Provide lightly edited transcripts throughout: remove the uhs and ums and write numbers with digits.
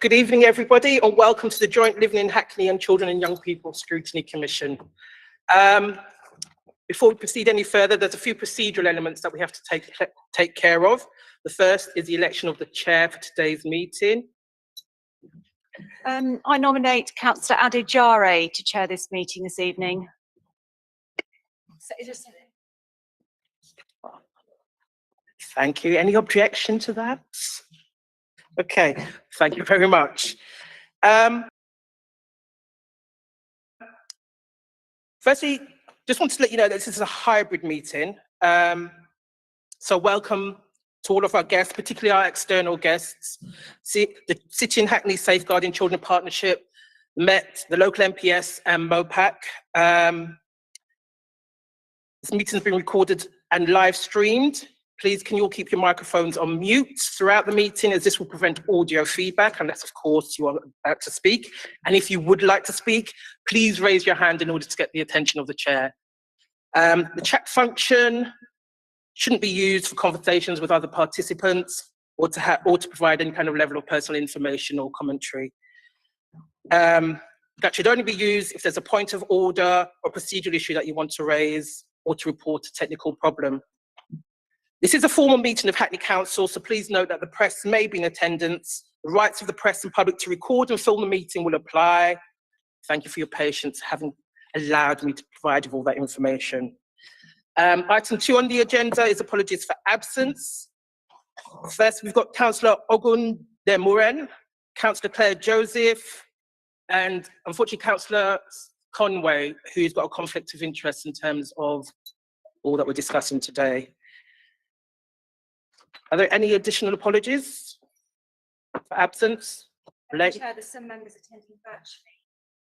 Good evening, everybody, and welcome to the Joint Living in Hackney and Children and Young People Scrutiny Commission. Before we proceed any further, there's a few procedural elements that we have to take care of. The first is the election of the chair for today's meeting. I nominate Councillor Adijare to chair this meeting this evening. Thank you. Any objection to that? Okay, thank you very much. Firstly, just want to let you know that this is a hybrid meeting. So welcome to all of our guests, particularly our external guests. The City and Hackney Safeguarding Children Partnership, Met, the local MPS and MOPAC. This meeting has been recorded and live streamed. Please, can you all keep your microphones on mute throughout the meeting, as this will prevent audio feedback, unless, of course, you are about to speak. And if you would like to speak, please raise your hand in order to get the attention of the chair. The chat function shouldn't be used for conversations with other participants or to provide any kind of level of personal information or commentary. That should only be used if there's a point of order or procedural issue that you want to raise or to report a technical problem. This is a formal meeting of Hackney Council, so please note that the press may be in attendance. The rights of the press and public to record and film the meeting will apply. Thank you for your patience, having allowed me to provide you with all that information. Item 2 on the agenda is apologies for absence. First, we've got Councillor Ogun de Muren, Councillor Claire Joseph, and unfortunately Councillor Conway, who's got a conflict of interest in terms of all that we're discussing today. Are there any additional apologies for absence? Chair, there's some members attending virtually.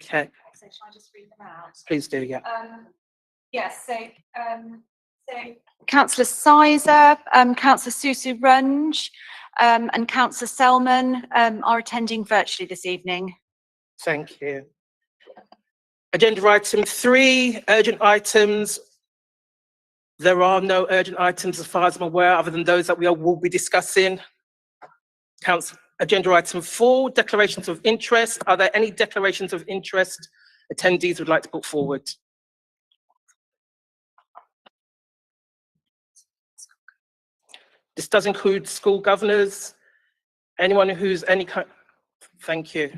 Okay. So shall I just read them out? Please do, yeah. Yes, so Councillor Sizer, Councillor Susu Runge, and Councillor Selman are attending virtually this evening. Thank you. Agenda item 3, urgent items. There are no urgent items as far as I'm aware, other than those that we will be discussing. Agenda item 4, declarations of interest. Are there any declarations of interest attendees would like to put forward? This does include school governors, anyone who's any kind. Thank you.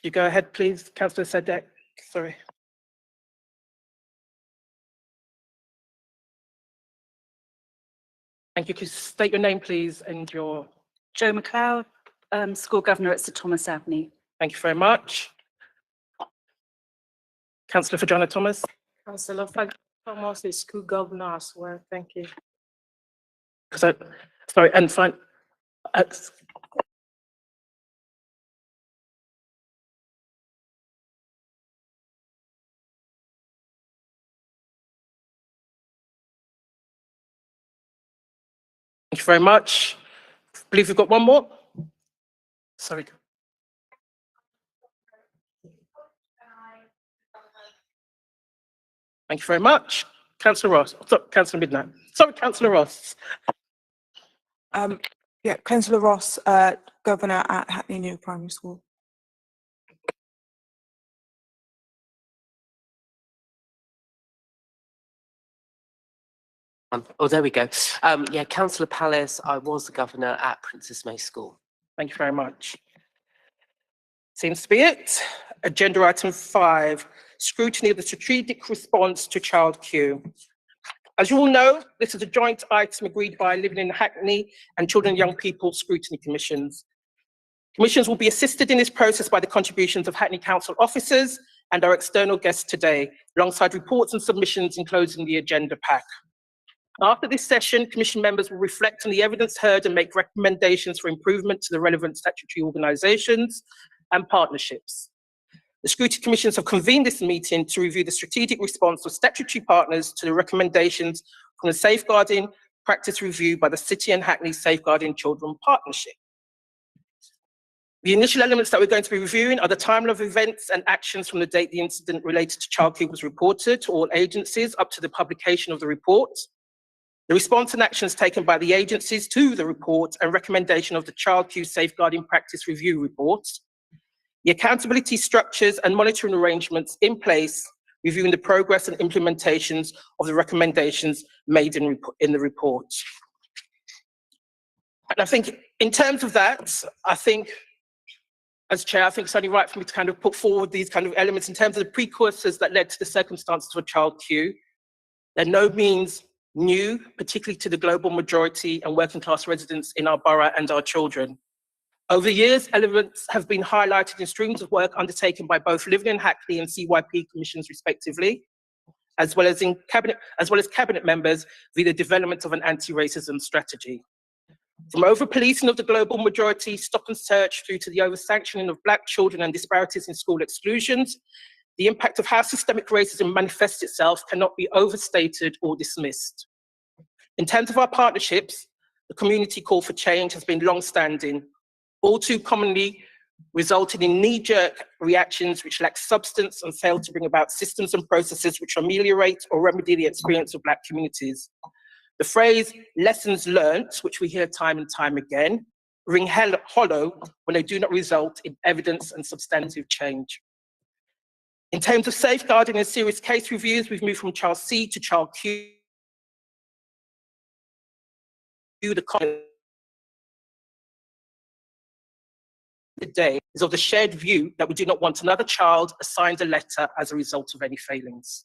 You go ahead, please, Councillor Sadek. Sorry. Thank you. Could you state your name, please, and your... Jo McLeod, School Governor at Sir Thomas Avenue. Thank you very much. Councillor Fajana Thomas. Councillor Thomas is School Governor as well. Thank you. Sorry, and fine. Thank you very much. I believe we've got one more. Sorry. Thank you very much. Councillor Ross. Sorry, Councillor Midnight. Sorry, Councillor Ross. Yeah, Councillor Ross, Governor at Hackney New Primary School. Oh, there we go. Yeah, Councillor Palace, I was the governor at Princess May School. Thank you very much. Seems to be it. Agenda item 5, scrutiny of the strategic response to child queue. As you all know, this is a joint item agreed by Living in Hackney and Children and Young People Scrutiny Commissions. Commissions will be assisted in this process by the contributions of Hackney Council officers and our external guests today, alongside reports and submissions enclosed in the agenda pack. After this session, Commission members will reflect on the evidence heard and make recommendations for improvement to the relevant statutory organisations and partnerships. The Scrutiny Commissions have convened this meeting to review the strategic response of statutory partners to the recommendations from the Safeguarding Practice Review by the City and Hackney Safeguarding Children Partnership. The initial elements that we're going to be reviewing are the timeline of events and actions from the date the incident related to childcare was reported to all agencies up to the publication of the report. The response and actions taken by the agencies to the report and recommendation of the Child Q Safeguarding Practice Review report, the accountability structures and monitoring arrangements in place, reviewing the progress and implementations of the recommendations made in the report. And I think in terms of that, I think as chair, I think it's only right for me to kind of put forward these kind of elements in terms of the precursors that led to the circumstances for Child Q. They're no means new, particularly to the global majority and working class residents in our borough and our children. Over the years, elements have been highlighted in streams of work undertaken by both Living in Hackney and CYP commissions respectively, as well as cabinet members via the development of an anti-racism strategy. From over-policing of the global majority, stop and search, through to the over-sanctioning of Black children and disparities in school exclusions, the impact of how systemic racism manifests itself cannot be overstated or dismissed. In terms of our partnerships, the community call for change has been long-standing, all too commonly resulting in knee-jerk reactions which lack substance and fail to bring about systems and processes which ameliorate or remedy the experience of Black communities. The phrase lessons learnt, which we hear time and time again, ring hollow when they do not result in evidence and substantive change. In terms of safeguarding and serious case reviews, we've moved from Child C to Child Q. The day is of the shared view that we do not want another child assigned a letter as a result of any failings.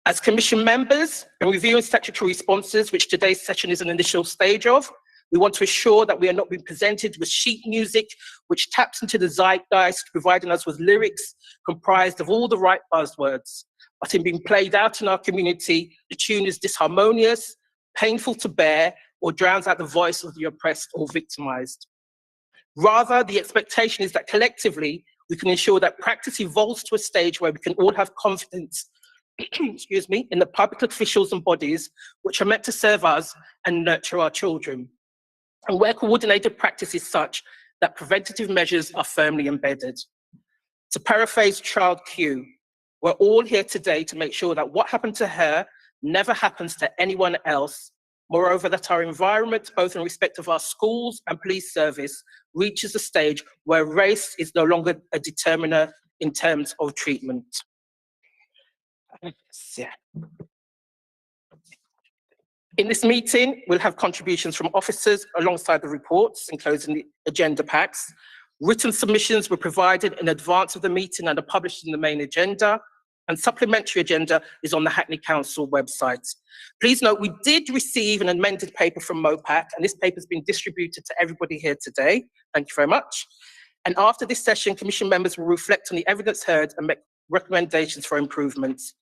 As Commission members, in reviewing statutory responses, which today's session is an initial stage of, we want to ensure that we are not being presented with sheet music which taps into the zeitgeist, providing us with lyrics comprised of all the right buzzwords, but in being played out in our community, the tune is disharmonious, painful to bear, or drowns out the voice of the oppressed or victimized. Rather, the expectation is that collectively, we can ensure that practice evolves to a stage where we can all have confidence excuse me, in the public officials and bodies which are meant to serve us and nurture our children, and where coordinated practice is such that preventative measures are firmly embedded. To paraphrase Child Q, we're all here today to make sure that what happened to her never happens to anyone else. Moreover, that our environment, both in respect of our schools and police service, reaches a stage where race is no longer a determiner in terms of treatment. Yeah. In this meeting, we'll have contributions from officers alongside the reports, enclosing the agenda packs. Written submissions were provided in advance of the meeting and are published in the main agenda, and supplementary agenda is on the Hackney Council website. Please note, we did receive an amended paper from MOPAC, and this paper has been distributed to everybody here today. Thank you very much. And after this session, Commission members will reflect on the evidence heard and make recommendations for improvements.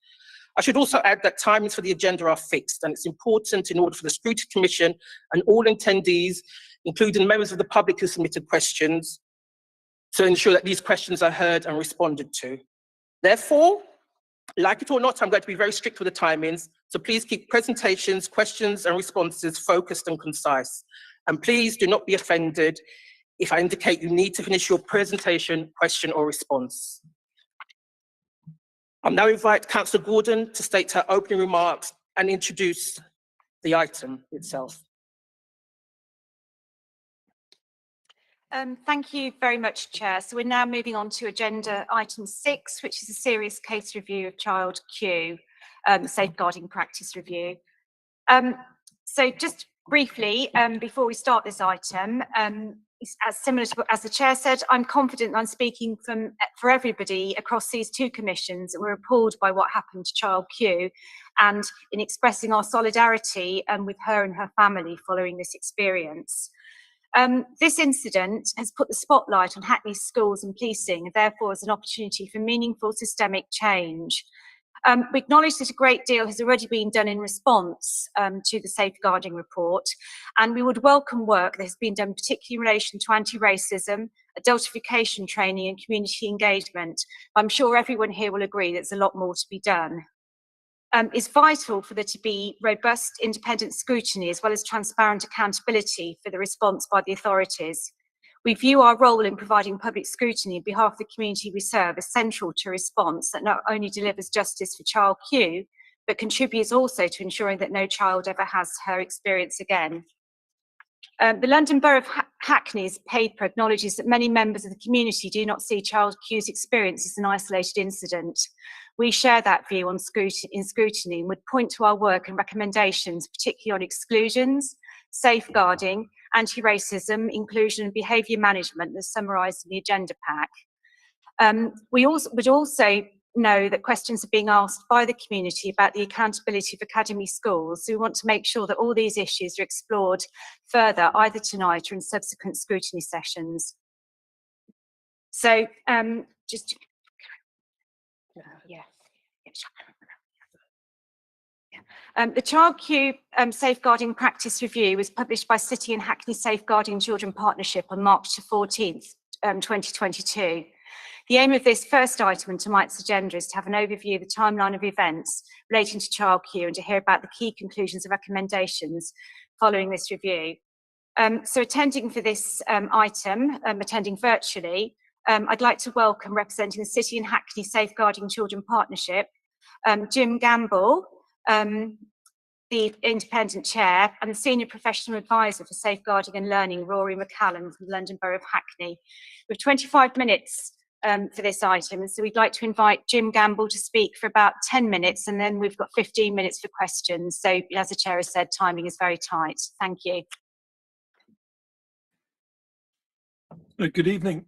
I should also add that timings for the agenda are fixed, and it's important in order for the Scrutiny Commission and all attendees, including members of the public who submitted questions, to ensure that these questions are heard and responded to. Therefore, like it or not, I'm going to be very strict with the timings, so please keep presentations, questions, and responses focused and concise. And please do not be offended if I indicate you need to finish your presentation, question, or response. I'll now invite Councillor Gordon to state her opening remarks and introduce the item itself. Thank you very much, Chair. So we're now moving on to agenda item 6, which is a serious case review of Child Q, safeguarding practice review. So just briefly, before we start this item, as similar to as the Chair said, I'm confident I'm speaking for everybody across these two commissions that we're appalled by what happened to Child Q, and in expressing our solidarity with her and her family following this experience. This incident has put the spotlight on Hackney's schools and policing, and therefore is an opportunity for meaningful systemic change. We acknowledge that a great deal has already been done in response to the safeguarding report, and we would welcome work that has been done particularly in relation to anti-racism, adultification training and community engagement. I'm sure everyone here will agree there's a lot more to be done. It's vital for there to be robust independent scrutiny as well as transparent accountability for the response by the authorities. We view our role in providing public scrutiny on behalf of the community we serve as central to a response that not only delivers justice for Child Q, but contributes also to ensuring that no child ever has her experience again. The London Borough of Hackney's paper acknowledges that many members of the community do not see child Q's experience as an isolated incident. We share that view in Scrutiny and would point to our work and recommendations, particularly on exclusions, safeguarding, anti-racism, inclusion and behaviour management that's summarised in the agenda pack. We would also know that questions are being asked by the community about the accountability of academy schools. So we want to make sure that all these issues are explored further, either tonight or in subsequent scrutiny sessions. So just, the Child Q Safeguarding Practice Review was published by City and Hackney Safeguarding Children Partnership on March 14th, 2022. The aim of this first item on tonight's agenda is to have an overview of the timeline of events relating to Child Q and to hear about the key conclusions and recommendations following this review. So attending for this item, attending virtually, I'd like to welcome, representing the City and Hackney Safeguarding Children Partnership, Jim Gamble, the Independent Chair, and the Senior Professional Advisor for Safeguarding and Learning, Rory McCallum from the London Borough of Hackney. We have 25 minutes for this item, so we'd like to invite Jim Gamble to speak for about 10 minutes, and then we've got 15 minutes for questions. So, as the Chair has said, timing is very tight. Thank you. Good evening.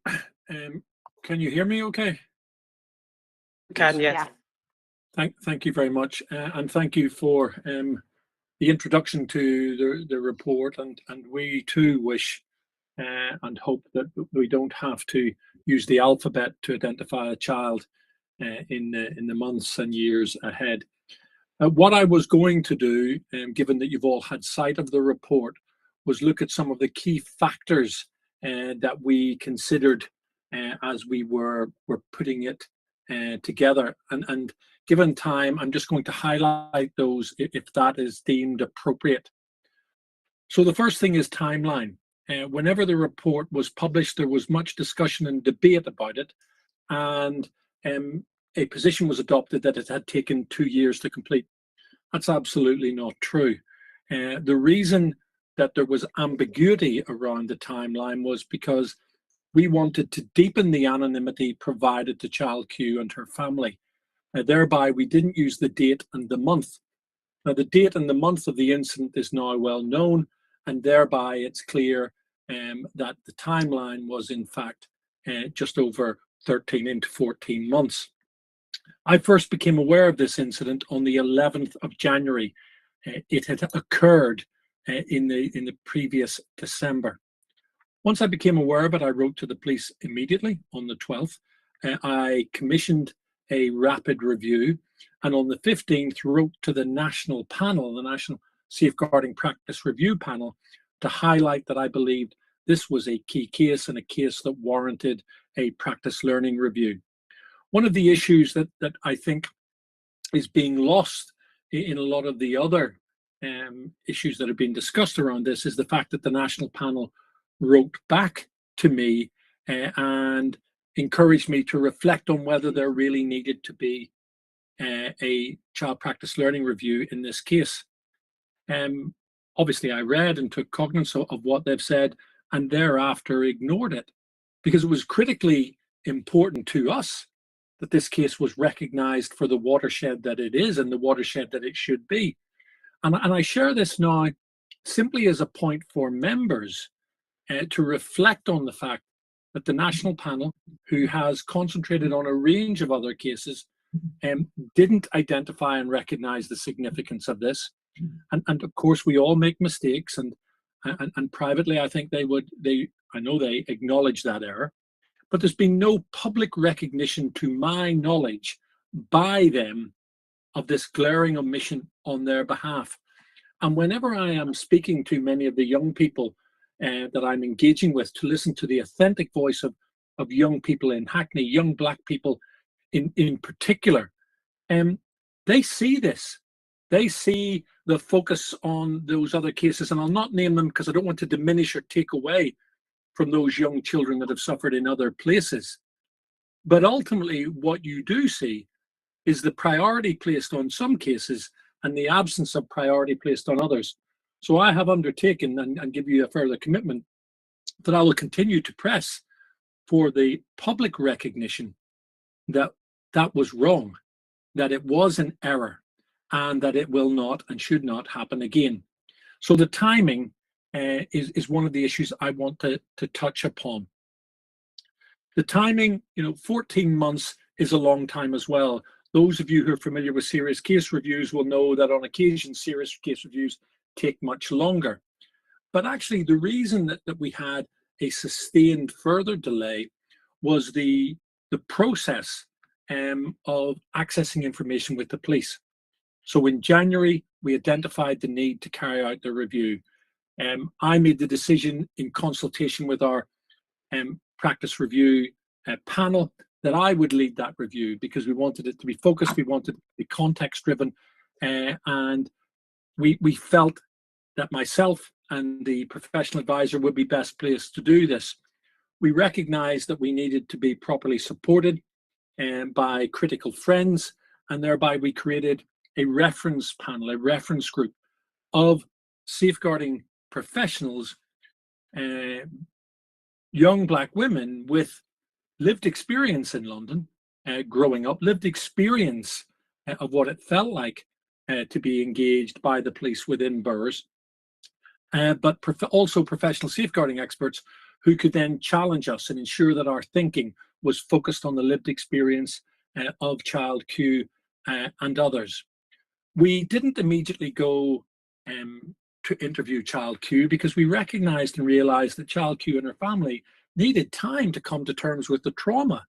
Can you hear me okay? Can, yes. Yeah. Thank you very much, and thank you for the introduction to the report, and we too wish and hope that we don't have to use the alphabet to identify a child in the months and years ahead. What I was going to do, given that you've all had sight of the report, was look at some of the key factors that we considered as we were putting it together. And given time, I'm just going to highlight those if that is deemed appropriate. So the first thing is timeline. Whenever the report was published, there was much discussion and debate about it, and a position was adopted that it had taken 2 years to complete. That's absolutely not true. The reason that there was ambiguity around the timeline was because we wanted to deepen the anonymity provided to Child Q and her family. Thereby, we didn't use the date and the month. Now, the date and the month of the incident is now well known, and thereby it's clear that the timeline was in fact just over 13 into 14 months. I first became aware of this incident on the 11th of January. It had occurred in the previous December. Once I became aware of it, I wrote to the police immediately on the 12th. I commissioned a rapid review, and on the 15th wrote to the national panel, the National Safeguarding Practice Review panel, to highlight that I believed this was a key case and a case that warranted a practice learning review. One of the issues that I think is being lost in a lot of the other issues that have been discussed around this is the fact that the national panel wrote back to me and encouraged me to reflect on whether there really needed to be a child practice learning review in this case. Obviously, I read and took cognizance of what they've said and thereafter ignored it, because it was critically important to us that this case was recognised for the watershed that it is and the watershed that it should be. And I share this now simply as a point for members to reflect on the fact that the national panel, who has concentrated on a range of other cases, didn't identify and recognise the significance of this. And of course, we all make mistakes, and privately, I think I know they acknowledge that error, but there's been no public recognition, to my knowledge, by them of this glaring omission on their behalf. And whenever I am speaking to many of the young people that I'm engaging with to listen to the authentic voice of young people in Hackney, young Black people in particular, they see this. They see the focus on those other cases, and I'll not name them because I don't want to diminish or take away from those young children that have suffered in other places. But ultimately, what you do see is the priority placed on some cases and the absence of priority placed on others. So I have undertaken and give you a further commitment that I will continue to press for the public recognition that that was wrong, that it was an error, and that it will not and should not happen again. So the timing is one of the issues I want to touch upon. The timing, 14 months is a long time as well. Those of you who are familiar with serious case reviews will know that on occasion serious case reviews take much longer. But actually the reason that we had a sustained further delay was the process of accessing information with the police. So in January, we identified the need to carry out the review. I made the decision in consultation with our practice review panel that I would lead that review because we wanted it to be focused, we wanted it to be context driven, and we felt that myself and the professional advisor would be best placed to do this. We recognized that we needed to be properly supported by critical friends, and thereby we created a reference panel, a reference group of safeguarding professionals, young Black women with lived experience in London, growing up, lived experience of what it felt like to be engaged by the police within boroughs, but also professional safeguarding experts who could then challenge us and ensure that our thinking was focused on the lived experience of Child Q and others. We didn't immediately go to interview Child Q because we recognized and realized that Child Q and her family needed time to come to terms with the trauma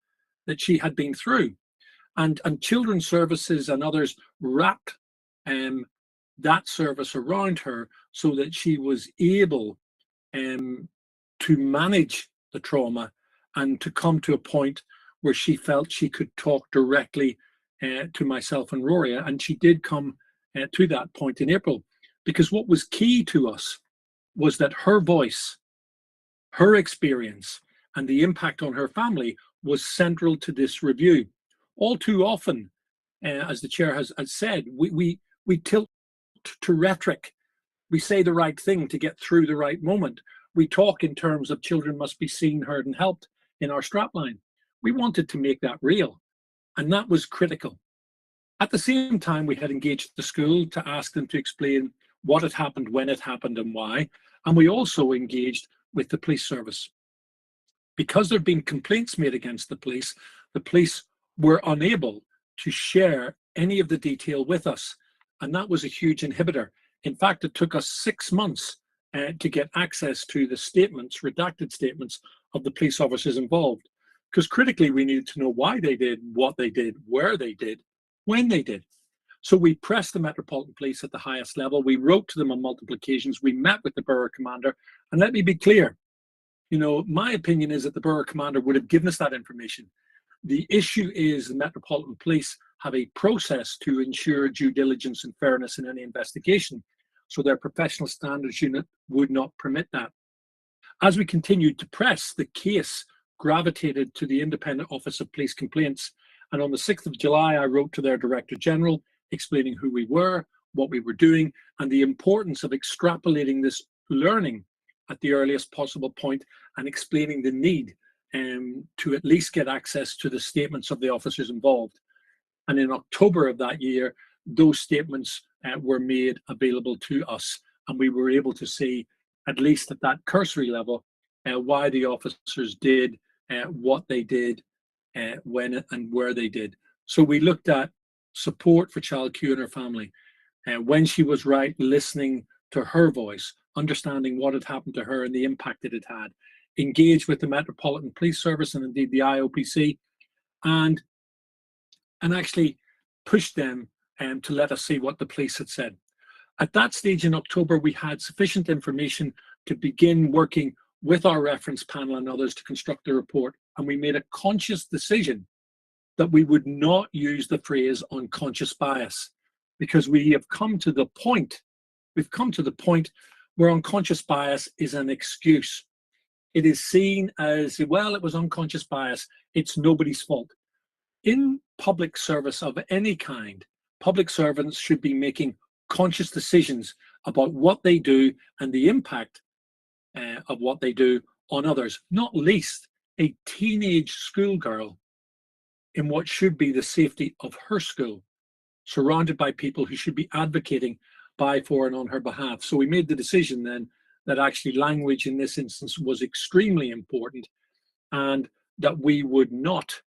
that she had been through. And children's services and others wrapped that service around her so that she was able to manage the trauma and to come to a point where she felt she could talk directly to myself and Rory. And she did come to that point in April, because what was key to us was that her voice, her experience, and the impact on her family was central to this review. All too often, as the chair has said, we tilt to rhetoric. We say the right thing to get through the right moment. We talk in terms of children must be seen, heard, and helped in our strapline. We wanted to make that real, and that was critical. At the same time, we had engaged the school to ask them to explain what had happened, when it happened, and why. And we also engaged with the police service. Because there had been complaints made against the police were unable to share any of the detail with us. And that was a huge inhibitor. In fact, it took us 6 months to get access to the statements, redacted statements of the police officers involved. Because critically, we needed to know why they did, what they did, where they did, when they did. So we pressed the Metropolitan Police at the highest level. We wrote to them on multiple occasions. We met with the borough commander. And let me be clear, my opinion is that the borough commander would have given us that information. The issue is the Metropolitan Police have a process to ensure due diligence and fairness in any investigation. So their professional standards unit would not permit that. As we continued to press, the case gravitated to the Independent Office of Police Complaints. And on the 6th of July, I wrote to their Director General explaining who we were, what we were doing, and the importance of extrapolating this learning at the earliest possible point and explaining the need to at least get access to the statements of the officers involved. And in October of that year, those statements were made available to us, and we were able to see, at least at that cursory level, why the officers did what they did, when and where they did. So we looked at support for Child Q and her family, when she was right, listening to her voice, understanding what had happened to her and the impact that it had, engaged with the Metropolitan Police Service and indeed the IOPC, and actually pushed them to let us see what the police had said. At that stage in October, we had sufficient information to begin working with our reference panel and others to construct the report. And we made a conscious decision that we would not use the phrase unconscious bias, because we have come to the point, where unconscious bias is an excuse. It is seen as, well, it was unconscious bias, it's nobody's fault. In public service of any kind, public servants should be making conscious decisions about what they do and the impact of what they do on others, not least a teenage schoolgirl in what should be the safety of her school, surrounded by people who should be advocating by, for, and on her behalf. So we made the decision then that actually language in this instance was extremely important, and that we would not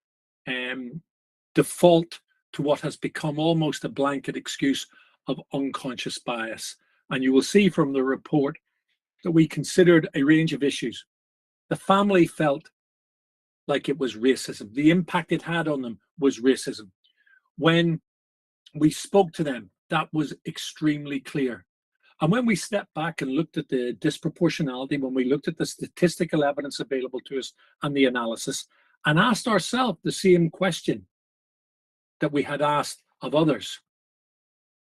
default to what has become almost a blanket excuse of unconscious bias. And you will see from the report that we considered a range of issues. The family felt like it was racism. The impact it had on them was racism. When we spoke to them, that was extremely clear. And when we stepped back and looked at the disproportionality, when we looked at the statistical evidence available to us and the analysis, and asked ourselves the same question that we had asked of others,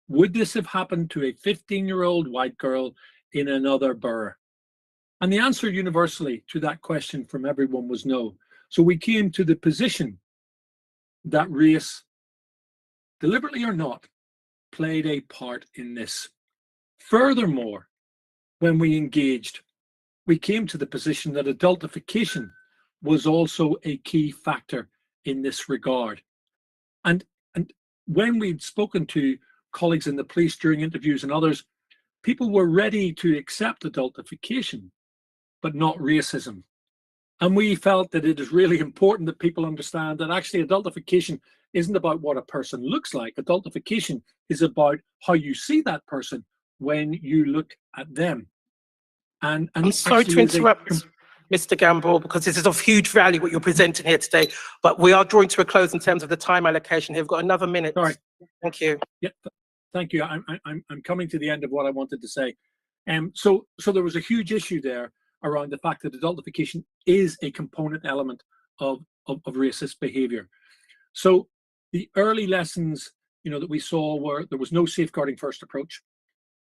would this have happened to a 15-year-old white girl in another borough? And the answer universally to that question from everyone was no. So we came to the position that race, deliberately or not, played a part in this. Furthermore, when we engaged, we came to the position that adultification was also a key factor in this regard. And when we'd spoken to colleagues in the police during interviews and others, people were ready to accept adultification, but not racism. And we felt that it is really important that people understand that actually adultification isn't about what a person looks like. Adultification is about how you see that person when you look at them. And I'm sorry to interrupt, Mr. Gamble, because this is of huge value what you're presenting here today, but we are drawing to a close in terms of the time allocation here. We've got another minute. Sorry. Thank you. Yeah, thank you. I'm coming to the end of what I wanted to say. So there was a huge issue there around the fact that adultification is a component element of racist behavior. So the early lessons, that we saw were there was no safeguarding first approach.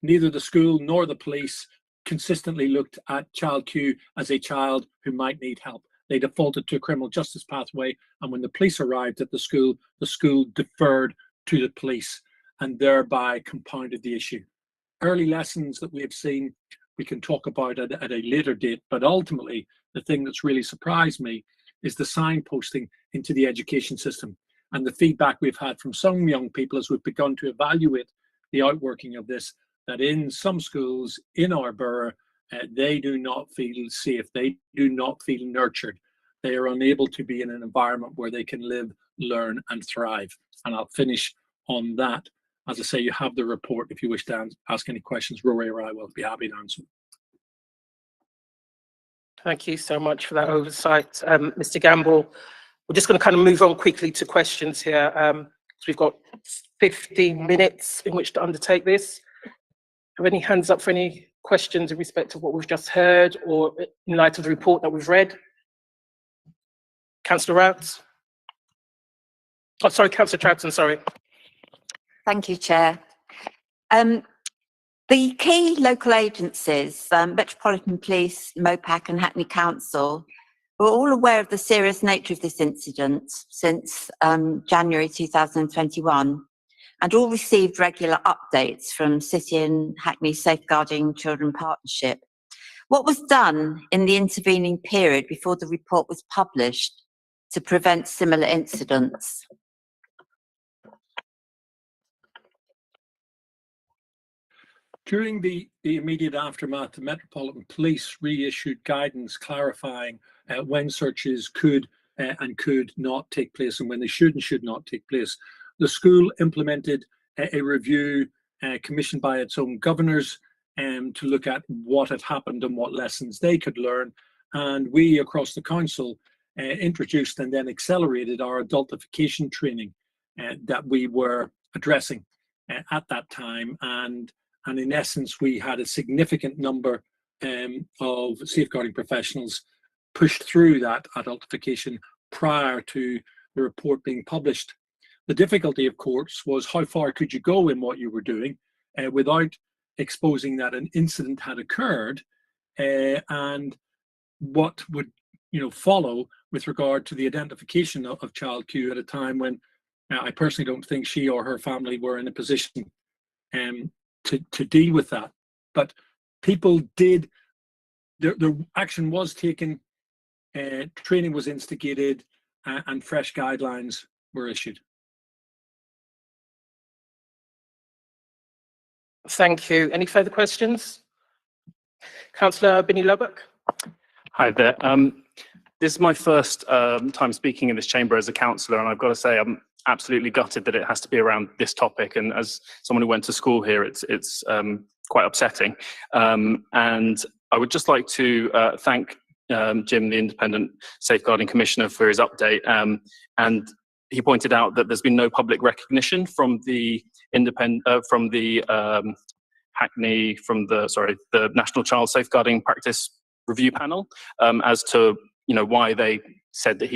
Neither the school nor the police consistently looked at child Q as a child who might need help. They defaulted to a criminal justice pathway, and when the police arrived at the school deferred to the police and thereby compounded the issue. Early lessons that we have seen, we can talk about at a later date, but ultimately the thing that's really surprised me is the signposting into the education system and the feedback we've had from some young people as we've begun to evaluate the outworking of this, that in some schools in our borough, they do not feel safe, they do not feel nurtured. They are unable to be in an environment where they can live, learn and thrive. And I'll finish on that. As I say, you have the report. If you wish to ask any questions, Rory or I will be happy to answer. Thank you so much for that oversight, Mr. Gamble. We're just going to kind of move on quickly to questions here. So we've got 15 minutes in which to undertake this. Have any hands up for any questions in respect of what we've just heard or in light of the report that we've read? Councillor Routs? Oh, sorry, Councillor Troughton, sorry. Thank you, Chair. The key local agencies, Metropolitan Police, MOPAC and Hackney Council, were all aware of the serious nature of this incident since January 2021 and all received regular updates from City and Hackney Safeguarding Children Partnership. What was done in the intervening period before the report was published to prevent similar incidents? During the immediate aftermath, the Metropolitan Police reissued guidance clarifying when searches could and could not take place and when they should and should not take place. The school implemented a review commissioned by its own governors to look at what had happened and what lessons they could learn. And we across the council introduced and then accelerated our adultification training that we were addressing at that time. And in essence, we had a significant number of safeguarding professionals pushed through that adultification prior to the report being published. The difficulty, of course, was how far could you go in what you were doing without exposing that an incident had occurred and what would follow with regard to the identification of child Q at a time when I personally don't think she or her family were in a position to deal with that. But people did, their action was taken, training was instigated, and fresh guidelines were issued. Thank you. Any further questions? Councillor Binny Lubbock. Hi there. This is my first time speaking in this chamber as a councillor, and I've got to say I'm absolutely gutted that it has to be around this topic. And as someone who went to school here, it's quite upsetting. And I would just like to thank Jim, the Independent Safeguarding Commissioner, for his update. And he pointed out that there's been no public recognition from the Hackney, the National Child Safeguarding Practice Review Panel, as to why they said that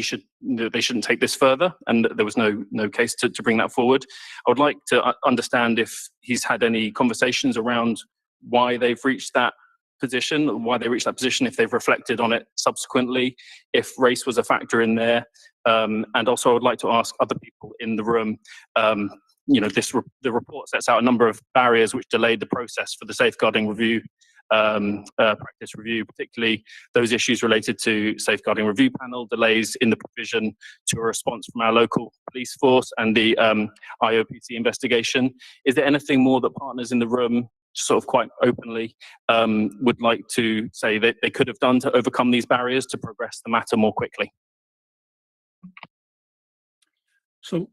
they shouldn't take this further, and there was no case to bring that forward. I would like to understand if he's had any conversations around why they've reached that position, if they've reflected on it subsequently, if race was a factor in there, and also I would like to ask other people in the room. The report sets out a number of barriers which delayed the process for the safeguarding review practice review, particularly those issues related to safeguarding review panel, delays in the provision to a response from our local police force, and the IOPC investigation. Is there anything more that partners in the room, sort of quite openly, would like to say that they could have done to overcome these barriers to progress the matter more quickly? So,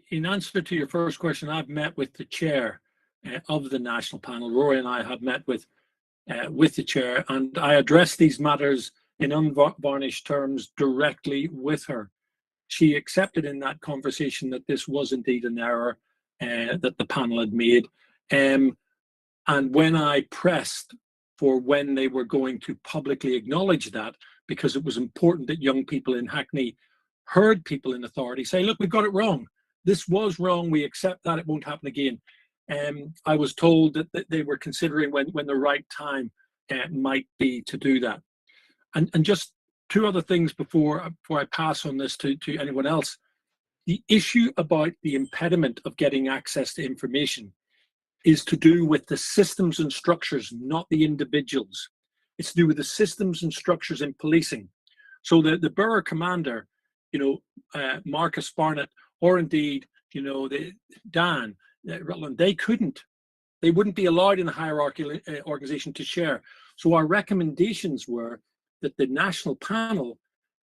in answer to your first question, I've met with the chair of the national panel. Rory and I have met with the chair, and I addressed these matters in unvarnished terms directly with her. She accepted in that conversation that this was indeed an error that the panel had made. And when I pressed for when they were going to publicly acknowledge that, because it was important that young people in Hackney heard people in authority say, look, we got it wrong. This was wrong. We accept that. It won't happen again. I was told that they were considering when the right time might be to do that. And just two other things before I pass on this to anyone else. The issue about the impediment of getting access to information is to do with the systems and structures, not the individuals. It's to do with the systems and structures in policing. So the borough commander, Marcus Barnett, or indeed, Dan, Rutland, they wouldn't be allowed in a hierarchical organization to share. So our recommendations were that the national panel,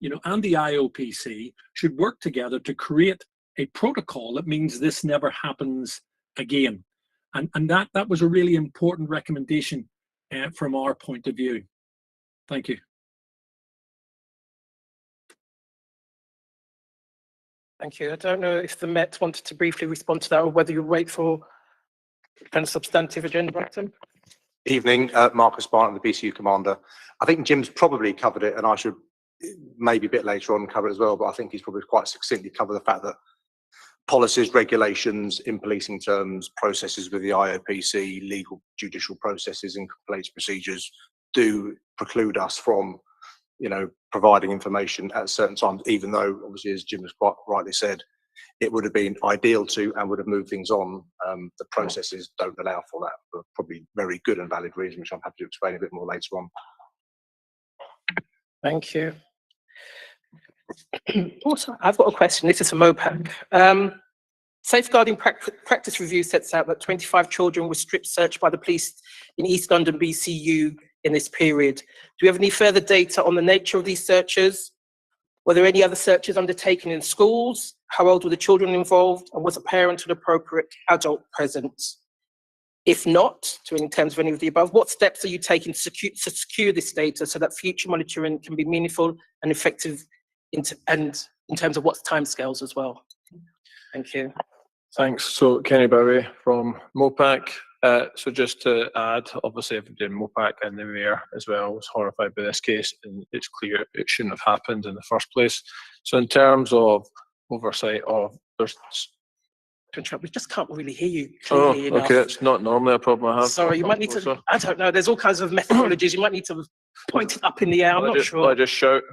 and the IOPC should work together to create a protocol that means this never happens again. And that was a really important recommendation from our point of view. Thank you. Thank you. I don't know if the Met wanted to briefly respond to that, or whether you wait for a substantive agenda item. Evening, Marcus Barnett, the BCU commander. I think Jim's probably covered it, and I should maybe a bit later on cover it as well, but I think he's probably quite succinctly covered the fact that policies, regulations, in policing terms, processes with the IOPC, legal judicial processes and complaints procedures do preclude us from, providing information at certain times, even though obviously, as Jim has quite rightly said, it would have been ideal to and would have moved things on. The processes don't allow for that for probably very good and valid reasons, which I'm happy to explain a bit more later on. Thank you. Also, I've got a question. This is from MOPAC. Safeguarding Practice Review sets out that 25 children were strip searched by the police in East London BCU in this period. Do we have any further data on the nature of these searches? Were there any other searches undertaken in schools? How old were the children involved? And was a parent or an appropriate adult present? If not, in terms of any of the above, what steps are you taking to secure this data so that future monitoring can be meaningful and effective in terms of what's timescales as well? Thank you. Thanks. So Kenny Bowie from MOPAC. So just to add, obviously everybody in MOPAC and the mayor as well was horrified by this case, and it's clear it shouldn't have happened in the first place. So in terms of oversight of, We just can't really hear you clearly enough. Okay, it's not normally a problem I have. Sorry, you might need to, I don't know, there's all kinds of methodologies. You might need to point it up in the air, I'm not sure. I just shout?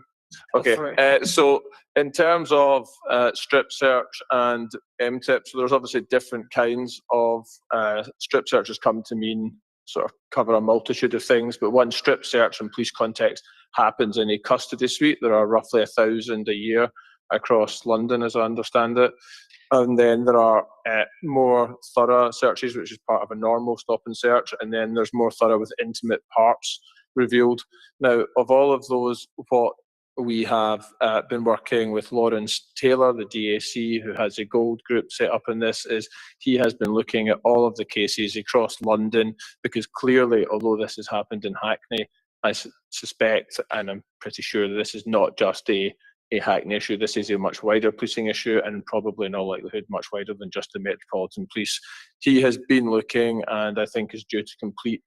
Okay, Sorry. so in terms of strip search and MTIP, so there's obviously different kinds of strip searches come to mean sort of cover a multitude of things, but one strip search in police context happens in a custody suite. There are roughly 1,000 a year across London, as I understand it. And then there are more thorough searches, which is part of a normal stop and search. And then there's more thorough with intimate parts revealed. Now, of all of those, what we have been working with Lawrence Taylor, the DAC, who has a gold group set up in this, is he has been looking at all of the cases across London, because clearly, although this has happened in Hackney, I suspect, and I'm pretty sure that this is not just a Hackney issue, this is a much wider policing issue, and probably in all likelihood much wider than just the Metropolitan Police. He has been looking, and I think is due to complete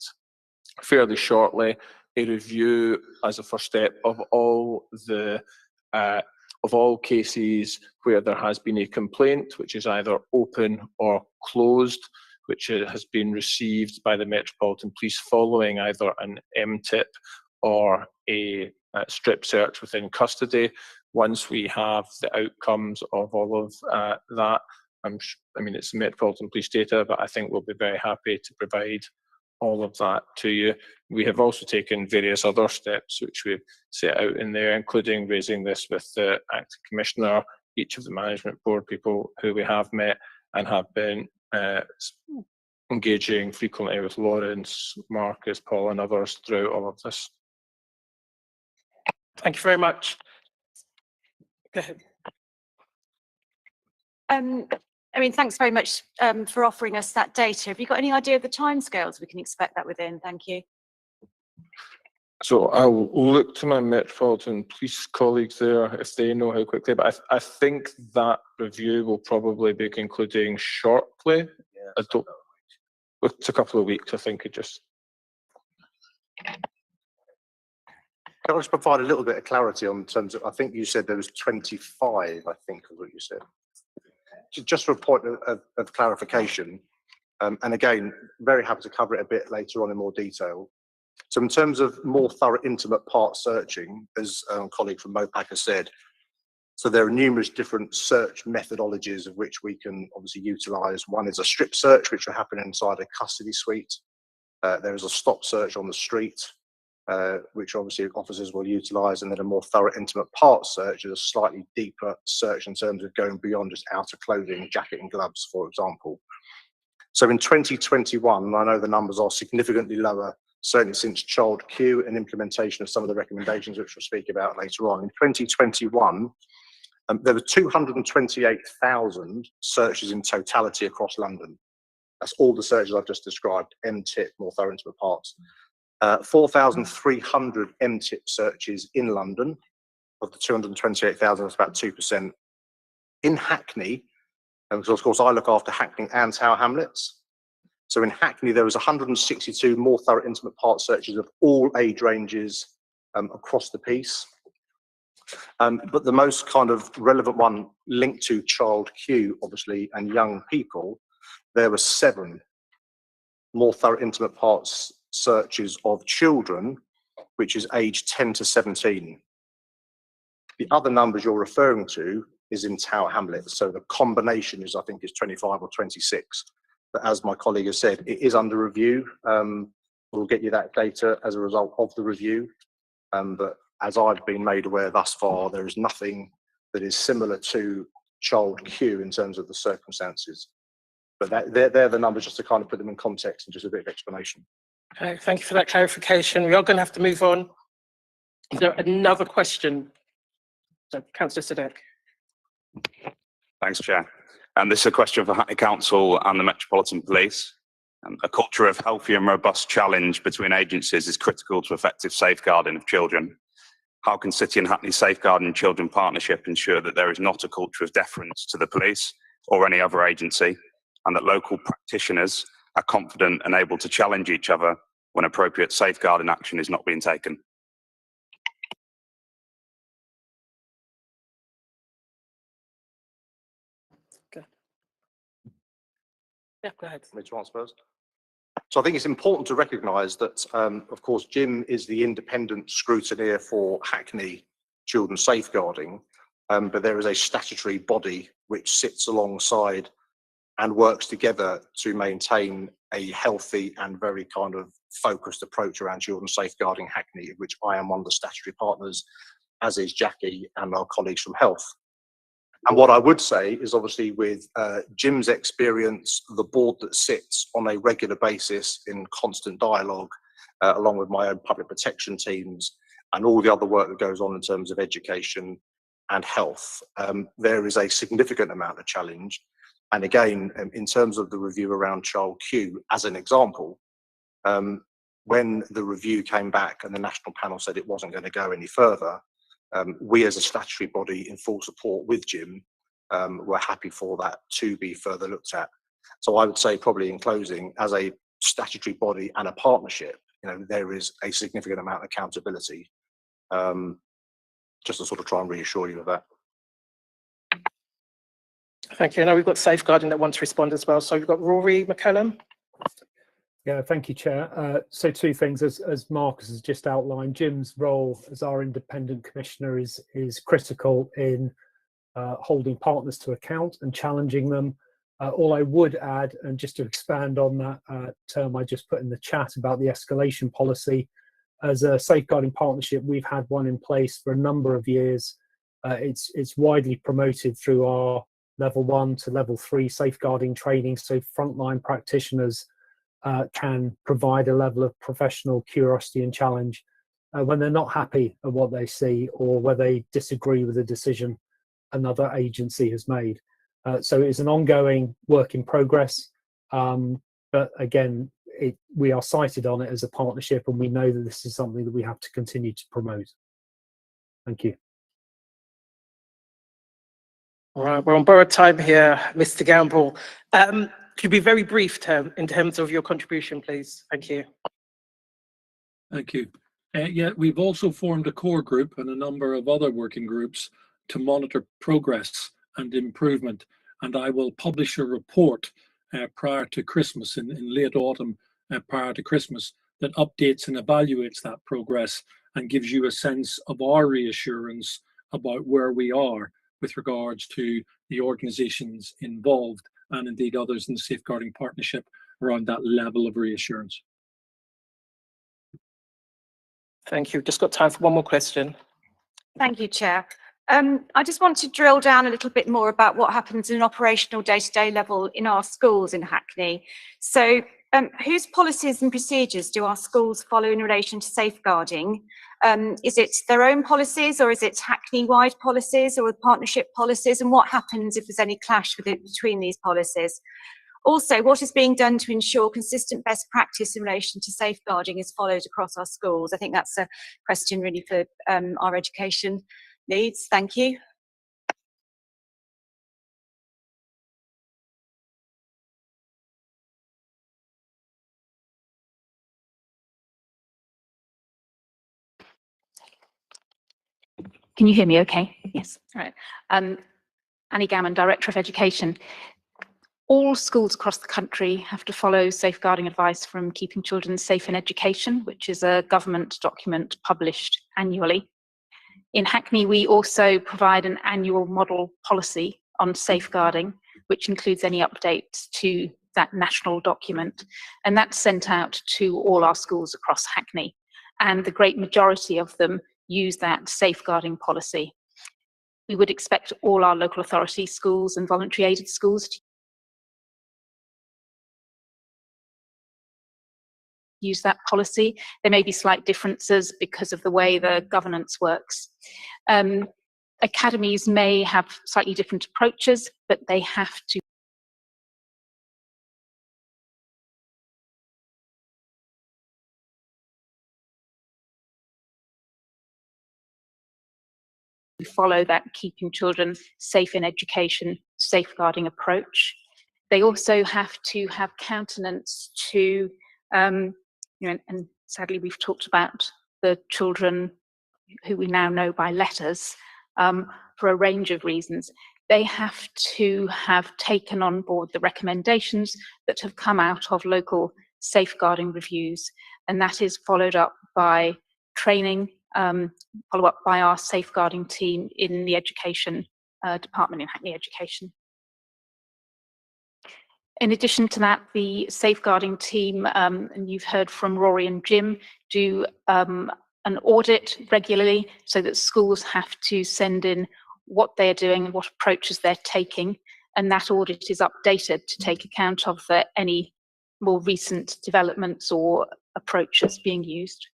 fairly shortly, a review as a first step of all cases where there has been a complaint, which is either open or closed, which has been received by the Metropolitan Police following either an MTIP or a strip search within custody. Once we have the outcomes of all of that, I mean, it's Metropolitan Police data, but I think we'll be very happy to provide all of that to you. We have also taken various other steps which we've set out in there, including raising this with the acting commissioner, each of the management board people who we have met, and have been engaging frequently with Lawrence, Marcus, Paul and others throughout all of this. Thank you very much. Go ahead. I mean, thanks very much for offering us that data. Have you got any idea of the timescales we can expect that within? Thank you. So I'll look to my Metropolitan Police colleagues there if they know how quickly, but I think that review will probably be concluding shortly. It's a couple of weeks, I think. Can I just provide a little bit of clarity on terms of, I think you said there was 25, I think is what you said. Just for a point of clarification, and again, very happy to cover it a bit later on in more detail. So in terms of more thorough intimate part searching, as a colleague from MOPAC has said, so there are numerous different search methodologies of which we can obviously utilise. One is a strip search, which will happen inside a custody suite. There is a stop search on the street, which obviously officers will utilise, and then a more thorough intimate part search is a slightly deeper search in terms of going beyond just outer clothing, jacket and gloves, for example. So in 2021, I know the numbers are significantly lower, certainly since Child Q and implementation of some of the recommendations which we'll speak about later on. In 2021, there were 228,000 searches in totality across London. That's all the searches I've just described, MTIP, more thorough intimate parts. 4,300 MTIP searches in London. Of the 228,000, that's about 2%. In Hackney, and of course I look after Hackney and Tower Hamlets. So in Hackney, there was 162 more thorough intimate part searches of all age ranges across the piece. But the most kind of relevant one linked to Child Q, obviously, and young people, there were 7 more thorough intimate parts searches of children, which is age 10 to 17. The other numbers you're referring to is in Tower Hamlets. So the combination is, I think, is 25 or 26. But as my colleague has said, it is under review. We'll get you that data as a result of the review. But as I've been made aware thus far, there is nothing that is similar to Child Q in terms of the circumstances. But they're the numbers, just to kind of put them in context and just a bit of explanation. Okay, thank you for that clarification. We are going to have to move on. Is there another question? So, Councillor Sadek. Thanks, Chair. This is a question for Hackney Council and the Metropolitan Police. A culture of healthy and robust challenge between agencies is critical to effective safeguarding of children. How can City and Hackney Safeguarding Children Partnership ensure that there is not a culture of deference to the police or any other agency, and that local practitioners are confident and able to challenge each other when appropriate safeguarding action is not being taken? Yeah, go ahead. Me to answer first. So I think it's important to recognise that, of course, Jim is the independent scrutineer for Hackney children's safeguarding, but there is a statutory body which sits alongside and works together to maintain a healthy and very kind of focused approach around children's safeguarding Hackney, of which I am one of the statutory partners, as is Jackie and our colleagues from Health. And what I would say is, obviously, with Jim's experience, the board that sits on a regular basis in constant dialogue, along with my own public protection teams and all the other work that goes on in terms of education and health, there is a significant amount of challenge. And again, in terms of the review around Child Q, as an example, when the review came back and the national panel said it wasn't going to go any further, we as a statutory body in full support with Jim were happy for that to be further looked at. So I would say, probably in closing, as a statutory body and a partnership, there is a significant amount of accountability, just to sort of try and reassure you of that. Thank you. Now we've got safeguarding that wants to respond as well. So we've got Rory McCallum. Yeah, thank you, Chair. So two things, as Marcus has just outlined, Jim's role as our independent commissioner is critical in holding partners to account and challenging them. All I would add, and just to expand on that term I just put in the chat about the escalation policy, as a safeguarding partnership, we've had one in place for a number of years. It's widely promoted through our level 1 to level 3 safeguarding training, so frontline practitioners can provide a level of professional curiosity and challenge when they're not happy at what they see or where they disagree with a decision another agency has made. So it's an ongoing work in progress, but again, we are cited on it as a partnership, and we know that this is something that we have to continue to promote. Thank you. All right, we're on borrowed time here, Mr. Gamble. Could you be very brief in terms of your contribution, please? Thank you. Thank you. Yeah, we've also formed a core group and a number of other working groups to monitor progress and improvement. And I will publish a report prior to Christmas, in late autumn, prior to Christmas, that updates and evaluates that progress and gives you a sense of our reassurance about where we are with regards to the organisations involved and indeed others in the safeguarding partnership around that level of reassurance. Thank you. Just got time for one more question. Thank you, Chair. I just want to drill down a little bit more about what happens in an operational day-to-day level in our schools in Hackney. So whose policies and procedures do our schools follow in relation to safeguarding? Is it their own policies, or is it Hackney-wide policies or partnership policies? And what happens if there's any clash between these policies? Also, what is being done to ensure consistent best practice in relation to safeguarding is followed across our schools? I think that's a question really for our education leads. Thank you. Can you hear me okay? Yes, all right. Annie Gammon, Director of Education. All schools across the country have to follow safeguarding advice from Keeping Children Safe in Education, which is a government document published annually. In Hackney, we also provide an annual model policy on safeguarding, which includes any updates to that national document. And that's sent out to all our schools across Hackney. And the great majority of them use that safeguarding policy. We would expect all our local authority schools and voluntary aided schools to use that policy. There may be slight differences because of the way the governance works. Academies may have slightly different approaches, but they have to follow that Keeping Children Safe in Education safeguarding approach. They also have to have countenance to, and sadly we've talked about the children who we now know by letters for a range of reasons. They have to have taken on board the recommendations that have come out of local safeguarding reviews, and that is followed up by training follow up by our safeguarding team in the education department in Hackney Education. In addition to that, the safeguarding team, and you've heard from Rory and Jim, do an audit regularly so that schools have to send in what they're doing and what approaches they're taking, and that audit is updated to take account of any more recent developments or approaches being used.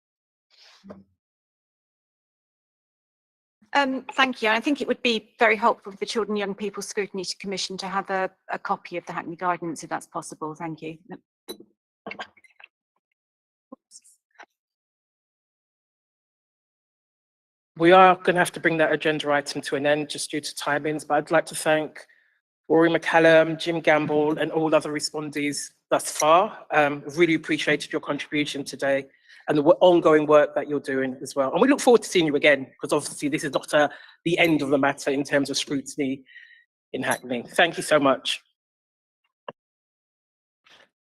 Thank you. I think it would be very helpful for Children and Young People's Scrutiny Commission to have a copy of the Hackney guidance, if that's possible. Thank you. We are going to have to bring that agenda item to an end just due to timings, but I'd like to thank Rory McCallum, Jim Gamble, and all other respondees thus far. Really appreciated your contribution today and the ongoing work that you're doing as well. And we look forward to seeing you again, because obviously this is not the end of the matter in terms of scrutiny in Hackney. Thank you so much.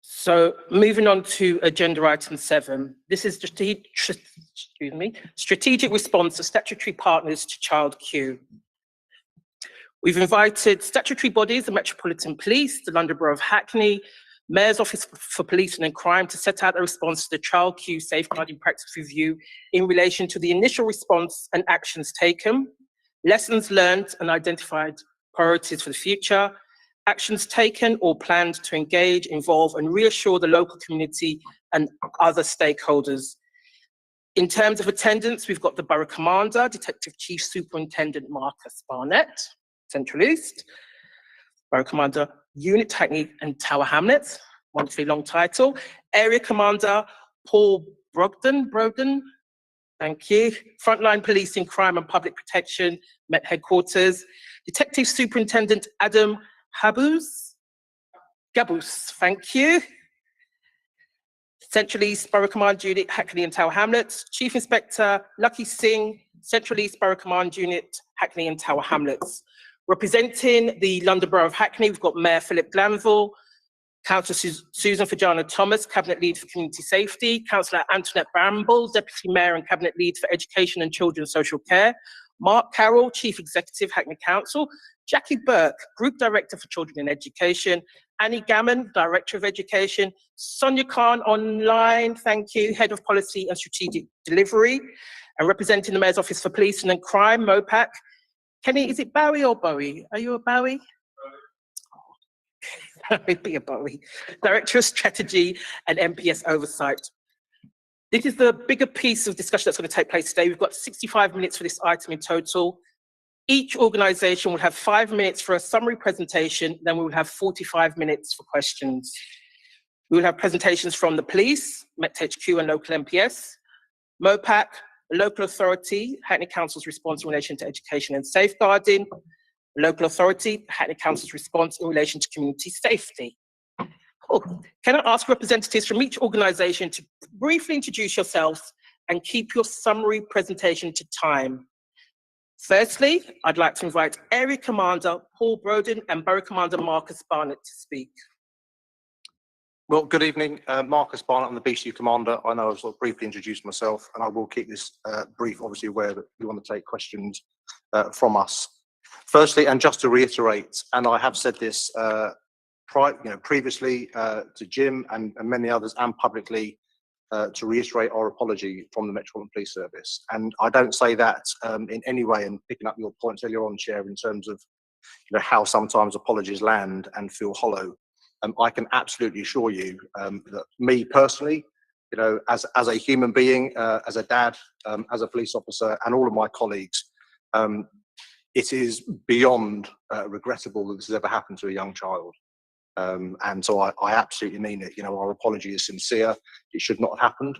So moving on to agenda item 7, this is strategic response of statutory partners to Child Q. We've invited statutory bodies, the Metropolitan Police, the London Borough of Hackney, Mayor's Office for Policing and Crime to set out a response to the Child Q Safeguarding Practice Review in relation to the initial response and actions taken, lessons learned and identified priorities for the future, actions taken or planned to engage, involve and reassure the local community and other stakeholders. In terms of attendance, we've got the Borough Commander, Detective Chief Superintendent Marcus Barnett, Central East, Borough Commander, Unit Hackney and Tower Hamlets, wonderfully long title, Area Commander Paul Brogden, thank you, Frontline Policing, Crime and Public Protection, Met Headquarters, Detective Superintendent Adam Gabus, thank you. Central East Borough Command Unit, Hackney and Tower Hamlets, Chief Inspector Lucky Singh, Central East Borough Command Unit, Hackney and Tower Hamlets. Representing the London Borough of Hackney, we've got Mayor Philip Glanville, Councillor Susan Fajana Thomas, Cabinet Lead for Community Safety, Councillor Antoinette Bramble, Deputy Mayor and Cabinet Lead for Education and Children's Social Care, Mark Carroll, Chief Executive, Hackney Council, Jackie Burke, Group Director for Children in Education, Annie Gammon, Director of Education, Sonia Khan online, thank you, Head of Policy and Strategic Delivery, and representing the Mayor's Office for Policing and Crime, MOPAC, Kenny, is it Bowie or Bowie? Are you a Bowie? Be a Bowie. Director of Strategy and MPS Oversight. This is the bigger piece of discussion that's going to take place today. We've got 65 minutes for this item in total. Each organisation will have 5 minutes for a summary presentation, then we will have 45 minutes for questions. We will have presentations from the police, Met HQ and local MPS, MOPAC, the local authority, Hackney Council's response in relation to education and safeguarding, the local authority, Hackney Council's response in relation to community safety. Cool. Can I ask representatives from each organisation to briefly introduce yourselves and keep your summary presentation to time? Firstly, I'd like to invite Area Commander Paul Broden and Borough Commander Marcus Barnett to speak. Well, good evening. Marcus Barnett, I'm the Bcu Commander. I know I've sort of briefly introduced myself, and I will keep this brief, obviously aware that you want to take questions from us. Firstly, and just to reiterate, and I have said this previously to Jim and many others, and publicly, to reiterate our apology from the Metropolitan Police Service. And I don't say that in any way, and picking up your points earlier on, Chair, in terms of how sometimes apologies land and feel hollow. I can absolutely assure you that me personally, as a human being, as a dad, as a police officer, and all of my colleagues, it is beyond regrettable that this has ever happened to a young child. And so I absolutely mean it. Our apology is sincere. It should not have happened.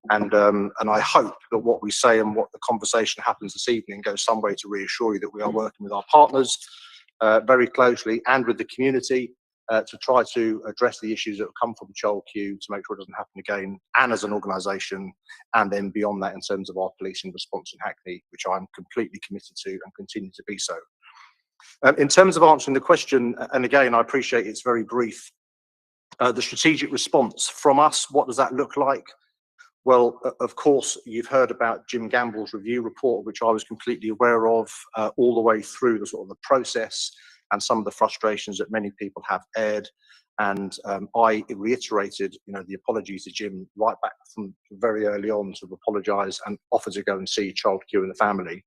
And I hope that what we say and what the conversation happens this evening goes some way to reassure you that we are working with our partners very closely and with the community to try to address the issues that have come from Child Q to make sure it doesn't happen again, and as an organisation, and then beyond that in terms of our policing response in Hackney, which I'm completely committed to and continue to be so. In terms of answering the question, and again, I appreciate it's very brief, the strategic response from us, what does that look like? Well, of course, you've heard about Jim Gamble's review report, which I was completely aware of all the way through the sort of the process and some of the frustrations that many people have aired. And I reiterated, the apologies to Jim right back from very early on to apologise and offer to go and see Child Q and the family.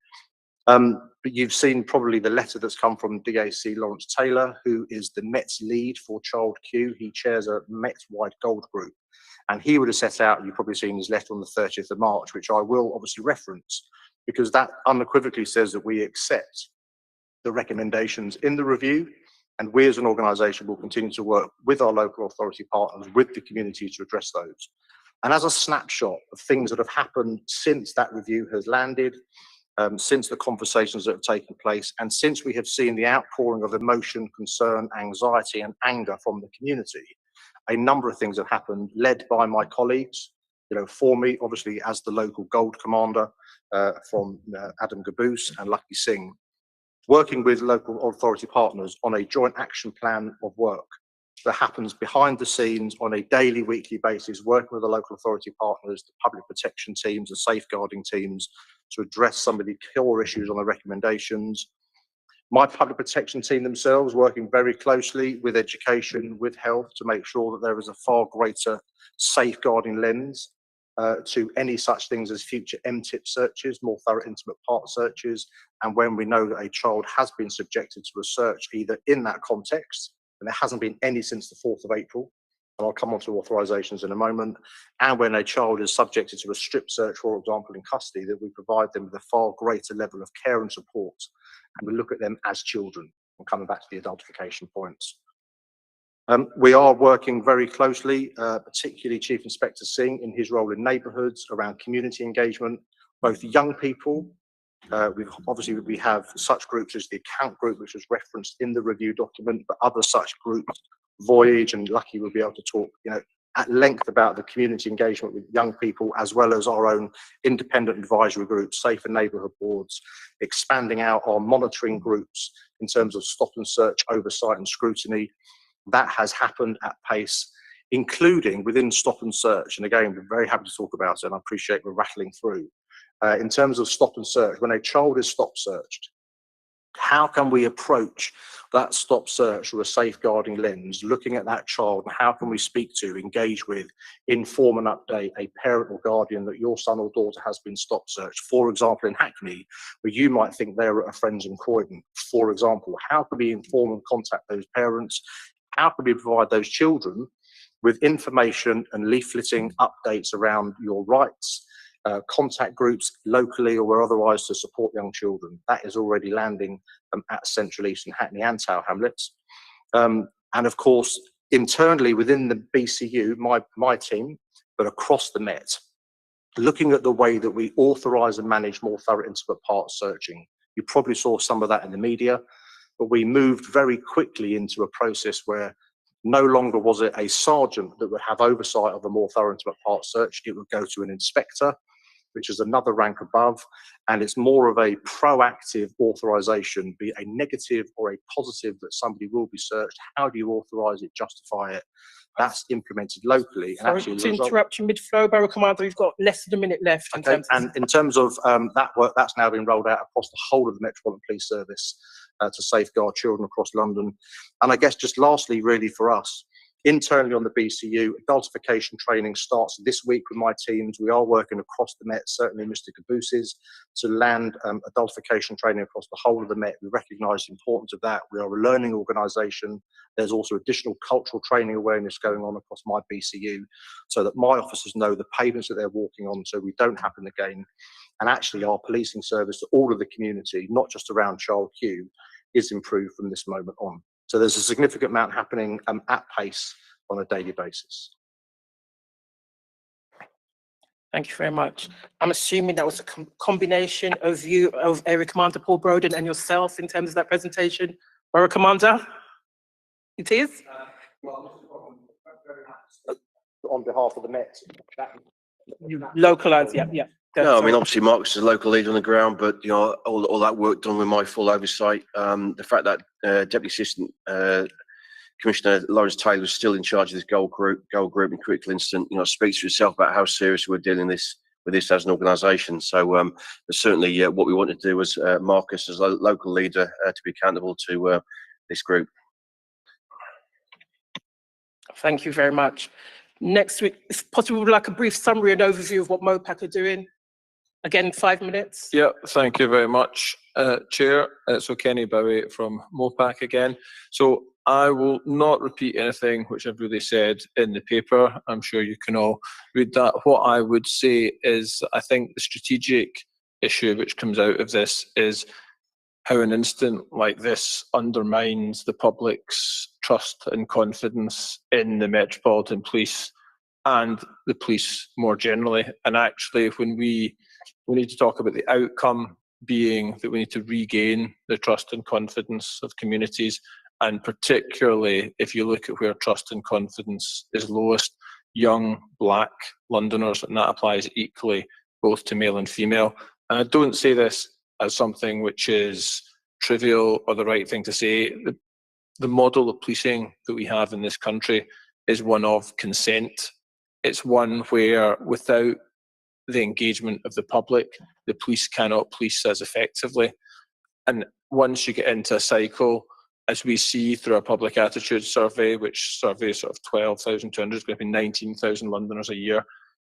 But you've seen probably the letter that's come from DAC Lawrence Taylor, who is the Met's lead for Child Q. He chairs a Met-wide gold group. And he would have set out, you've probably seen his letter on the 30th of March, which I will obviously reference, because that unequivocally says that we accept the recommendations in the review, and we as an organisation will continue to work with our local authority partners, with the community to address those. And as a snapshot of things that have happened since that review has landed, since the conversations that have taken place, and since we have seen the outpouring of emotion, concern, anxiety and anger from the community, a number of things have happened, led by my colleagues, for me, obviously, as the local gold commander from Adam Gaboose and Lucky Singh, working with local authority partners on a joint action plan of work that happens behind the scenes on a daily, weekly basis, working with the local authority partners, the public protection teams, the safeguarding teams, to address some of the core issues on the recommendations. My public protection team themselves working very closely with education, with health, to make sure that there is a far greater safeguarding lens to any such things as future MTIP searches, more thorough intimate part searches, and when we know that a child has been subjected to a search either in that context, and there hasn't been any since the 4th of April, and I'll come on to authorisations in a moment, and when a child is subjected to a strip search, for example, in custody, that we provide them with a far greater level of care and support, and we look at them as children. And coming back to the adultification points. We are working very closely, particularly Chief Inspector Singh in his role in neighbourhoods, around community engagement, both young people. We have such groups as the account group, which was referenced in the review document, but other such groups, Voyage and Lucky, will be able to talk, at length about the community engagement with young people, as well as our own independent advisory groups, safer neighbourhood boards, expanding out our monitoring groups in terms of stop and search, oversight and scrutiny. That has happened at pace, including within stop and search. And again, we're very happy to talk about it, and I appreciate we're rattling through. In terms of stop and search, when a child is stop searched, how can we approach that stop search through a safeguarding lens, looking at that child, and how can we speak to, engage with, inform and update a parent or guardian that your son or daughter has been stop searched? For example, in Hackney, where you might think they're at a friend's in Croydon, for example, how can we inform and contact those parents? How can we provide those children with information and leafleting updates around your rights, contact groups locally or otherwise to support young children? That is already landing at Central East and Hackney and Tower Hamlets. And of course, internally within the BCU, my team, but across the Met, looking at the way that we authorise and manage more thorough intimate part searching. You probably saw some of that in the media, but we moved very quickly into a process where no longer was it a sergeant that would have oversight of a more thorough intimate part search. It would go to an inspector, which is another rank above, and it's more of a proactive authorization, be it a negative or a positive that somebody will be searched. How do you authorize it, justify it? That's implemented locally. And Sorry to interrupt you mid-flow, Borough Commander, we've got less than a minute left. In terms of that work, that's now been rolled out across the whole of the Metropolitan Police Service to safeguard children across London. And I guess just lastly, really for us, internally on the BCU, adultification training starts this week with my teams. We are working across the Met, certainly Mr. Caboose's, to land adultification training across the whole of the Met. We recognise the importance of that. We are a learning organisation. There's also additional cultural training awareness going on across my BCU so that my officers know the pavements that they're walking on so we don't happen again. And actually our policing service to all of the community, not just around Child Q, is improved from this moment on. So there's a significant amount happening at pace on a daily basis. Thank you very much. I'm assuming that was a combination of you, of Area Commander Paul Broden and yourself in terms of that presentation. Borough Commander, it is? On behalf of the Met. Localised, yeah. No, I mean, obviously Marcus is a local leader on the ground, but all that work done with my full oversight. The fact that Deputy Assistant Commissioner Lawrence Taylor is still in charge of this goal group and critical incident, speaks for itself about how serious we're dealing with this as an organisation. So certainly what we want to do as Marcus, as a local leader, to be accountable to this group. Thank you very much. Next week, if possible, like a brief summary and overview of what MOPAC are doing. Again, 5 minutes. Yeah, thank you very much, Chair. So Kenny Bowie from MOPAC again. So I will not repeat anything which I've really said in the paper. I'm sure you can all read that. What I would say is, I think the strategic issue which comes out of this is how an incident like this undermines the public's trust and confidence in the Metropolitan Police and the police more generally. And actually, when we need to talk about the outcome being that we need to regain the trust and confidence of communities, and particularly if you look at where trust and confidence is lowest, young Black Londoners, and that applies equally both to male and female. And I don't say this as something which is trivial or the right thing to say. The model of policing that we have in this country is one of consent. It's one where without the engagement of the public, the police cannot police as effectively. And once you get into a cycle, as we see through our public attitude survey, which surveys sort of 12,200, it's going to be 19,000 Londoners a year.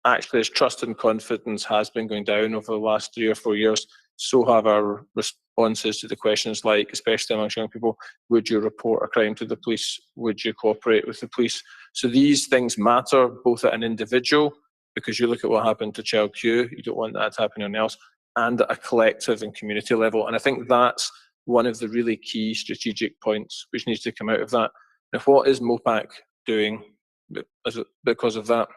Actually, as trust and confidence has been going down over the last 3 or 4 years, so have our responses to the questions like, especially amongst young people, would you report a crime to the police? Would you cooperate with the police? So these things matter both at an individual, because you look at what happened to Child Q, you don't want that to happen to anyone else, and at a collective and community level. And I think that's one of the really key strategic points which needs to come out of that. Now, what is MOPAC doing because of that?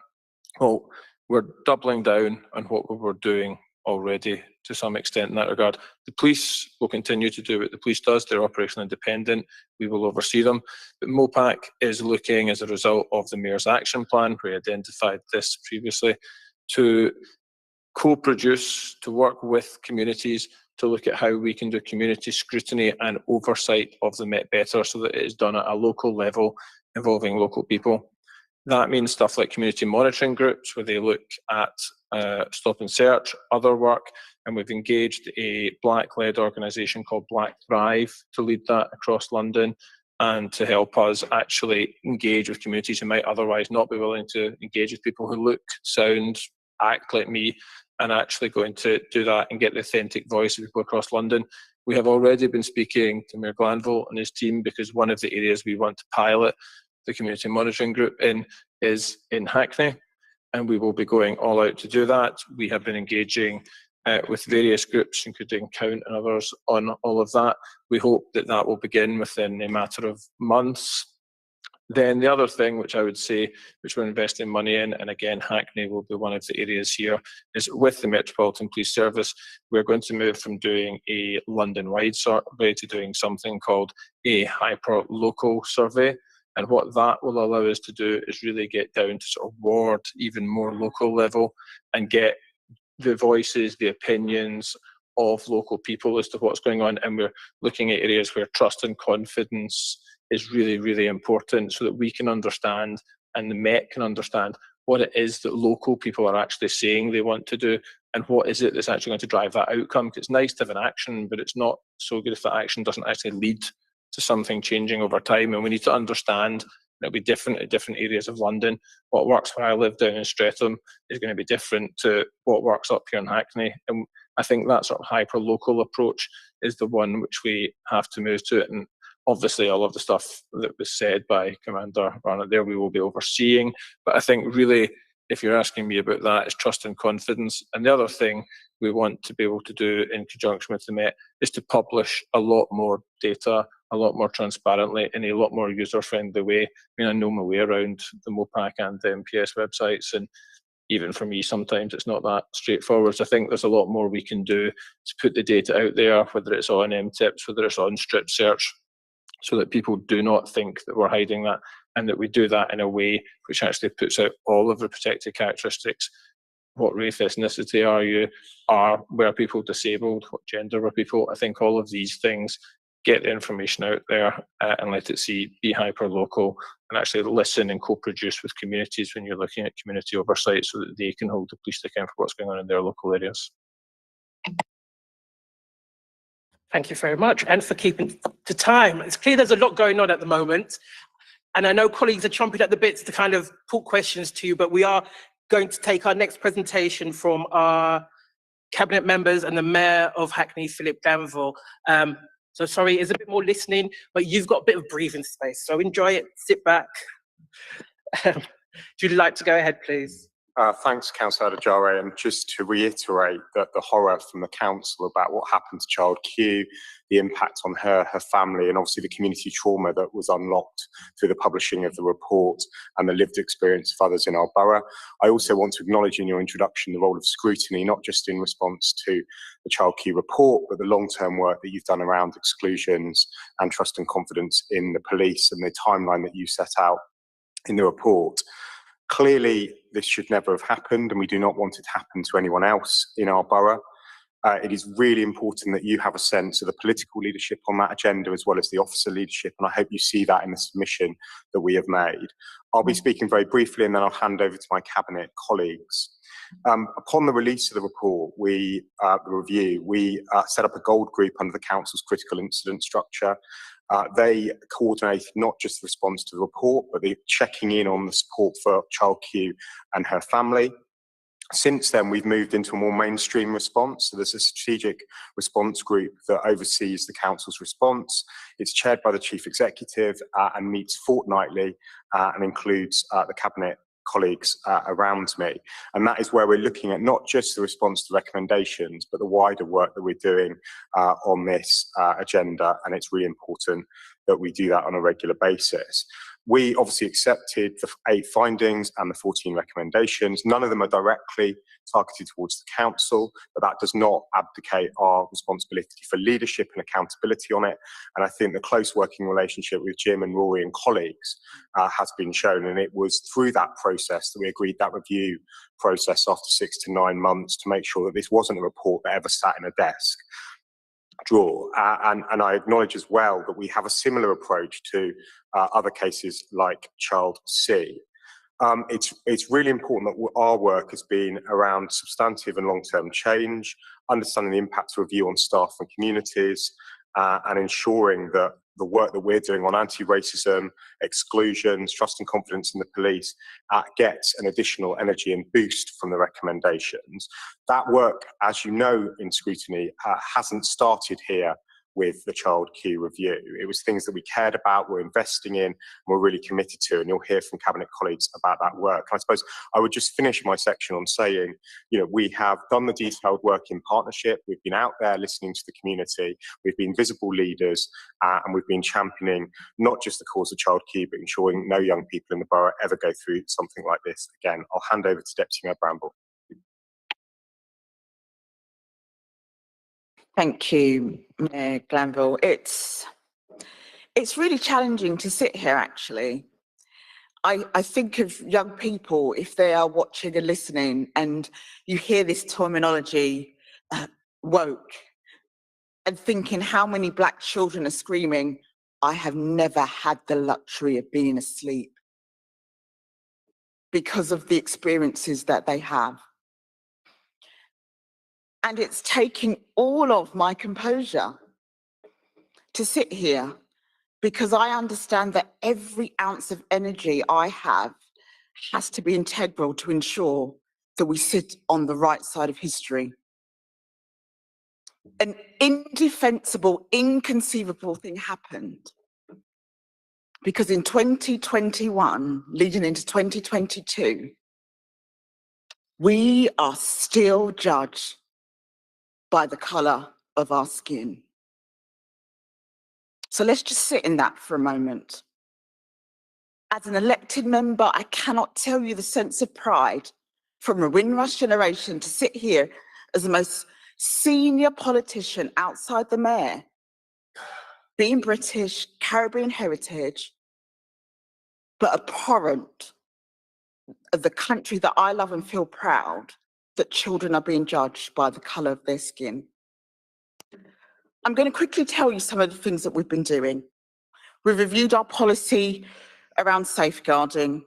Well, we're doubling down on what we were doing already to some extent in that regard. The police will continue to do what the police does. They're operational independent. We will oversee them. But MOPAC is looking, as a result of the Mayor's Action Plan, we identified this previously, to co-produce, to work with communities, to look at how we can do community scrutiny and oversight of the Met better so that it is done at a local level involving local people. That means stuff like community monitoring groups where they look at stop and search, other work, and we've engaged a Black-led organisation called Black Thrive to lead that across London and to help us actually engage with communities who might otherwise not be willing to engage with people who look, sound, act like me, and actually going to do that and get the authentic voice of people across London. We have already been speaking to Mayor Glanville and his team because one of the areas we want to pilot the community monitoring group in is in Hackney, and we will be going all out to do that. We have been engaging with various groups, including Count and others, on all of that. We hope that that will begin within a matter of months. Then the other thing which I would say, which we're investing money in, and again Hackney will be one of the areas here, is with the Metropolitan Police Service, we're going to move from doing a London-wide survey to doing something called a hyper-local survey. And what that will allow us to do is really get down to sort of ward, even more local level, and get the voices, the opinions of local people as to what's going on. And we're looking at areas where trust and confidence is really, really important so that we can understand and the Met can understand what it is that local people are actually saying they want to do and what is it that's actually going to drive that outcome. Because it's nice to have an action, but it's not so good if that action doesn't actually lead to something changing over time. And we need to understand it'll be different at different areas of London. What works where I live down in Streatham is going to be different to what works up here in Hackney. And I think that sort of hyper-local approach is the one which we have to move to. And obviously all of the stuff that was said by Commander Barnett there, we will be overseeing. But I think really, if you're asking me about that, is trust and confidence. And the other thing we want to be able to do in conjunction with the Met is to publish a lot more data, a lot more transparently, in a lot more user-friendly way. I mean, I know my way around the MOPAC and the MPS websites, and even for me, sometimes it's not that straightforward. So I think there's a lot more we can do to put the data out there, whether it's on MTIPS, whether it's on strip search, so that people do not think that we're hiding that, and that we do that in a way which actually puts out all of the protected characteristics. What race, ethnicity are you? Were people disabled? What gender were people? I think all of these things get the information out there and let it be hyper-local, and actually listen and co-produce with communities when you're looking at community oversight so that they can hold the police to account for what's going on in their local areas. Thank you very much, and for keeping to time. It's clear there's a lot going on at the moment, and I know colleagues are chomping at the bits to kind of put questions to you, but we are going to take our next presentation from our cabinet members and the Mayor of Hackney, Philip Glanville. So sorry, it's a bit more listening, but you've got a bit of breathing space, so enjoy it, sit back. Would you like to go ahead, please? Thanks, Councillor Adjare, and just to reiterate that the horror from the council about what happened to child Q, the impact on her family, and obviously the community trauma that was unlocked through the publishing of the report and the lived experience of others in our borough. I also want to acknowledge in your introduction the role of scrutiny, not just in response to the child Q report, but the long-term work that you've done around exclusions and trust and confidence in the police and the timeline that you set out in the report. Clearly, this should never have happened, and we do not want it to happen to anyone else in our borough. It is really important that you have a sense of the political leadership on that agenda as well as the officer leadership, and I hope you see that in the submission that we have made. I'll be speaking very briefly and then I'll hand over to my cabinet colleagues. Upon the release of the report, the review, we set up a gold group under the council's critical incident structure. They coordinate not just the response to the report, but the checking in on the support for child Q and her family. Since then, we've moved into a more mainstream response. So there's a strategic response group that oversees the council's response. It's chaired by the chief executive and meets fortnightly and includes the cabinet colleagues around me. And that is where we're looking at not just the response to recommendations, but the wider work that we're doing on this agenda. And it's really important that we do that on a regular basis. We obviously accepted the 8 findings and the 14 recommendations. None of them are directly targeted towards the council, but that does not abdicate our responsibility for leadership and accountability on it. And I think the close working relationship with Jim and Rory and colleagues has been shown. And it was through that process that we agreed that review process after 6 to 9 months to make sure that this wasn't a report that ever sat in a desk drawer. And I acknowledge as well that we have a similar approach to other cases like child C. It's really important that our work has been around substantive and long-term change, understanding the impact of review on staff and communities, and ensuring that the work that we're doing on anti-racism, exclusions, trust and confidence in the police gets an additional energy and boost from the recommendations. That work, as you know in scrutiny, hasn't started here with the child Q review. It was things that we cared about, we're investing in, and we're really committed to, and you'll hear from cabinet colleagues about that work. And I suppose I would just finish my section on saying, you know, we have done the detailed work in partnership, we've been out there listening to the community, we've been visible leaders, and we've been championing not just the cause of child Q, but ensuring no young people in the borough ever go through something like this again. I'll hand over to Deputy Mayor Bramble. Thank you, Mayor Glanville. It's really challenging to sit here, actually. I think of young people, if they are watching and listening, and you hear this terminology, woke, and thinking how many black children are screaming, I have never had the luxury of being asleep because of the experiences that they have. And it's taking all of my composure to sit here because I understand that every ounce of energy I have has to be integral to ensure that we sit on the right side of history. An indefensible, inconceivable thing happened because in 2021, leading into 2022, we are still judged by the colour of our skin. So let's just sit in that for a moment. As an elected member, I cannot tell you the sense of pride from a Windrush generation to sit here as the most senior politician outside the mayor, being British, Caribbean heritage, but abhorrent of the country that I love and feel proud that children are being judged by the colour of their skin. I'm going to quickly tell you some of the things that we've been doing. We've reviewed our policy around safeguarding,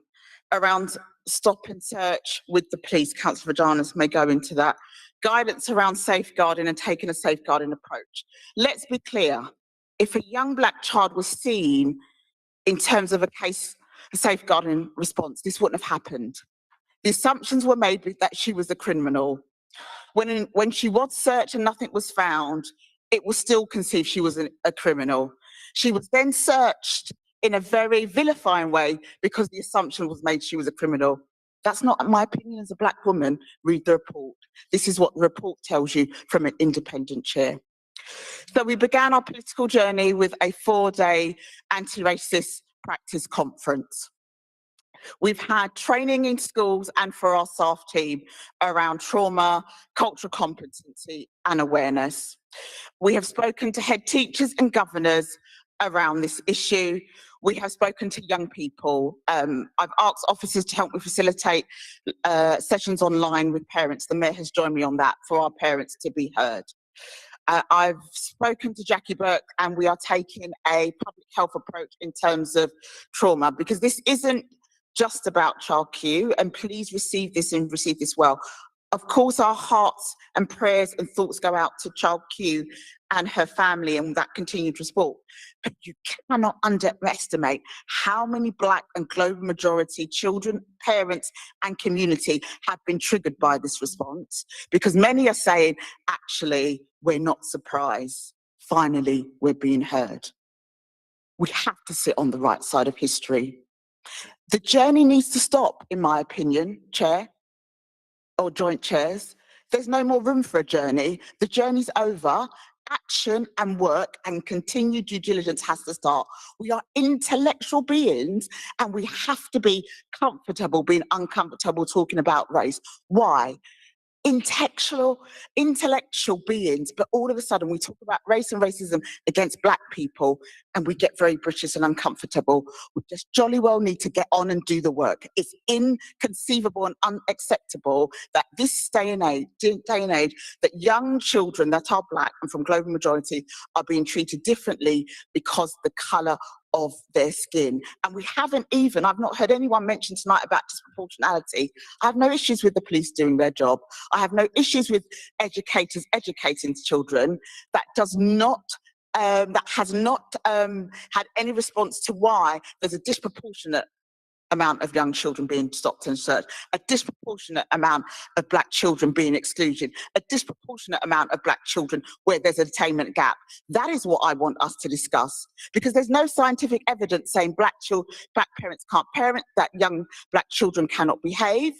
around stop and search with the police. Councillor Vaginas may go into that. Guidance around safeguarding and taking a safeguarding approach. Let's be clear, if a young black child was seen in terms of a safeguarding response, this wouldn't have happened. The assumptions were made that she was a criminal. When she was searched and nothing was found, it was still conceived she was a criminal. She was then searched in a very vilifying way because the assumption was made she was a criminal. That's not my opinion as a black woman. Read the report. This is what the report tells you from an independent chair. So we began our political journey with a 4-day anti-racist practice conference. We've had training in schools and for our staff team around trauma, cultural competency and awareness. We have spoken to head teachers and governors around this issue. We have spoken to young people. I've asked officers to help me facilitate sessions online with parents. The Mayor has joined me on that for our parents to be heard. I've spoken to Jackie Burke and we are taking a public health approach in terms of trauma, because this isn't just about Child Q, and please receive this and receive this well. Of course, our hearts and prayers and thoughts go out to Child Q and her family and that continued support. But you cannot underestimate how many black and global majority children, parents and community have been triggered by this response, because many are saying, actually, we're not surprised. Finally, we're being heard. We have to sit on the right side of history. The journey needs to stop, in my opinion, Chair, or joint chairs. There's no more room for a journey. The journey's over. Action and work and continued due diligence has to start. We are intellectual beings and we have to be comfortable being uncomfortable talking about race. Why? Intellectual beings, but all of a sudden we talk about race and racism against black people and we get very British and uncomfortable. We just jolly well need to get on and do the work. It's inconceivable and unacceptable that this day and age, that young children that are black and from global majority are being treated differently because the colour of their skin. And we haven't even, I've not heard anyone mention tonight about disproportionality. I have no issues with the police doing their job. I have no issues with educators educating children. That does not, that has not had any response to why there's a disproportionate amount of young children being stopped and searched, a disproportionate amount of black children being excluded, a disproportionate amount of black children where there's an attainment gap. That is what I want us to discuss, because there's no scientific evidence saying black parents can't parent, that young black children cannot behave.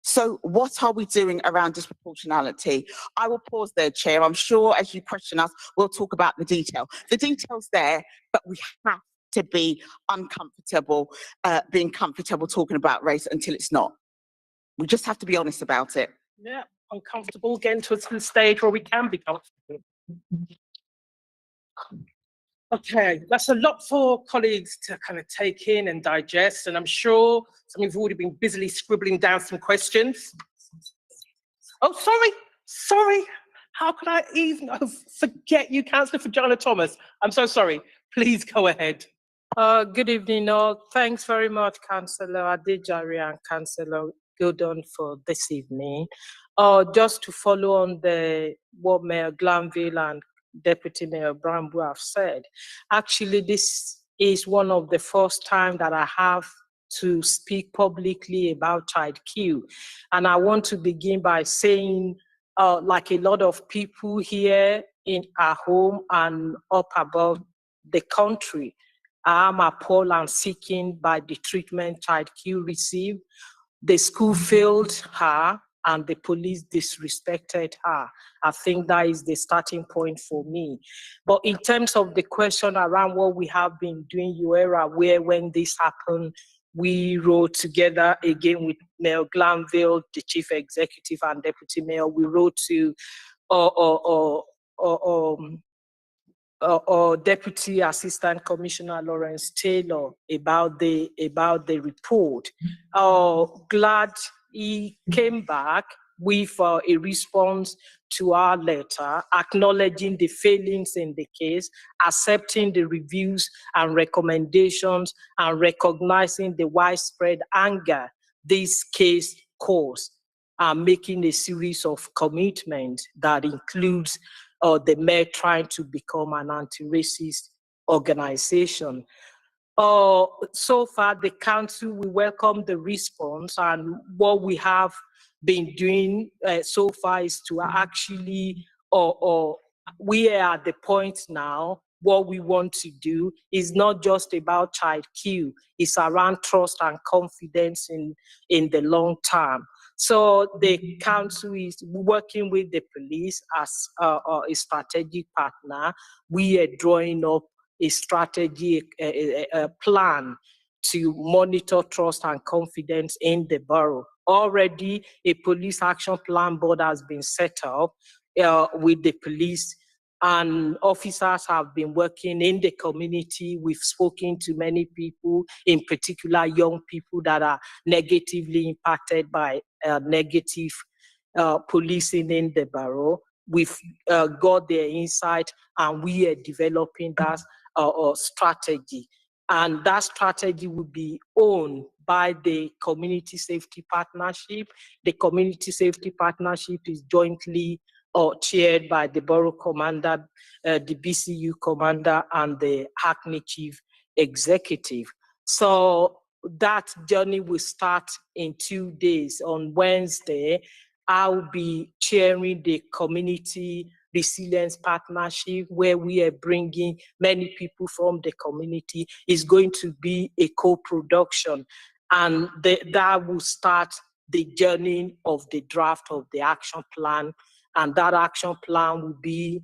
So what are we doing around disproportionality? I will pause there, Chair. I'm sure as you question us, we'll talk about the detail. The detail's there, but we have to be uncomfortable, being comfortable talking about race until it's not. We just have to be honest about it. Yeah, uncomfortable, getting to the stage where we can be comfortable. Okay, that's a lot for colleagues to kind of take in and digest, and I'm sure some of you have already been busily scribbling down some questions. Oh, sorry. How could I even forget you, Councillor Vaginas Thomas? I'm so sorry. Please go ahead. Good evening, all. Thanks very much, Councillor Adejare and Councillor Gildon for this evening. Just to follow on what Mayor Glanville and Deputy Mayor Bramble have said, actually this is one of the first time that I have to speak publicly about Child Q. And I want to begin by saying, like a lot of people here in our home and up above the country, I am appalled and sickened by the treatment Child Q received. The school failed her and the police disrespected her. I think that is the starting point for me. But in terms of the question around what we have been doing, you were aware when this happened, we wrote together again with Mayor Glanville, the Chief Executive and Deputy Mayor, we wrote to Deputy Assistant Commissioner Lawrence Taylor about the report. Glad he came back, with a response to our letter, acknowledging the failings in the case, accepting the reviews and recommendations, and recognizing the widespread anger this case caused, and making a series of commitments that includes the Met trying to become an anti-racist organization. So far, the council, we welcome the response, and what we have been doing so far is to actually, we are at the point now, what we want to do is not just about child Q, it's around trust and confidence in the long term. So the council is working with the police as a strategic partner. We are drawing up a strategy, a plan to monitor trust and confidence in the borough. Already, a police action plan board has been set up with the police, and officers have been working in the community. We've spoken to many people, in particular young people that are negatively impacted by negative policing in the borough. We've got their insight, and we are developing that strategy. And that strategy will be owned by the Community Safety Partnership. The Community Safety Partnership is jointly chaired by the Borough Commander, the BCU Commander, and the Hackney Chief Executive. So that journey will start in 2 days. On Wednesday, I'll be chairing the Community Resilience Partnership, where we are bringing many people from the community. It's going to be a co-production, and that will start the journey of the draft of the action plan. And that action plan will be,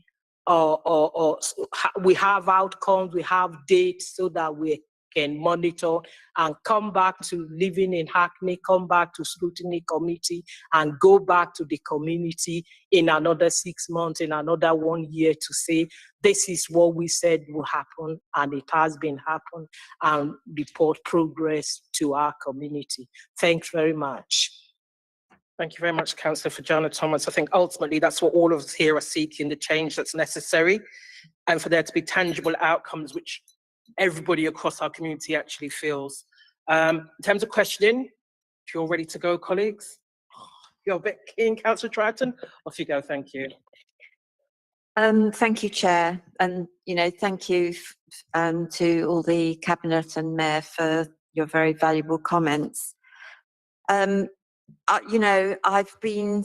we have outcomes, we have dates, so that we can monitor and come back to living in Hackney, come back to Scrutiny Committee, and go back to the community in another 6 months, in another 1 year, to say, this is what we said will happen, and it has been happened, and report progress to our community. Thanks very much. Thank you very much, Councillor Fajana Thomas. I think ultimately that's what all of us here are seeking, the change that's necessary, and for there to be tangible outcomes which everybody across our community actually feels. In terms of questioning, if you're ready to go, colleagues. You're a bit keen, Councillor Triton. Off you go, thank you. Thank you, Chair, and thank you to all the Cabinet and Mayor for your very valuable comments. I've been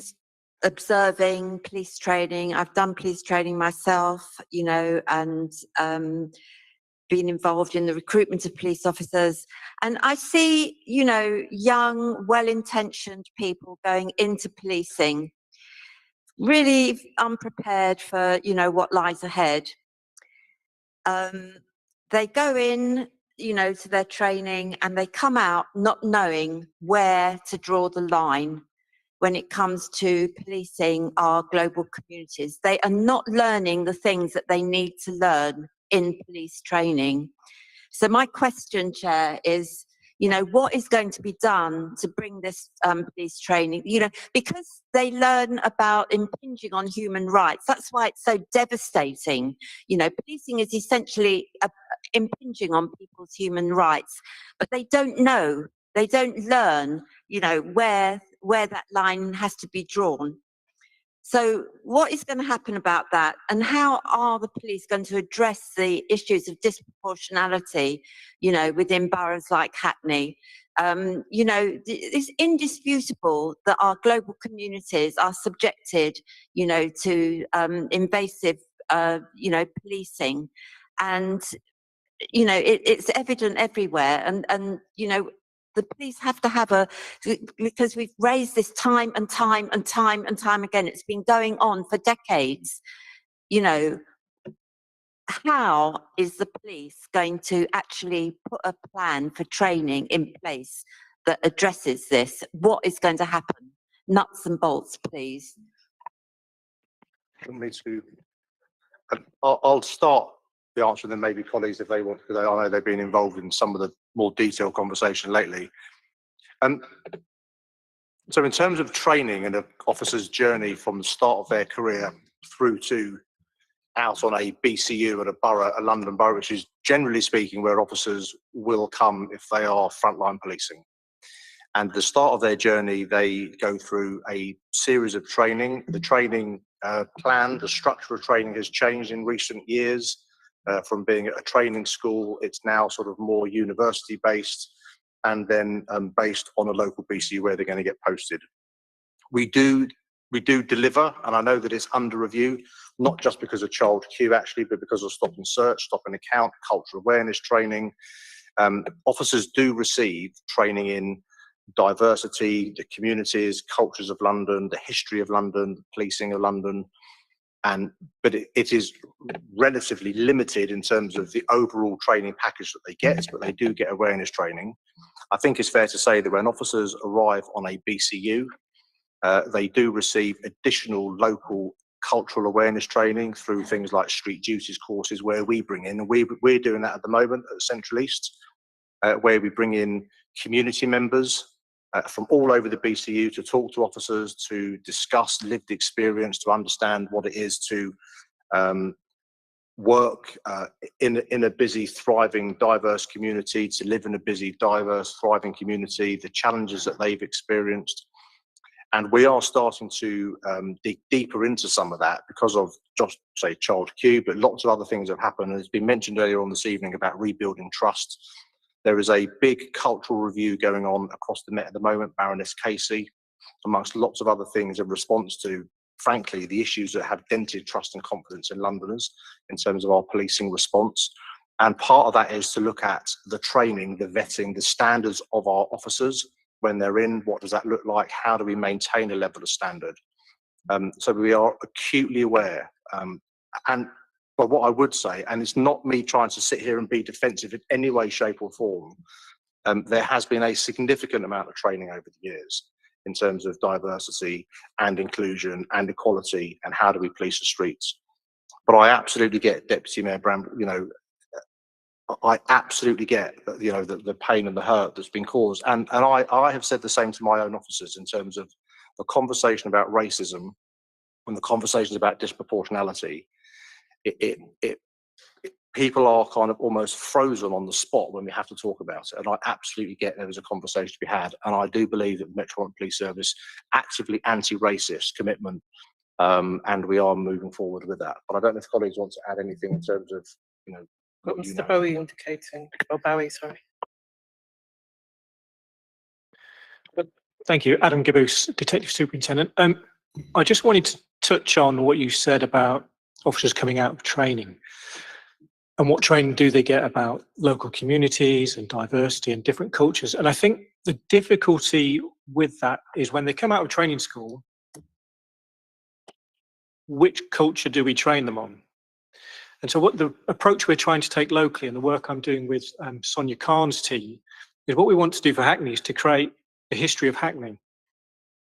observing police training. I've done police training myself, and been involved in the recruitment of police officers. And I see, young, well-intentioned people going into policing, really unprepared for, what lies ahead. They go in, to their training, and they come out not knowing where to draw the line when it comes to policing our global communities. They are not learning the things that they need to learn in police training. So my question, Chair, is, what is going to be done to bring this police training, because they learn about impinging on human rights. That's why it's so devastating. Policing is essentially impinging on people's human rights, but they don't know, they don't learn, where that line has to be drawn. So what is going to happen about that, and how are the police going to address the issues of disproportionality, within boroughs like Hackney? It's indisputable that our global communities are subjected, to invasive, policing, and it's evident everywhere, and the police have to have because we've raised this time and time and time and time again. It's been going on for decades. How is the police going to actually put a plan for training in place that addresses this? What is going to happen? Nuts and bolts, please. I'll start the answer, and then maybe colleagues, if they want, because I know they've been involved in some of the more detailed conversation lately. So in terms of training and an officer's journey from the start of their career through to out on a BCU at a borough, a London borough, which is generally speaking where officers will come if they are frontline policing. And at the start of their journey, they go through a series of training. The training plan, the structure of training has changed in recent years. From being at a training school, it's now sort of more university based, and then based on a local BCU where they're going to get posted. We do deliver, and I know that it's under review, not just because of child Q actually, but because of stop and search, stop and account, cultural awareness training. Officers do receive training in diversity, the communities, cultures of London, the history of London, the policing of London, but it is relatively limited in terms of the overall training package that they get, but they do get awareness training. I think it's fair to say that when officers arrive on a BCU, they do receive additional local cultural awareness training through things like street duties courses where we bring in, and we're doing that at the moment at Central East, where we bring in community members from all over the BCU to talk to officers, to discuss lived experience, to understand what it is to work in a busy, thriving, diverse community, to live in a busy, diverse, thriving community, the challenges that they've experienced. And we are starting to dig deeper into some of that because of just, say, child Q, but lots of other things have happened. And it's been mentioned earlier on this evening about rebuilding trust. There is a big cultural review going on across the Met at the moment, Baroness Casey, amongst lots of other things in response to, frankly, the issues that have dented trust and confidence in Londoners in terms of our policing response. And part of that is to look at the training, the vetting, the standards of our officers when they're in. What does that look like? How do we maintain a level of standard? So we are acutely aware. But what I would say, and it's not me trying to sit here and be defensive in any way, shape or form, there has been a significant amount of training over the years in terms of diversity and inclusion and equality and how do we police the streets. But I absolutely get, Deputy Mayor Bramble, I absolutely get, the pain and the hurt that's been caused. And I have said the same to my own officers in terms of the conversation about racism and the conversations about disproportionality. People are kind of almost frozen on the spot when we have to talk about it. And I absolutely get there was a conversation to be had. And I do believe that the Metropolitan Police Service actively anti-racist commitment, and we are moving forward with that. But I don't know if colleagues want to add anything in terms of, What Mr. Bowie indicating? Oh, Bowie, sorry. Thank you. Adam Gibbous, Detective Superintendent. I just wanted to touch on what you said about officers coming out of training. And what training do they get about local communities and diversity and different cultures? And I think the difficulty with that is when they come out of training school, which culture do we train them on? And so what the approach we're trying to take locally, and the work I'm doing with Sonia Khan's team, is what we want to do for Hackney is to create a history of Hackney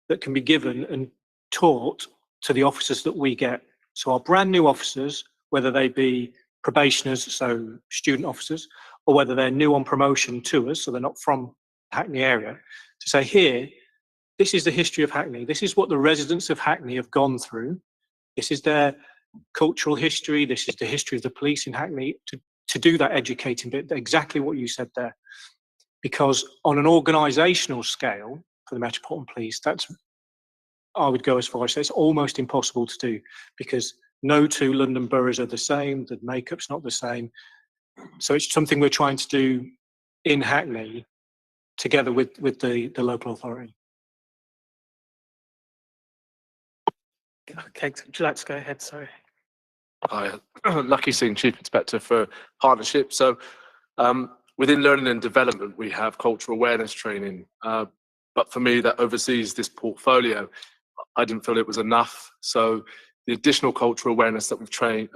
that can be given and taught to the officers that we get. So our brand new officers, whether they be probationers, so student officers, or whether they're new on promotion to us, so they're not from the Hackney area, to say, here, this is the history of Hackney. This is what the residents of Hackney have gone through. This is their cultural history. This is the history of the police in Hackney, to do that educating bit, exactly what you said there. Because on an organisational scale for the Metropolitan Police, I would go as far as say it's almost impossible to do, because no two London boroughs are the same, the makeup's not the same. So it's something we're trying to do in Hackney together with the local authority. Okay, would you like to go ahead? Sorry. Hi, Lucky Singh, Chief Inspector for Partnership. So within learning and development, we have cultural awareness training. But for me, that oversees this portfolio, I didn't feel it was enough. So the additional cultural awareness that we've trained,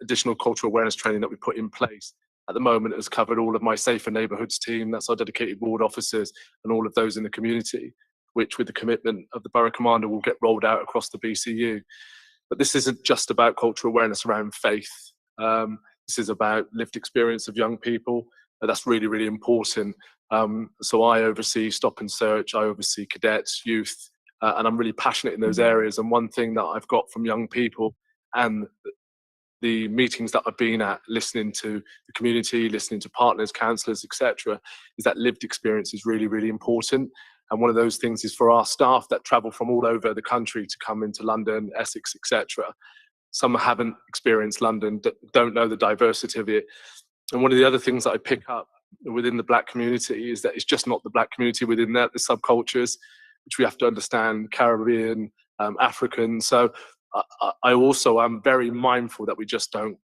additional cultural awareness training that we put in place at the moment has covered all of my Safer Neighbourhoods team. That's our dedicated ward officers and all of those in the community, which with the commitment of the Borough Commander will get rolled out across the BCU. But this isn't just about cultural awareness around faith. This is about lived experience of young people. That's really, really important. So I oversee stop and search, I oversee cadets, youth, and I'm really passionate in those areas. And one thing that I've got from young people and the meetings that I've been at, listening to the community, listening to partners, counsellors, etc., is that lived experience is really, really important. And one of those things is for our staff that travel from all over the country to come into London, Essex, etc. Some haven't experienced London, don't know the diversity of it. And one of the other things that I pick up within the Black community is that it's just not the Black community within that, the subcultures, which we have to understand, Caribbean, African. So I also am very mindful that we just don't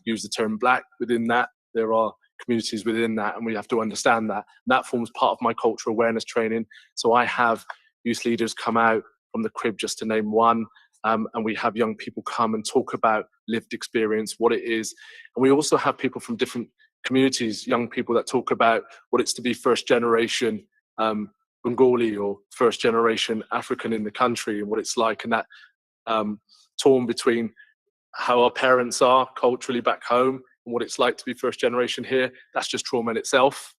use the term Black within that. There are communities within that, and we have to understand that. And that forms part of my cultural awareness training. So I have youth leaders come out from the crib, just to name one, and we have young people come and talk about lived experience, what it is. And we also have people from different communities, young people that talk about what it's to be first generation Bengali or first generation African in the country, and what it's like, and that torn between how our parents are culturally back home and what it's like to be first generation here. That's just trauma in itself,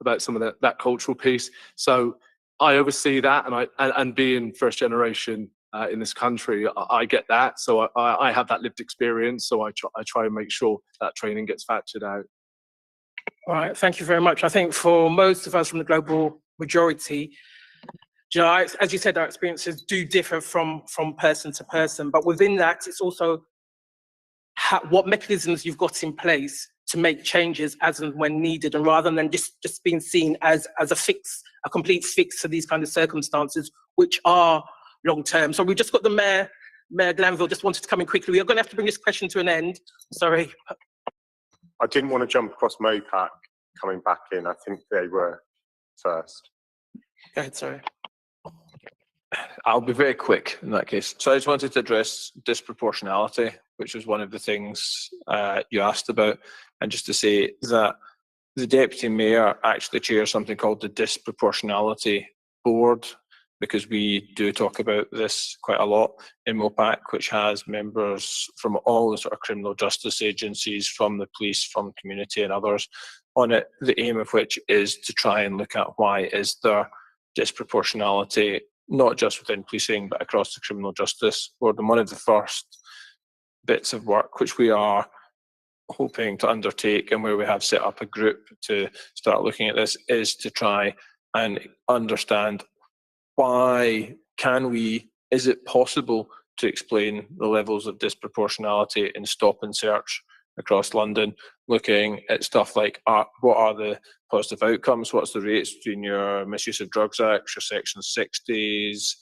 about some of that cultural piece. So I oversee that, and being first generation in this country, I get that. So I have that lived experience. So I try and make sure that training gets factored out. All right, thank you very much. I think for most of us from the global majority, you know, as you said, our experiences do differ from person to person, but within that, it's also what mechanisms you've got in place to make changes as and when needed, and rather than just being seen as a fix, a complete fix to these kind of circumstances, which are long term. So we just got the Mayor Glanville just wanted to come in quickly. We are going to have to bring this question to an end. Sorry. I didn't want to jump across MOPAC coming back in. I think they were first. Go ahead, sorry. I'll be very quick in that case. So I just wanted to address disproportionality, which was one of the things you asked about, and just to say that the Deputy Mayor actually chairs something called the Disproportionality Board, because we do talk about this quite a lot in MOPAC, which has members from all the sort of criminal justice agencies, from the police, from community and others on it, the aim of which is to try and look at why is there disproportionality, not just within policing, but across the criminal justice board. And one of the first bits of work which we are hoping to undertake, and where we have set up a group to start looking at this, is to try and understand why is it possible to explain the levels of disproportionality in stop and search across London, looking at stuff like what are the positive outcomes, what's the rates between your Misuse of Drugs Act, your Section 60s,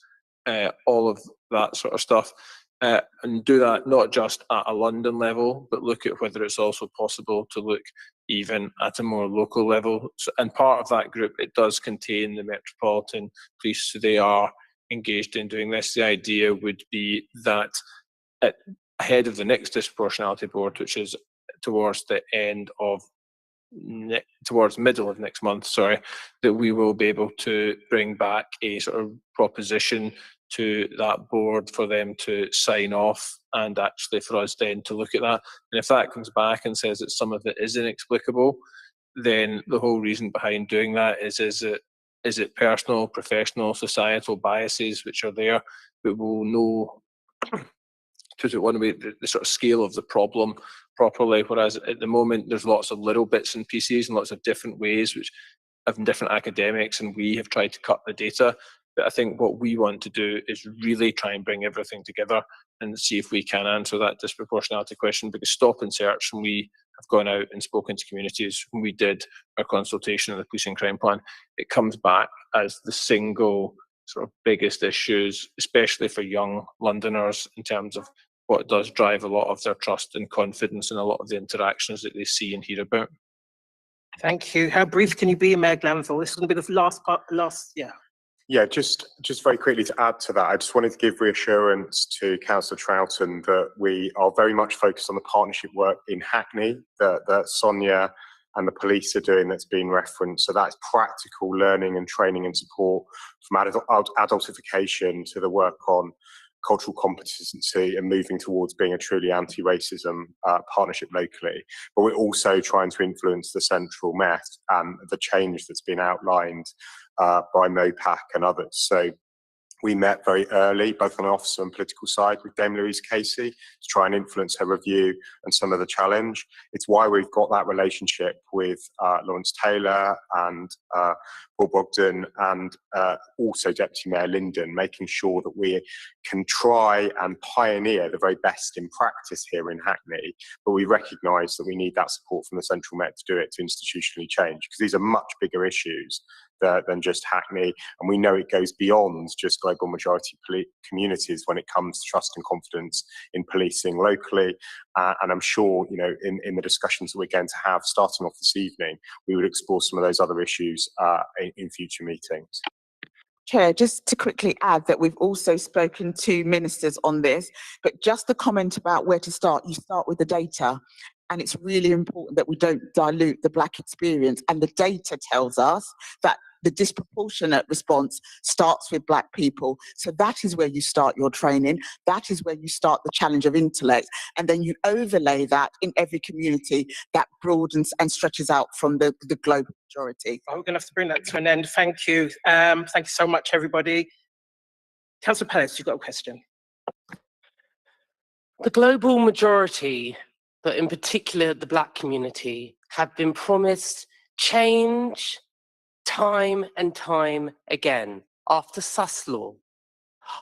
all of that sort of stuff, and do that not just at a London level, but look at whether it's also possible to look even at a more local level. So, and part of that group, it does contain the Metropolitan Police, so they are engaged in doing this. The idea would be that ahead of the next disproportionality board, which is towards the end of towards middle of next month, sorry, that we will be able to bring back a sort of proposition to that board for them to sign off, and actually for us then to look at that. And if that comes back and says that some of it is inexplicable, then the whole reason behind doing that is it personal, professional, societal biases which are there, but we'll know, to put it one way, the sort of scale of the problem properly. Whereas at the moment there's lots of little bits and pieces and lots of different ways which have different academics, and we have tried to cut the data. But I think what we want to do is really try and bring everything together and see if we can answer that disproportionality question. Because stop and search, when we have gone out and spoken to communities, when we did our consultation of the policing crime plan, it comes back as the single sort of biggest issues, especially for young Londoners, in terms of what does drive a lot of their trust and confidence in a lot of the interactions that they see and hear about. Thank you. How brief can you be, Mayor Glanville? This is going to be the last part, yeah. Yeah, just very quickly to add to that, I just wanted to give reassurance to Councillor Troughton that we are very much focused on the partnership work in Hackney that Sonia and the police are doing that's been referenced. So that's practical learning and training and support from adultification to the work on cultural competency and moving towards being a truly anti-racism partnership locally. But we're also trying to influence the central Met and the change that's been outlined by MOPAC and others. So we met very early, both on the officer and political side, with Dame Louise Casey to try and influence her review and some of the challenge. It's why we've got that relationship with Lawrence Taylor and Paul Bogdan and also Deputy Mayor Linden, making sure that we can try and pioneer the very best in practice here in Hackney, but we recognise that we need that support from the Central Met to do it, to institutionally change, because these are much bigger issues than just Hackney, and we know it goes beyond just global majority communities when it comes to trust and confidence in policing locally. And I'm sure, you know, in the discussions that we're going to have starting off this evening, we would explore some of those other issues in future meetings. Chair, just to quickly add that we've also spoken to ministers on this, but just a comment about where to start. You start with the data, and it's really important that we don't dilute the Black experience. And the data tells us that the disproportionate response starts with Black people. So that is where you start your training. That is where you start the challenge of intellect. And then you overlay that in every community that broadens and stretches out from the global majority. We're going to have to bring that to an end. Thank you. Thank you so much, everybody. Councillor Pellis, you've got a question. The global majority, but in particular the Black community, have been promised change time and time again, after Suslaw,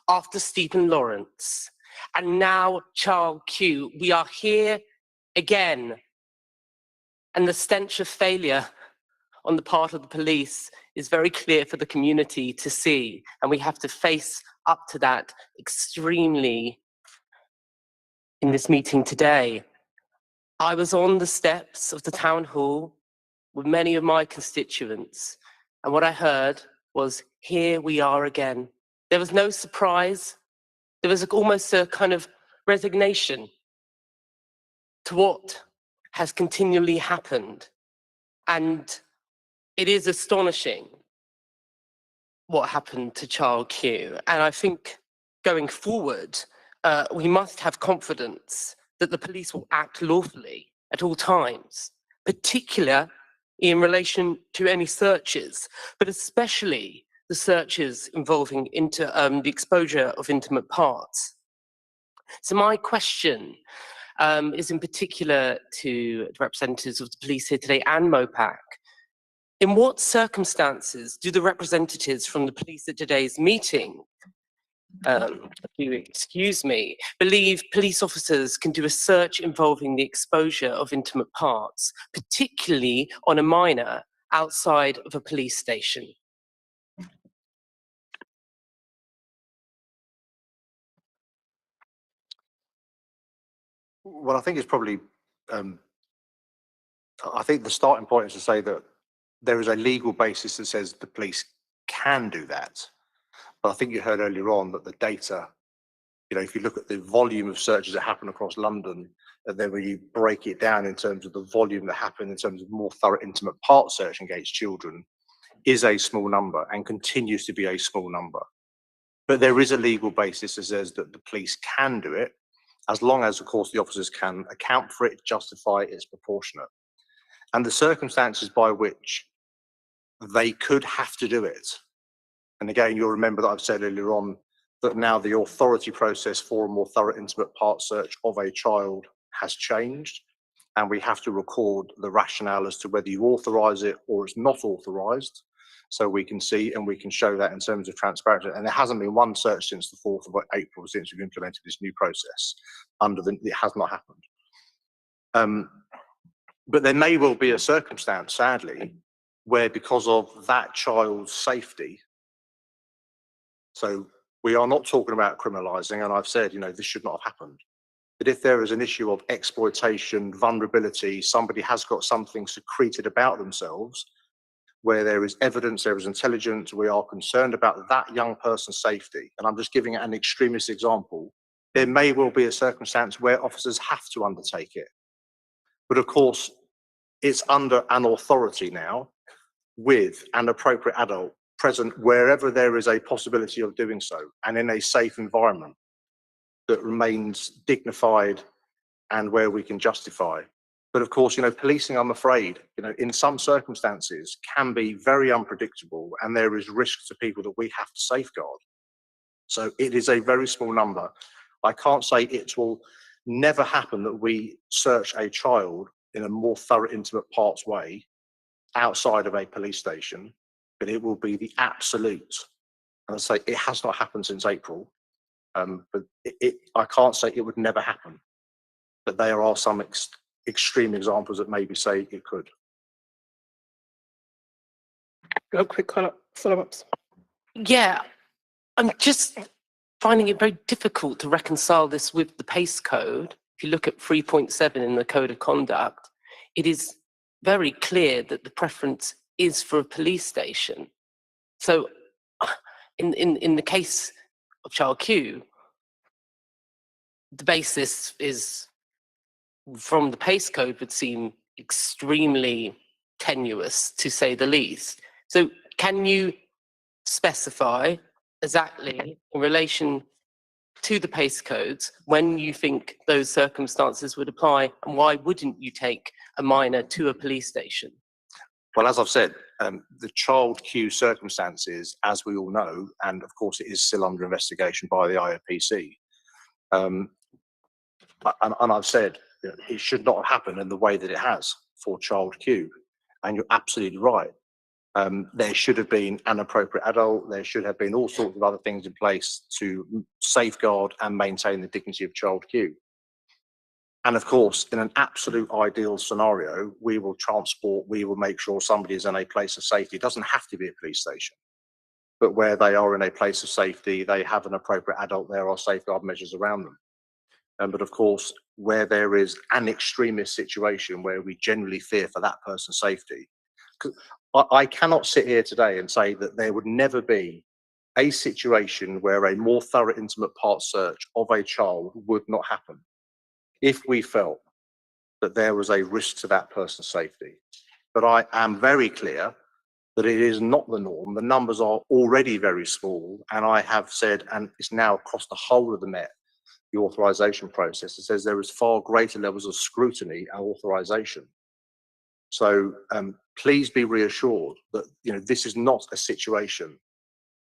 after Stephen Lawrence, and now Child Q. We are here again, and the stench of failure on the part of the police is very clear for the community to see, and we have to face up to that extremely in this meeting today. I was on the steps of the town hall with many of my constituents, and what I heard was, here we are again. There was no surprise. There was almost a kind of resignation to what has continually happened. And it is astonishing what happened to Child Q. And I think going forward, we must have confidence that the police will act lawfully at all times, particularly in relation to any searches, but especially the searches involving the exposure of intimate parts. So my question is in particular to the representatives of the police here today and MOPAC. In what circumstances do the representatives from the police at today's meeting, believe police officers can do a search involving the exposure of intimate parts, particularly on a minor outside of a police station? Well, I think it's probably, I think the starting point is to say that there is a legal basis that says the police can do that. But I think you heard earlier on that the data, you know, if you look at the volume of searches that happen across London, and then when you break it down in terms of the volume that happened in terms of more thorough intimate part search against children, is a small number and continues to be a small number. But there is a legal basis that says that the police can do it, as long as, of course, the officers can account for it, justify it, it's proportionate. And the circumstances by which they could have to do it. And again, you'll remember that I've said earlier on that now the authority process for a more thorough intimate part search of a child has changed, and we have to record the rationale as to whether you authorise it or it's not authorised, so we can see and we can show that in terms of transparency. And there hasn't been one search since the 4th of April since we've implemented this new process. It has not happened. But there may well be a circumstance, sadly, where because of that child's safety, so we are not talking about criminalising, and I've said, you know, this should not have happened. But if there is an issue of exploitation, vulnerability, somebody has got something secreted about themselves, where there is evidence, there is intelligence, we are concerned about that young person's safety, and I'm just giving an extremist example, there may well be a circumstance where officers have to undertake it. But of course, it's under an authority now with an appropriate adult present wherever there is a possibility of doing so and in a safe environment. that remains dignified and where we can justify. But of course, policing, I'm afraid, in some circumstances can be very unpredictable, and there is risk to people that we have to safeguard. So it is a very small number. I can't say it will never happen that we search a child in a more thorough, intimate parts way outside of a police station, but it will be the absolute. And I say it has not happened since April, but I can't say it would never happen. But there are some extreme examples that maybe say it could. Go quick follow-ups. Yeah, I'm just finding it very difficult to reconcile this with the PACE code. If you look at 3.7 in the Code of Conduct, it is very clear that the preference is for a police station. So in the case of Child Q, the basis is from the PACE code would seem extremely tenuous, to say the least. So can you specify exactly in relation to the PACE codes when you think those circumstances would apply, and why wouldn't you take a minor to a police station? Well, as I've said, the Child Q circumstances, as we all know, and of course it is still under investigation by the IOPC, and I've said it should not have happened in the way that it has for Child Q. And you're absolutely right. There should have been an appropriate adult. There should have been all sorts of other things in place to safeguard and maintain the dignity of Child Q. And of course, in an absolute ideal scenario, we will make sure somebody is in a place of safety. It doesn't have to be a police station, but where they are in a place of safety, they have an appropriate adult, there are safeguard measures around them. But of course, where there is an extremist situation where we generally fear for that person's safety, I cannot sit here today and say that there would never be a situation where a more thorough, intimate part search of a child would not happen if we felt that there was a risk to that person's safety. But I am very clear that it is not the norm. The numbers are already very small, and I have said, and it's now across the whole of the Met, the authorization process, it says there is far greater levels of scrutiny and authorization. So please be reassured that this is not a situation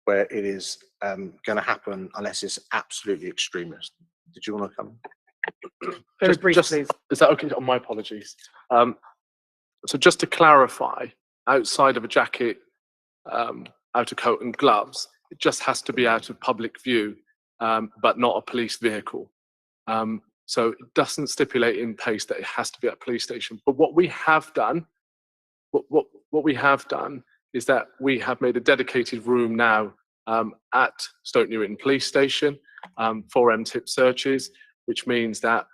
where it is going to happen unless it's absolutely extremist. Did you want to come? Very briefly, please. Is that okay? Oh, my apologies. So just to clarify, outside of a jacket, outer coat and gloves, it just has to be out of public view, but not a police vehicle. So it doesn't stipulate in PACE that it has to be at a police station. But what we have done, what we have done is that we have made a dedicated room now at Stoke Newington Police Station for MTIP searches, which means that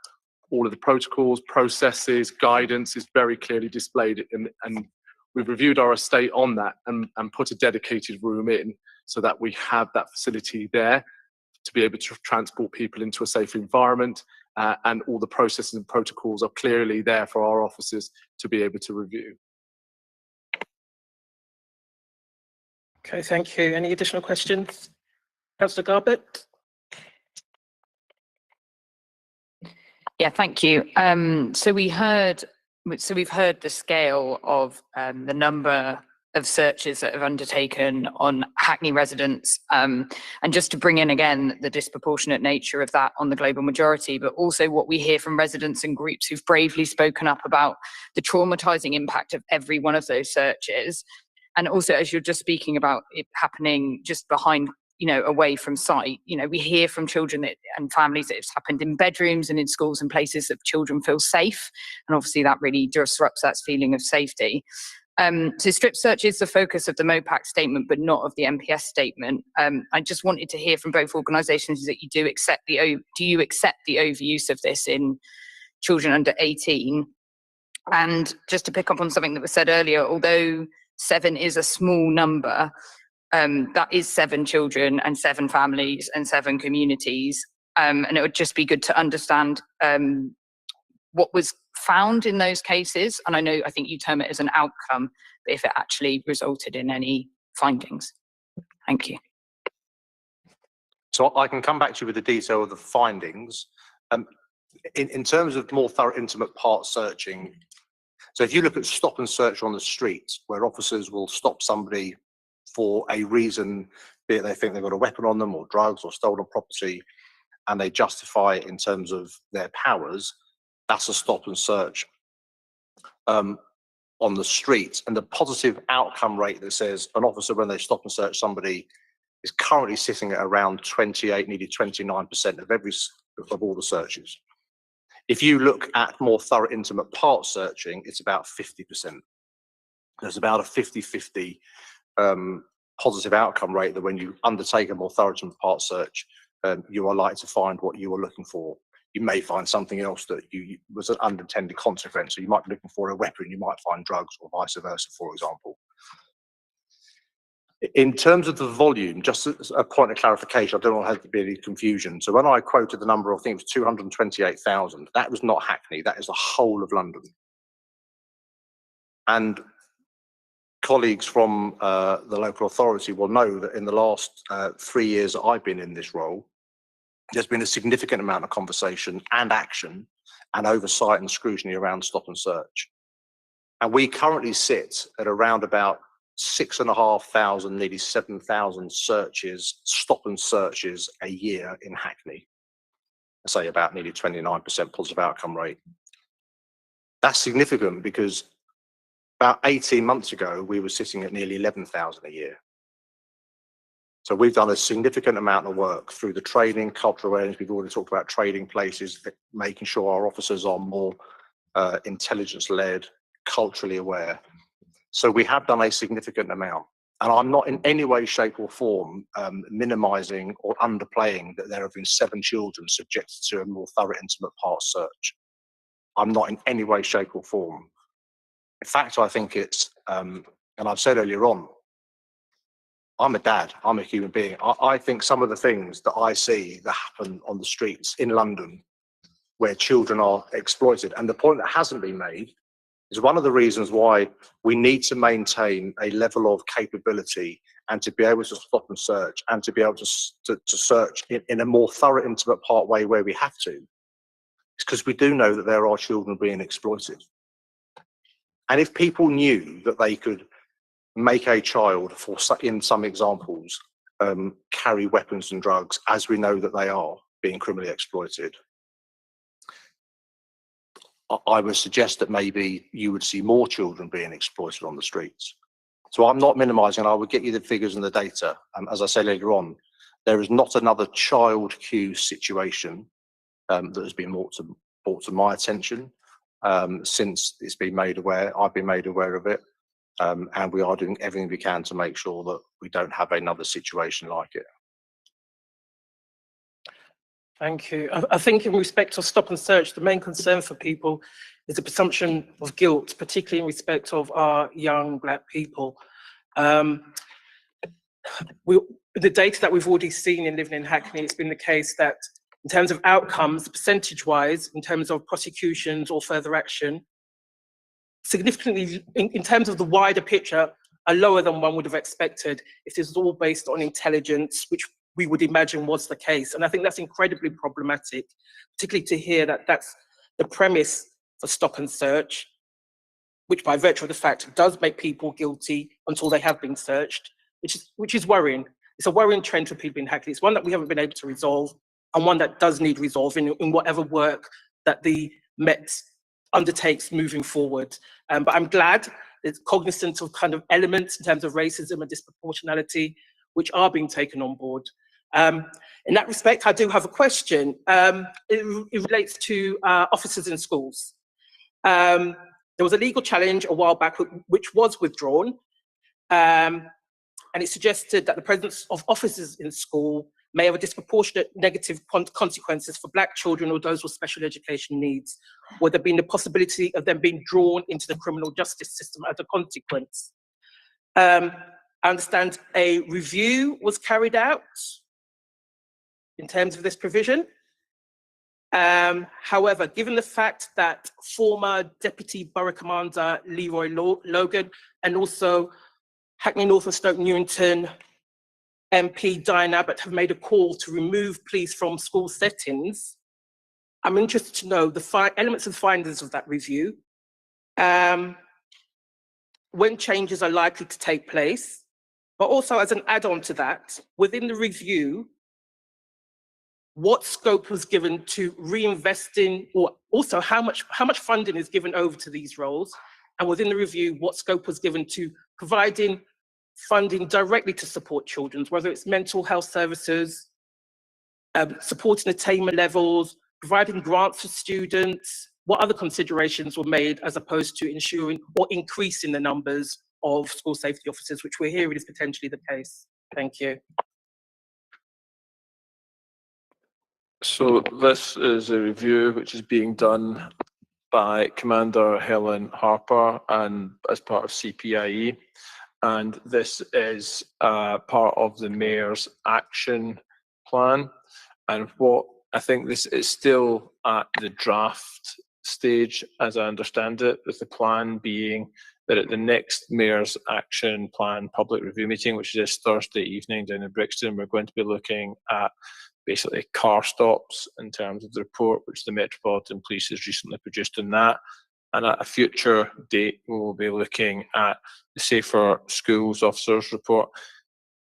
all of the protocols, processes, guidance is very clearly displayed, and we've reviewed our estate on that and put a dedicated room in so that we have that facility there to be able to transport people into a safe environment, and all the processes and protocols are clearly there for our officers to be able to review. Okay, thank you. Any additional questions? Councillor Garbutt? Yeah, thank you. So we've heard the scale of the number of searches that have undertaken on Hackney residents, and just to bring in again the disproportionate nature of that on the global majority, but also what we hear from residents and groups who've bravely spoken up about the traumatizing impact of every one of those searches. And also, as you're just speaking about it happening just behind, away from sight, we hear from children and families that it's happened in bedrooms and in schools and places that children feel safe. And obviously that really disrupts that feeling of safety. So strip search is the focus of the MOPAC statement, but not of the MPS statement. I just wanted to hear from both organisations that you do you accept the overuse of this in children under 18? And just to pick up on something that was said earlier, although 7 is a small number, that is 7 children and 7 families and 7 communities. And it would just be good to understand what was found in those cases. And I think you term it as an outcome, but if it actually resulted in any findings. Thank you. So I can come back to you with the detail of the findings. In terms of more thorough intimate part searching, so if you look at stop and search on the street, where officers will stop somebody for a reason, be it they think they've got a weapon on them or drugs or stolen property, and they justify it in terms of their powers, that's a stop and search on the street. And the positive outcome rate that says an officer, when they stop and search somebody, is currently sitting at around 28, nearly 29% of all the searches. If you look at more thorough intimate part searching, it's about 50%. There's about a 50-50 positive outcome rate that when you undertake a more thorough intimate part search, you are likely to find what you are looking for. You may find something else that was an unintended consequence. So you might be looking for a weapon, you might find drugs, or vice versa, for example. In terms of the volume, just as a point of clarification, I don't want to have to be any confusion. So when I quoted the number of, I think it was 228,000, that was not Hackney, that is the whole of London. And colleagues from the local authority will know that in the last 3 years that I've been in this role, there's been a significant amount of conversation and action and oversight and scrutiny around stop and search. And we currently sit at around about 6,500, nearly 7,000 searches, stop and searches a year in Hackney. I say about nearly 29% positive outcome rate. That's significant because about 18 months ago, we were sitting at nearly 11,000 a year. So we've done a significant amount of work through the training, cultural awareness. We've already talked about trading places, making sure our officers are more intelligence-led, culturally aware. So we have done a significant amount. And I'm not in any way, shape or form minimising or underplaying that there have been 7 children subjected to a more thorough intimate part search. I'm not in any way, shape or form. In fact, I think it's, and I've said earlier on, I'm a dad, I'm a human being. I think some of the things that I see that happen on the streets in London where children are exploited, and the point that hasn't been made is one of the reasons why we need to maintain a level of capability and to be able to stop and search and to be able to search in a more thorough, intimate part way where we have to. It's because we do know that there are children being exploited. And if people knew that they could make a child, in some examples, carry weapons and drugs, as we know that they are being criminally exploited, I would suggest that maybe you would see more children being exploited on the streets. So I'm not minimising, I would get you the figures and the data. As I said earlier on, there is not another child queue situation that has been brought to my attention since it's been made aware, I've been made aware of it. And we are doing everything we can to make sure that we don't have another situation like it. Thank you. I think in respect of stop and search, the main concern for people is the presumption of guilt, particularly in respect of our young Black people. The data that we've already seen in living in Hackney, it's been the case that in terms of outcomes, percentage-wise, in terms of prosecutions or further action, significantly, in terms of the wider picture, are lower than one would have expected if this was all based on intelligence, which we would imagine was the case. And I think that's incredibly problematic, particularly to hear that that's the premise for stop and search, which by virtue of the fact does make people guilty until they have been searched, which is worrying. It's a worrying trend for people in Hackney. It's one that we haven't been able to resolve, and one that does need resolving in whatever work that the Met undertakes moving forward. But I'm glad it's cognizant of kind of elements in terms of racism and disproportionality, which are being taken on board. In that respect, I do have a question. It relates to officers in schools. There was a legal challenge a while back, which was withdrawn, and it suggested that the presence of officers in school may have a disproportionate negative consequences for Black children or those with special education needs, with there being the possibility of them being drawn into the criminal justice system as a consequence. I understand a review was carried out in terms of this provision. However, given the fact that former Deputy Borough Commander Leroy Logan and also Hackney North and Stoke Newington MP Diane Abbott have made a call to remove police from school settings, I'm interested to know the elements and findings of that review, when changes are likely to take place, but also as an add-on to that, within the review, what scope was given to reinvesting, or also how much funding is given over to these roles, and within the review, what scope was given to providing funding directly to support children, whether it's mental health services, supporting attainment levels, providing grants for students, what other considerations were made as opposed to ensuring or increasing the numbers of school safety officers, which we're hearing is potentially the case. Thank you. So this is a review which is being done by Commander Helen Harper and as part of CPIE. And this is part of the Mayor's action plan. And what I think this is still at the draft stage, as I understand it, with the plan being that at the next Mayor's Action Plan public review meeting, which is this Thursday evening down in Brixton, we're going to be looking at basically car stops in terms of the report, which the Metropolitan Police has recently produced on that. And at a future date, we will be looking at the Safer Schools Officers report.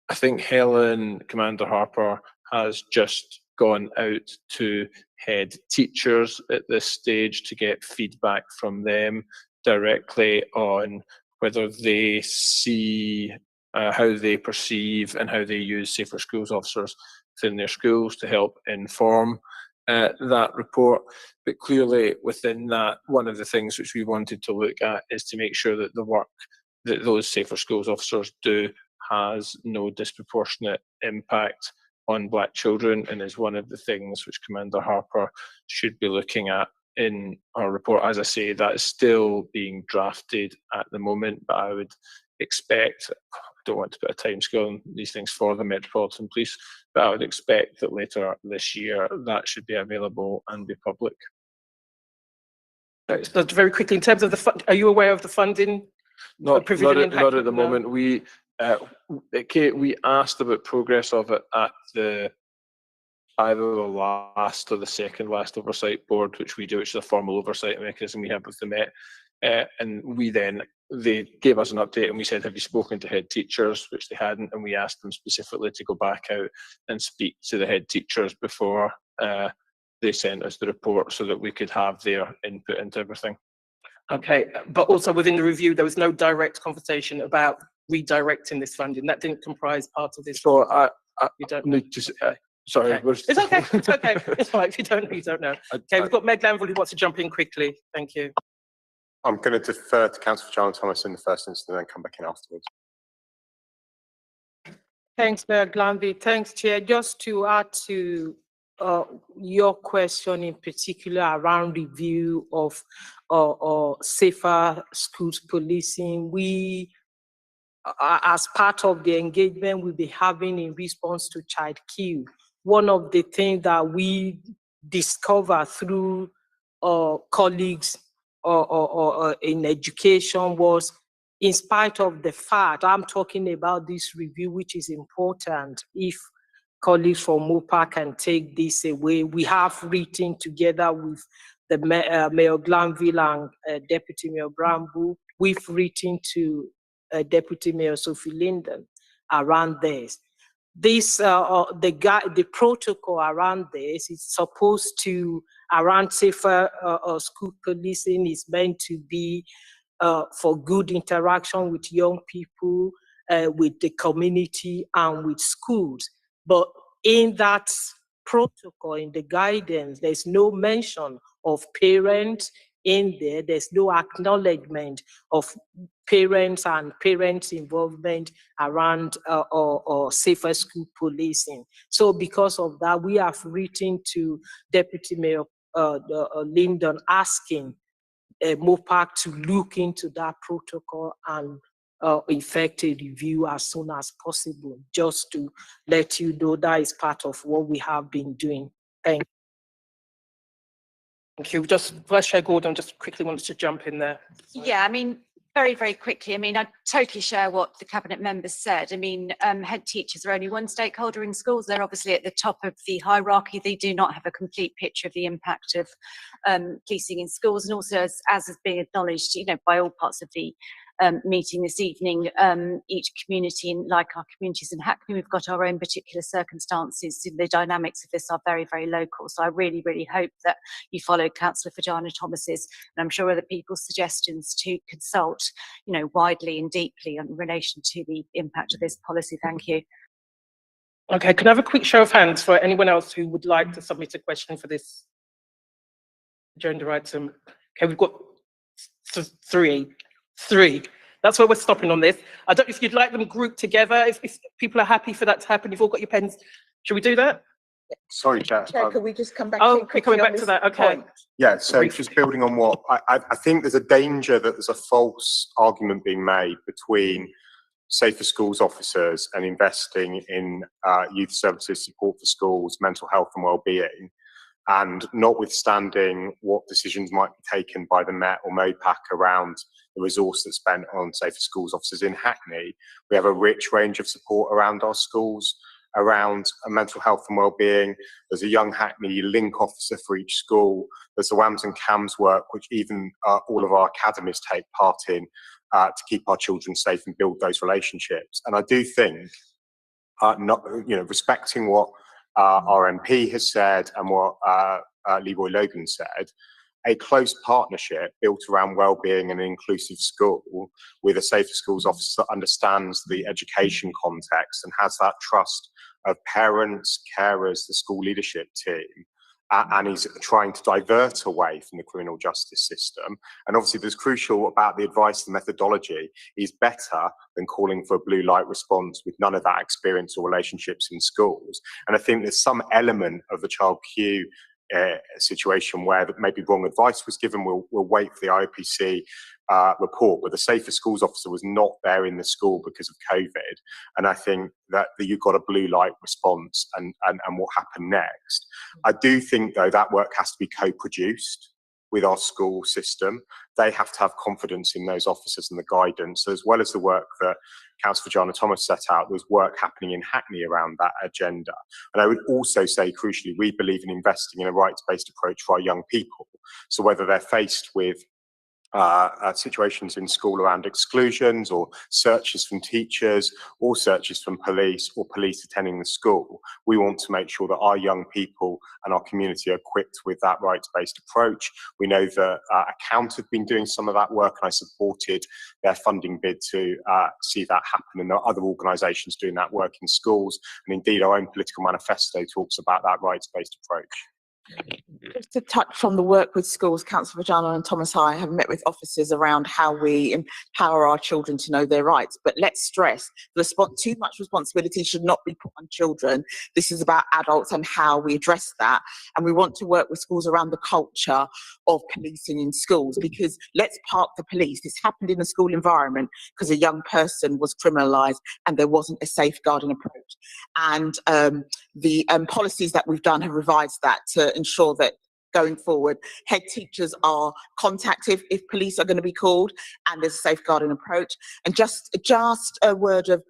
I think Commander Harper has just gone out to head teachers at this stage to get feedback from them directly on whether they see how they perceive and how they use Safer Schools Officers within their schools to help inform that report. But clearly within that, one of the things which we wanted to look at is to make sure that the work that those Safer Schools Officers do has no disproportionate impact on Black children, and is one of the things which Commander Harper should be looking at in our report. As I say, that is still being drafted at the moment, but I would expect, I don't want to put a timescale on these things for the Metropolitan Police, but I would expect that later this year that should be available and be public. So very quickly, in terms of the fund, are you aware of the funding? Not at the No? moment. We asked about progress of it at either the last or the second last oversight board, which we do, which is a formal oversight mechanism we have with the Met. And they gave us an update and we said, have you spoken to head teachers? Which they hadn't, and we asked them specifically to go back out and speak to the head teachers before they sent us the report so that we could have their input into everything. Okay, but also within the review, there was no direct conversation about redirecting this funding. That didn't comprise part of this. So you don't need to. Sorry, okay. It's okay. It's okay. It's all right. If you don't know, you don't know. Okay, we've got Meg Lanville who wants to jump in quickly. Thank you. I'm going to defer to Councillor John Thomas in the first instance and then come back in afterwards. Thanks, Mayor Glanville. Thanks, Chair. Just to add to your question in particular around review of safer schools policing, we, as part of the engagement we'll be having in response to Child Q, one of the things that we discover through colleagues or in education was, in spite of the fact, I'm talking about this review, which is important, if colleagues from MOPAC can take this away. We have written together with the Mayor Glanville and Deputy Mayor Bramble, we've written to Deputy Mayor Sophie Linden around this. The protocol around this is supposed to, around safer school policing, is meant to be for good interaction with young people, with the community and with schools. But in that protocol, in the guidance, there's no mention of parents in there. There's no acknowledgement of parents and parents' involvement around or safer school policing. So because of that, we have written to Deputy Mayor Linden asking MOPAC to look into that protocol and effect a review as soon as possible, just to let you know that is part of what we have been doing. Thank you. Just Vice Chair Gordon just quickly wanted to jump in there. Yeah, I mean, very, very quickly, I mean, I totally share what the Cabinet members said. I mean, head teachers are only one stakeholder in schools. They're obviously at the top of the hierarchy. They do not have a complete picture of the impact of policing in schools. And also, as is being acknowledged, you know, by all parts of the meeting this evening, each community, like our communities in Hackney, we've got our own particular circumstances. The dynamics of this are very, very local. So I really, really hope that you follow Councillor Fajana Thomas's, and I'm sure other people's suggestions to consult, you know, widely and deeply in relation to the impact of this policy. Thank you. Okay, can I have a quick show of hands for anyone else who would like to submit a question for this agenda item? Okay, we've got three. That's where we're stopping on this. I don't know if you'd like them grouped together. If people are happy for that to happen, you've all got your pens. Should we do that? Sorry, Chair. Chair, could we just come back? Oh, we're coming back to that. Okay. Point? Yeah, so just building on what I think there's a danger that there's a false argument being made between safer schools officers and investing in youth services, support for schools, mental health and well-being. And notwithstanding what decisions might be taken by the Met or MOPAC around the resource that's spent on safer schools officers in Hackney, we have a rich range of support around our schools, around mental health and well-being. There's a young Hackney link officer for each school. There's the WAMS and CAMS work, which even all of our academies take part in to keep our children safe and build those relationships. And I do think, respecting what our MP has said and what Leroy Logan said, a close partnership built around well-being and an inclusive school with a safer schools officer that understands the education context and has that trust of parents, carers, the school leadership team, and is trying to divert away from the criminal justice system. And obviously there's crucial about the advice and methodology is better than calling for a blue light response with none of that experience or relationships in schools. And I think there's some element of the child queue situation where maybe wrong advice was given. We'll wait for the IOPC report, but the safer schools officer was not there in the school because of COVID. And I think that you've got a blue light response and what happened next. I do think though that work has to be co-produced with our school system. They have to have confidence in those officers and the guidance. So as well as the work that Councillor Fajana Thomas set out, there's work happening in Hackney around that agenda. And I would also say, crucially, we believe in investing in a rights-based approach for our young people. So whether they're faced with situations in school around exclusions or searches from teachers or searches from police or police attending the school, we want to make sure that our young people and our community are equipped with that rights-based approach. We know that Account have been doing some of that work, and I supported their funding bid to see that happen, and there are other organisations doing that work in schools, and indeed our own political manifesto talks about that rights-based approach. Just to touch on the work with schools, Councillor Fajana and Thomas I have met with officers around how we empower our children to know their rights. But let's stress, too much responsibility should not be put on children. This is about adults and how we address that. And we want to work with schools around the culture of policing in schools, because let's park the police. This happened in a school environment because a young person was criminalised and there wasn't a safeguarding approach. And the policies that we've done have revised that to ensure that going forward, head teachers are contacted if police are going to be called, and there's a safeguarding approach. And just a word of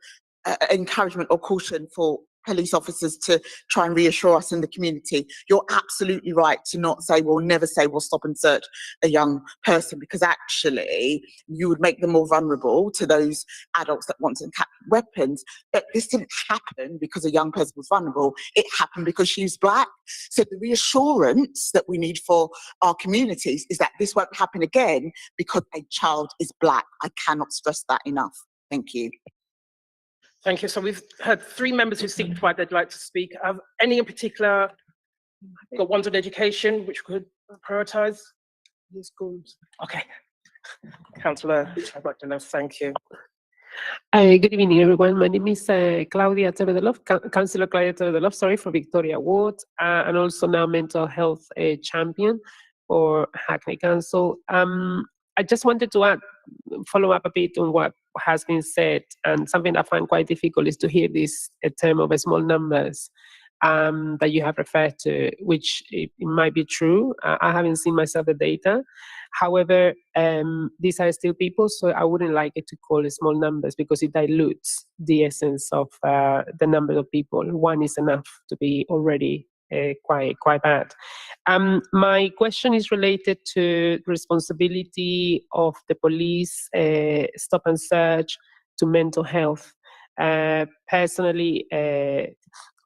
encouragement or caution for police officers to try and reassure us in the community. You're absolutely right to not say, we'll never say we'll stop and search a young person, because actually you would make them more vulnerable to those adults that want to capture weapons. But this didn't happen because a young person was vulnerable. It happened because she was black. So the reassurance that we need for our communities is that this won't happen again because a child is black. I cannot stress that enough. Thank you. Thank you. So we've had three members who signified they'd like to speak. Any in particular? Got ones on education, which could prioritise these schools. Okay. Councillor, I'd like to know. Thank you. Good evening, everyone. My name is Claudia Torredelov, Councillor Claudia Torredelov, sorry, for Victoria Ward, and also now mental health champion for Hackney Council. I just wanted to follow up a bit on what has been said, and something I find quite difficult is to hear this term of small numbers. that you have referred to, which it might be true. I haven't seen myself the data. However, these are still people, so I wouldn't like it to call it small numbers because it dilutes the essence of the number of people. One is enough to be already quite bad. My question is related to responsibility of the police stop and search to mental health. Personally,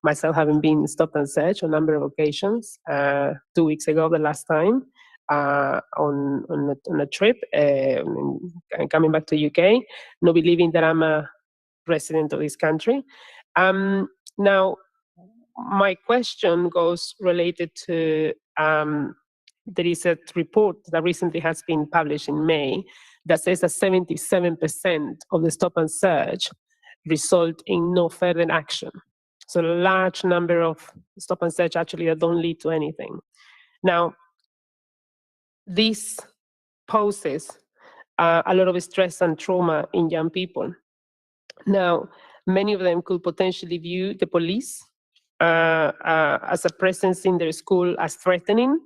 myself having been stopped and searched on a number of occasions, 2 weeks ago, the last time, on a trip, coming back to UK, not believing that I'm a resident of this country. Now, my question goes related to, there is a report that recently has been published in May that says that 77% of the stop and search result in no further action. So a large number of stop and search actually that don't lead to anything. Now, this poses a lot of stress and trauma in young people. Now, many of them could potentially view the police as a presence in their school as threatening,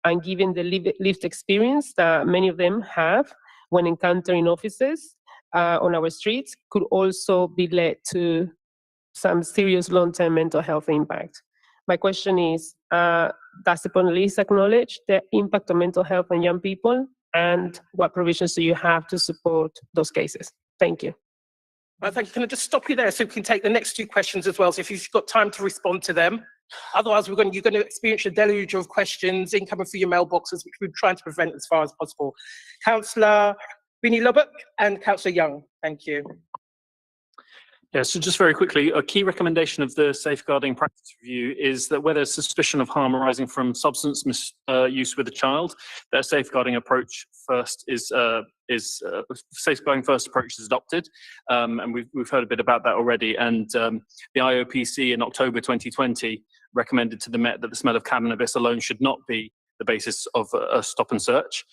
and given the lived experience that many of them have when encountering officers on our streets, could also be led to some serious long-term mental health impact. My question is, does the police acknowledge the impact on mental health on young people, and what provisions do you have to support those cases? Thank you. Well, thank you. Can I just stop you there so we can take the next two questions as well? So if you've got time to respond to them. Otherwise, you're going to experience a deluge of questions incoming through your mailboxes, which we're trying to prevent as far as possible. Councillor Vinnie Lubbock and Councillor Young. Thank you. Yeah, so just very quickly, a key recommendation of the Safeguarding Practice Review is that where there's suspicion of harm arising from substance misuse with a child, that a safeguarding approach first safeguarding first approach is adopted, and we've heard a bit about that already. And the IOPC in October 2020 recommended to the Met that the smell of cannabis alone should not be the basis of a stop and search.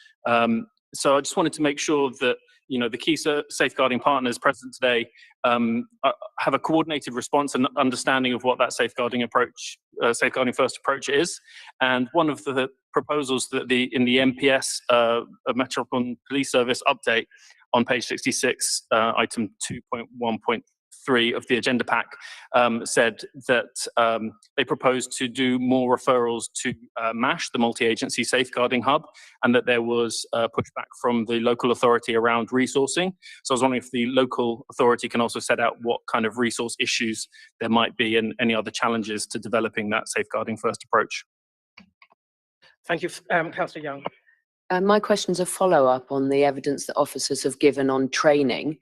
So I just wanted to make sure that the key safeguarding partners present today have a coordinated response and understanding of what that safeguarding first approach is. And one of the proposals that in the MPS Metropolitan Police Service update on page 66, item 2.1.3 of the agenda pack, said that they proposed to do more referrals to MASH, the multi-agency safeguarding hub, and that there was pushback from the local authority around resourcing. So I was wondering if the local authority can also set out what kind of resource issues there might be and any other challenges to developing that safeguarding first approach. Thank you, Councillor Young. My question's a follow-up on the evidence that officers have given on training.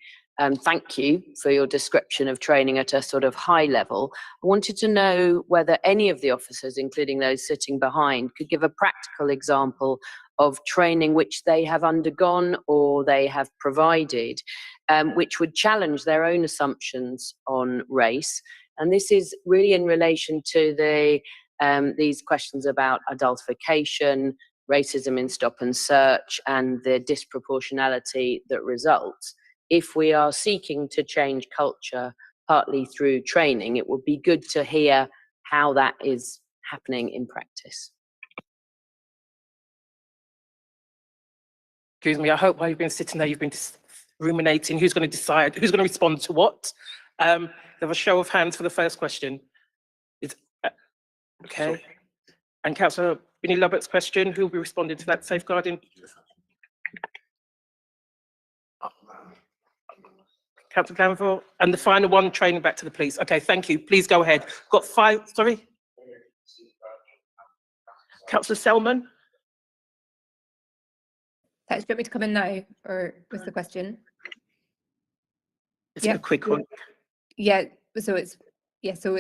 Thank you for your description of training at a sort of high level. I wanted to know whether any of the officers, including those sitting behind, could give a practical example of training which they have undergone or they have provided, which would challenge their own assumptions on race. And this is really in relation to these questions about adultification, racism in stop and search, and the disproportionality that results. If we are seeking to change culture partly through training, it would be good to hear how that is happening in practice. Excuse me, I hope while you've been sitting there, you've been ruminating who's going to decide, who's going to respond to what. Have a show of hands for the first question. Okay. Sorry. And Councillor Vinnie Lubbock's question, who will be responding to that safeguarding? Councillor Glanville, and the final one, training back to the police. Okay, thank you. Please go ahead. Got 5, sorry. Councillor Selman. Thanks. Do you want me to come in now or with the question? It's a quick one. Yeah, so it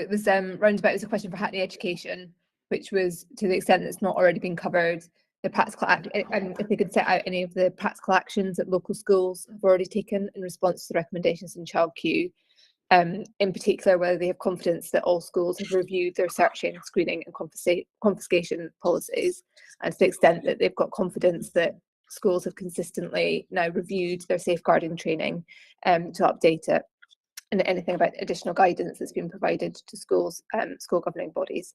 was roundabout. It was a question for Hackney Education, which was to the extent that it's not already been covered, the practical act, and if they could set out any of the practical actions that local schools have already taken in response to the recommendations in Child Q, in particular whether they have confidence that all schools have reviewed their searching, screening and confiscation policies, and to the extent that they've got confidence that schools have consistently now reviewed their safeguarding training to update it. and anything about additional guidance that's been provided to schools, school governing bodies.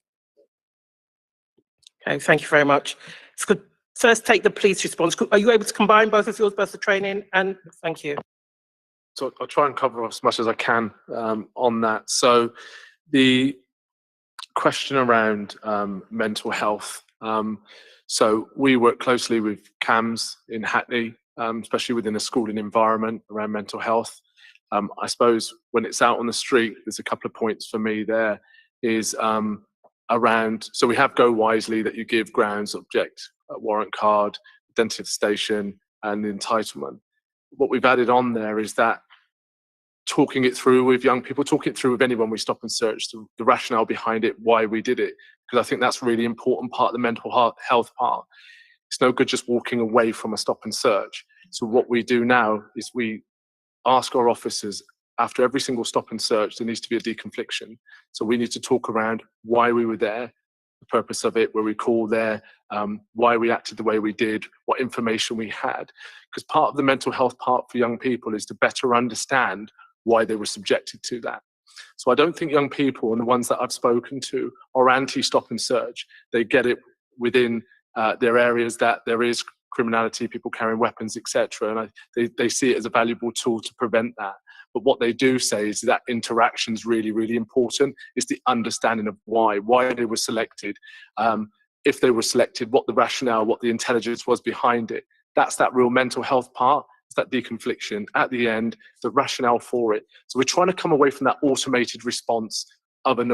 Okay, thank you very much. It's good. First, take the police response. Are you able to combine both of yours, both the training and thank you? So I'll try and cover as much as I can on that. So the question around mental health. So we work closely with CAMS in Hackney, especially within a schooling environment around mental health. I suppose when it's out on the street, there's a couple of points for me there is around, so we have Go Wisely that you give grounds, object, warrant card, identification and entitlement. What we've added on there is that talking it through with young people, talking it through with anyone we stop and search, the rationale behind it, why we did it, because I think that's a really important part of the mental health part. It's no good just walking away from a stop and search. So what we do now is we ask our officers after every single stop and search, there needs to be a deconfliction. So we need to talk around why we were there, the purpose of it, where we call there, why we acted the way we did, what information we had. Because part of the mental health part for young people is to better understand why they were subjected to that. So I don't think young people, and the ones that I've spoken to, are anti-stop and search. They get it within their areas that there is criminality, people carrying weapons, etc. And they see it as a valuable tool to prevent that. But what they do say is that interaction is really, really important. It's the understanding of why they were selected, if they were selected, what the rationale, what the intelligence was behind it. That's that real mental health part. It's that deconfliction at the end, the rationale for it. So we're trying to come away from that automated response of a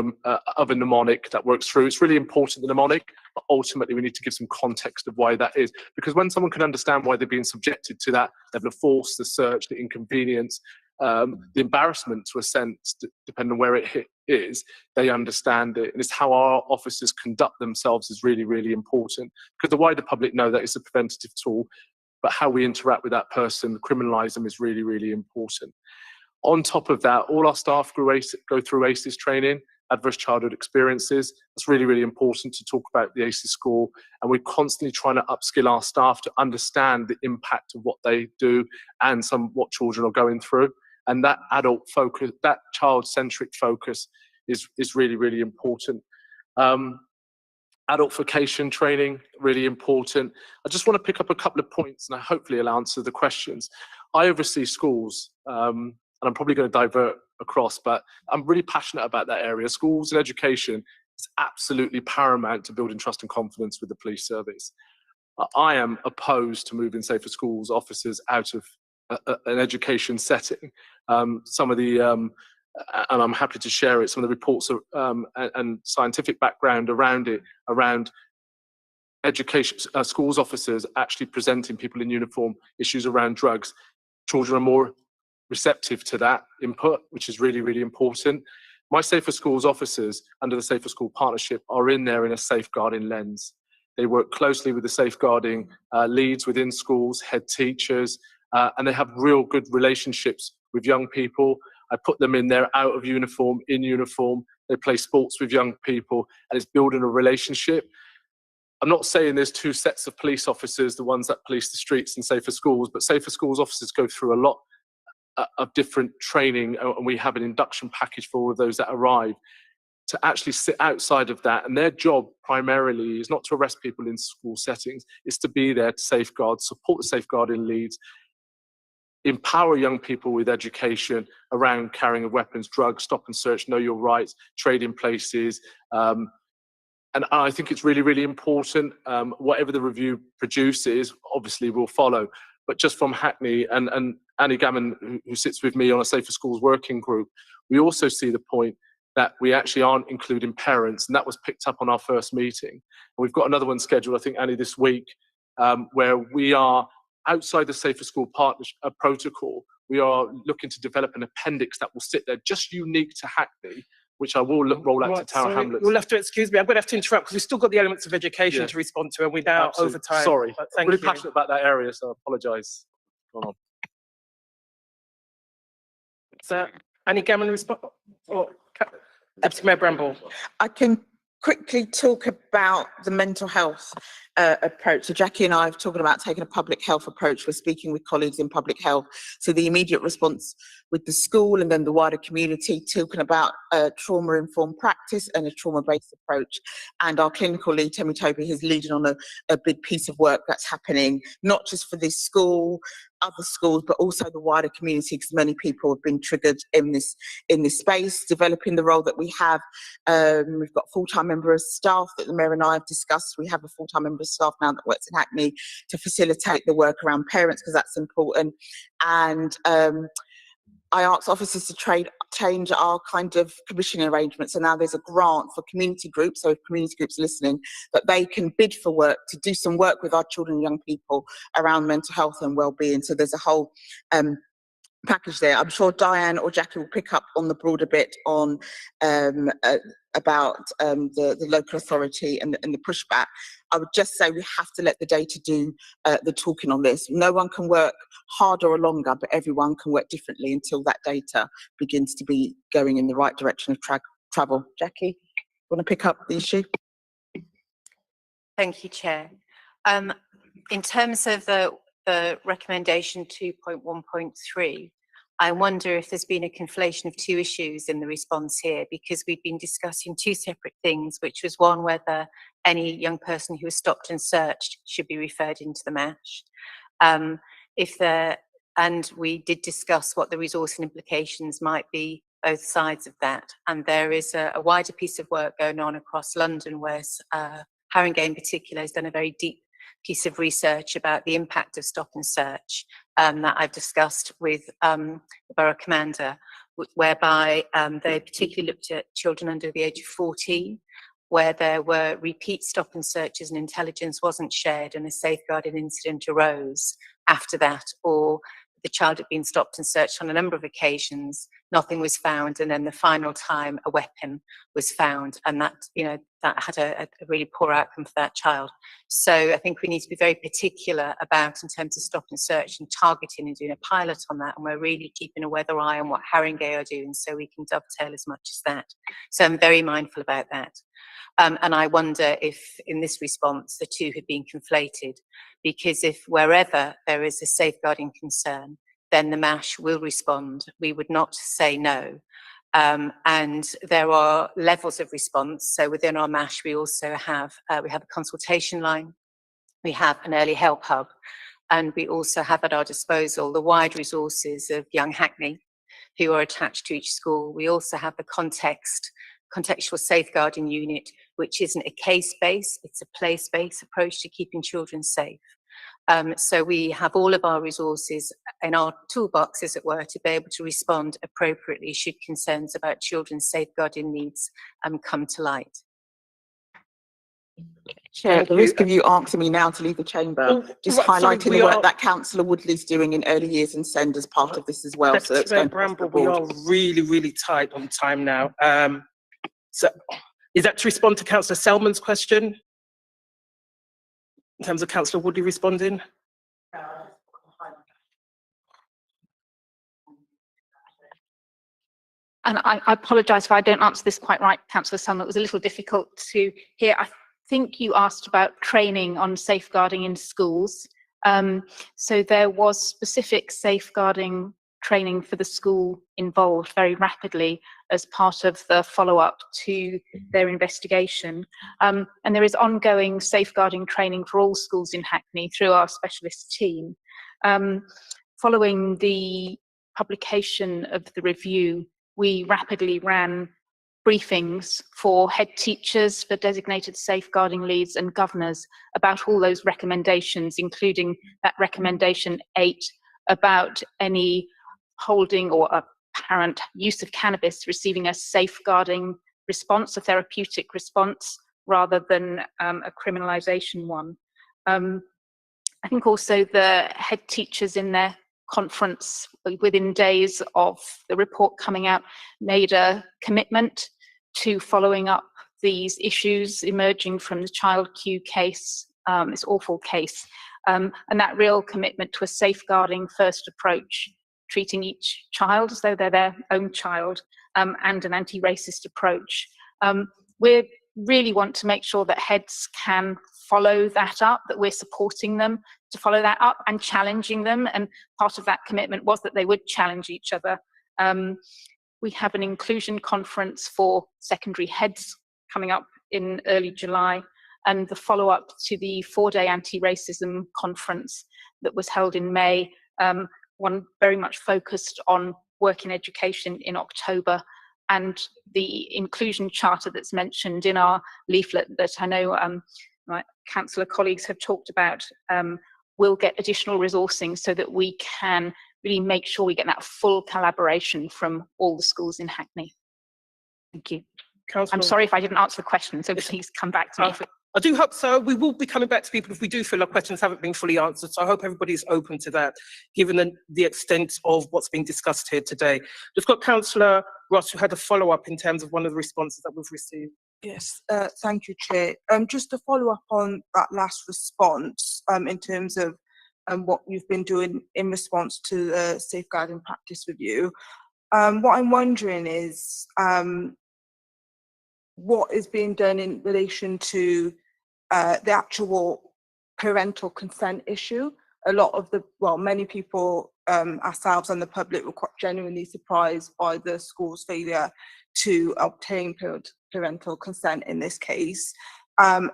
mnemonic that works through. It's really important, the mnemonic, but ultimately we need to give some context of why that is. Because when someone can understand why they're being subjected to that level of force, the search, the inconvenience, the embarrassment to a sense, depending on where it is, they understand it. And it's how our officers conduct themselves is really, really important. Because the wider public know that it's a preventative tool, but how we interact with that person, criminalise them, is really, really important. On top of that, all our staff go through ACEs training, adverse childhood experiences. It's really, really important to talk about the ACEs score, and we're constantly trying to upskill our staff to understand the impact of what they do and what children are going through. And that adult focus, that child-centric focus is really, really important. Adultification training, really important. I just want to pick up a couple of points, and hopefully I'll answer the questions. I oversee schools, and I'm probably going to divert across, but I'm really passionate about that area. Schools and education is absolutely paramount to building trust and confidence with the police service. I am opposed to moving Safer Schools officers out of an education setting. Some of the, and I'm happy to share it, some of the reports and scientific background around it, around education, schools officers actually presenting people in uniform issues around drugs. Children are more receptive to that input, which is really, really important. My Safer Schools officers under the Safer School Partnership are in there in a safeguarding lens. They work closely with the safeguarding leads within schools, head teachers, and they have real good relationships with young people. I put them in there out of uniform, in uniform. They play sports with young people, and it's building a relationship. I'm not saying there's two sets of police officers, the ones that police the streets and Safer Schools, but Safer Schools officers go through a lot of different training, and we have an induction package for all of those that arrive to actually sit outside of that. And their job primarily is not to arrest people in school settings, it's to be there to safeguard, support the safeguarding leads, empower young people with education around carrying of weapons, drugs, stop and search, know your rights, trading places. And I think it's really, really important. Whatever the review produces, obviously we'll follow. But just from Hackney and Annie Gammon, who sits with me on a Safer Schools working group, we also see the point that we actually aren't including parents, and that was picked up on our first meeting. And we've got another one scheduled, I think, Annie, this week, where we are outside the Safer School Partnership protocol. We are looking to develop an appendix that will sit there, just unique to Hackney, which I will roll out to Tower Hamlets. You'll have to excuse me. I'm going to have to interrupt because we've still got the elements of education to respond to, and we're now over time. Sorry, I'm really passionate about that area, so I apologise. Go on. So, Annie Gammon, respond, or Deputy Mayor Bramble? I can quickly talk about about the mental health approach. So Jackie and I are talking about taking a public health approach. We're speaking with colleagues in public health. So the immediate response with the school and then the wider community, talking about trauma-informed practice and a trauma-based approach. And our clinical lead, Temi Toby, is leading on a big piece of work that's happening, not just for this school, other schools, but also the wider community, because many people have been triggered in this space, developing the role that we have. We've got full-time member of staff that the Mayor and I have discussed. We have a full-time member of staff now that works in Hackney to facilitate the work around parents, because that's important. And I asked officers to change our kind of commissioning arrangements. So now there's a grant for community groups. So if community groups are listening, that they can bid for work to do some work with our children and young people around mental health and well-being. So there's a whole package there. I'm sure Diane or Jackie will pick up on the broader bit on about the local authority and the pushback. I would just say we have to let the data do the talking on this. No one can work harder or longer, but everyone can work differently until that data begins to be going in the right direction of travel. Jackie, want to pick up the issue? Thank you, Chair. In terms of the recommendation 2.1.3, I wonder if there's been a conflation of two issues in the response here, because we've been discussing two separate things, which was one, whether any young person who was stopped and searched should be referred into the MASH. And we did discuss what the resource and implications might be, both sides of that. And there is a wider piece of work going on across London where Haringey in particular has done a very deep piece of research about the impact of stop and search that I've discussed with the Borough Commander, whereby they particularly looked at children under the age of 14, where there were repeat stop and searches and intelligence wasn't shared and a safeguarding incident arose after that, or the child had been stopped and searched on a number of occasions, nothing was found, and then the final time a weapon was found, and that, you know, that had a really poor outcome for that child. So I think we need to be very particular about, in terms of stop and search and targeting and doing a pilot on that, and we're really keeping a weather eye on what Haringey are doing so we can dovetail as much as that. So I'm very mindful about that. And I wonder if in this response the two have been conflated, because if wherever there is a safeguarding concern, then the MASH will respond. We would not say no. And there are levels of response. So within our MASH, we also have a consultation line, we have an early help hub, and we also have at our disposal the wide resources of Young Hackney, who are attached to each school. We also have the contextual safeguarding unit, which isn't a case-based, it's a place-based approach to keeping children safe. So we have all of our resources in our toolbox, as it were, to be able to respond appropriately should concerns about children's safeguarding needs come to light. Chair, at the risk of you asking me now to leave the chamber, just highlighting the work that Councillor Woodley's doing in early years and SEND as part of this as well. So it's going Bramble, we are really, really tight on time now. So is that to respond to Councillor Selman's question? In terms of Councillor Woodley responding? And I apologise if I don't answer this quite right, Councillor Selman. It was a little difficult to hear. I think you asked about training on safeguarding in schools. So there was specific safeguarding training for the school involved very rapidly as part of the follow-up to their investigation. And there is ongoing safeguarding training for all schools in Hackney through our specialist team. Following the publication of the review, we rapidly ran briefings for head teachers, for designated safeguarding leads and governors about all those recommendations, including that recommendation 8 about any holding or apparent use of cannabis receiving a safeguarding response, a therapeutic response, rather than a criminalisation one. I think also the head teachers in their conference within days of the report coming out made a commitment to following up these issues emerging from the Child Q case, this awful case, and that real commitment to a safeguarding first approach, treating each child as though they're their own child, and an anti-racist approach. We're really want to make sure that heads can follow that up, that we're supporting them to follow that up and challenging them. And part of that commitment was that they would challenge each other. We have an inclusion conference for secondary heads coming up in early July, and the follow-up to the 4-day anti-racism conference that was held in May, one very much focused on work in education in October, and the inclusion charter that's mentioned in our leaflet that I know my councillor colleagues have talked about will get additional resourcing so that we can really make sure we get that full collaboration from all the schools in Hackney. Thank you. I'm sorry if I didn't answer the question, so please come back to me. I do hope so. We will be coming back to people if we do feel our questions haven't been fully answered. So I hope everybody's open to that, given the extent of what's being discussed here today. We've got Councillor Ross, who had a follow-up in terms of one of the responses that we've received. Yes, thank you, Chair. Just to follow up on that last response, in terms of what you've been doing in response to the safeguarding practice review, what I'm wondering is what is being done in relation to the actual parental consent issue. A lot of many people, ourselves and the public, were quite genuinely surprised by the school's failure to obtain parental consent in this case.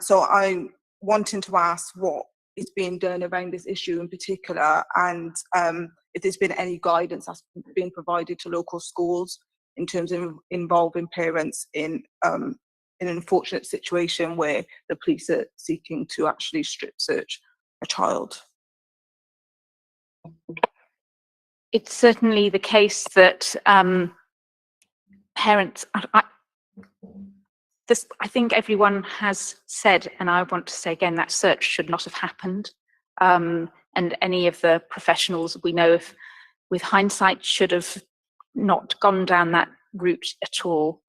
So I'm wanting to ask what is being done around this issue in particular, and if there's been any guidance that's been provided to local schools in terms of involving parents in an unfortunate situation where the police are seeking to actually strip search a child. It's certainly the case that parents, I think everyone has said, and I want to say again, that search should not have happened. And any of the professionals we know of, with hindsight, should have not gone down that route at all.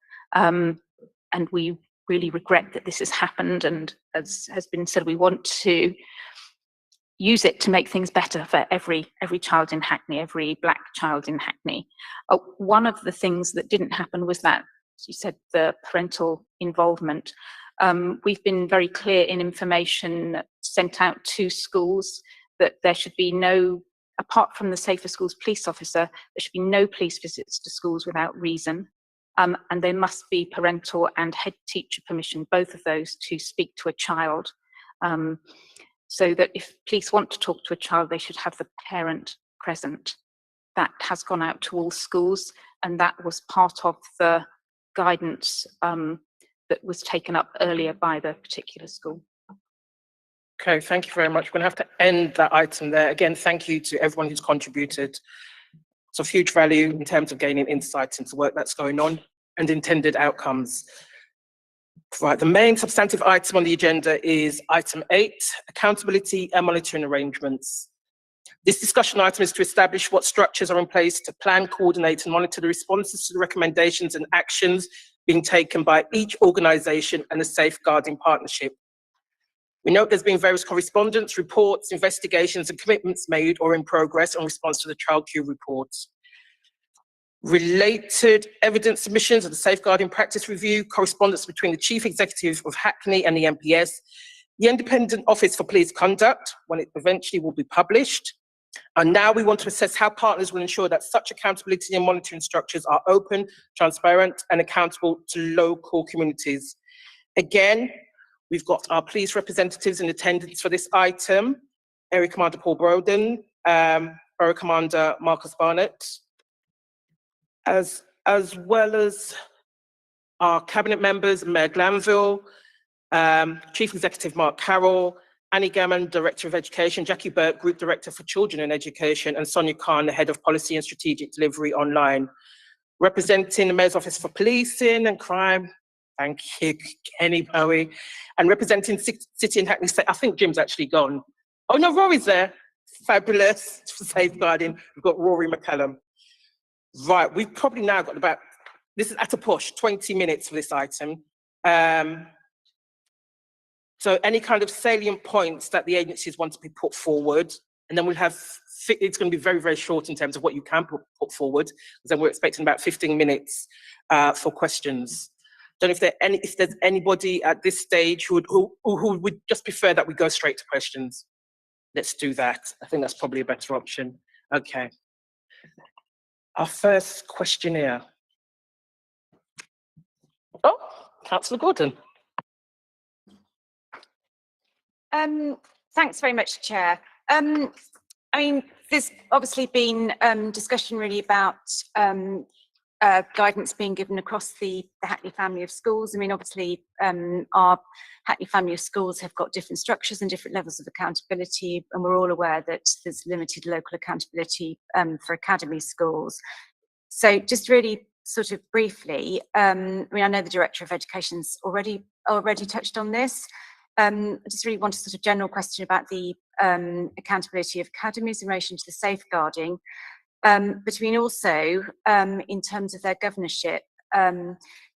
And we really regret that this has happened. And as has been said, we want to use it to make things better for every child in Hackney, every Black child in Hackney. One of the things that didn't happen was that, as you said, the parental involvement. We've been very clear in information sent out to schools that there should be no, apart from the Safer Schools police officer, there should be no police visits to schools without reason. And there must be parental and head teacher permission, both of those, to speak to a child. So that if police want to talk to a child, they should have the parent present. That has gone out to all schools, and that was part of the guidance that was taken up earlier by the particular school. Okay, thank you very much. We're going to have to end that item there. Again, thank you to everyone who's contributed. It's of huge value in terms of gaining insights into work that's going on and intended outcomes. Right, the main substantive item on the agenda is item 8, accountability and monitoring arrangements. This discussion item is to establish what structures are in place to plan, coordinate and monitor the responses to the recommendations and actions being taken by each organisation and the safeguarding partnership. We note there's been various correspondence, reports, investigations and commitments made or in progress in response to the Child Q reports. Related evidence submissions of the Safeguarding Practice Review, correspondence between the Chief Executive of Hackney and the MPS, the Independent Office for Police Conduct, when it eventually will be published. And now we want to assess how partners will ensure that such accountability and monitoring structures are open, transparent and accountable to local communities. Again, we've got our police representatives in attendance for this item, Area Commander Paul Broden, Borough Commander Marcus Barnett, as well as our cabinet members, Mayor Glanville, Chief Executive Mark Carroll, Annie Gammon, Director of Education, Jackie Burke, Group Director for Children and Education, and Sonia Khan, the Head of Policy and Strategic Delivery Online. Representing the Mayor's Office for Policing and Crime, thank you, Kenny Bowie, and representing City and Hackney State, I think Jim's actually gone. Oh no, Rory's there, fabulous, for safeguarding. We've got Rory McCallum. Right, we've probably now got about, this is at a push, 20 minutes for this item. So any kind of salient points that the agencies want to be put forward, and then we'll have, it's going to be very, very short in terms of what you can put forward, because then we're expecting about 15 minutes for questions. Don't know if there's anybody at this stage who would just prefer that we go straight to questions. Let's do that. I think that's probably a better option. Okay. Our first questionnaire. Oh, Councillor Gordon. Thanks very much, Chair. I mean, there's obviously been discussion really about guidance being given across the Hackney family of schools. I mean, obviously, our Hackney family of schools have got different structures and different levels of accountability, and we're all aware that there's limited local accountability for academy schools. So just really sort of briefly, I mean, I know the Director of Education's already touched on this. I just really want a sort of general question about the accountability of academies in relation to the safeguarding, but I mean also in terms of their governorship,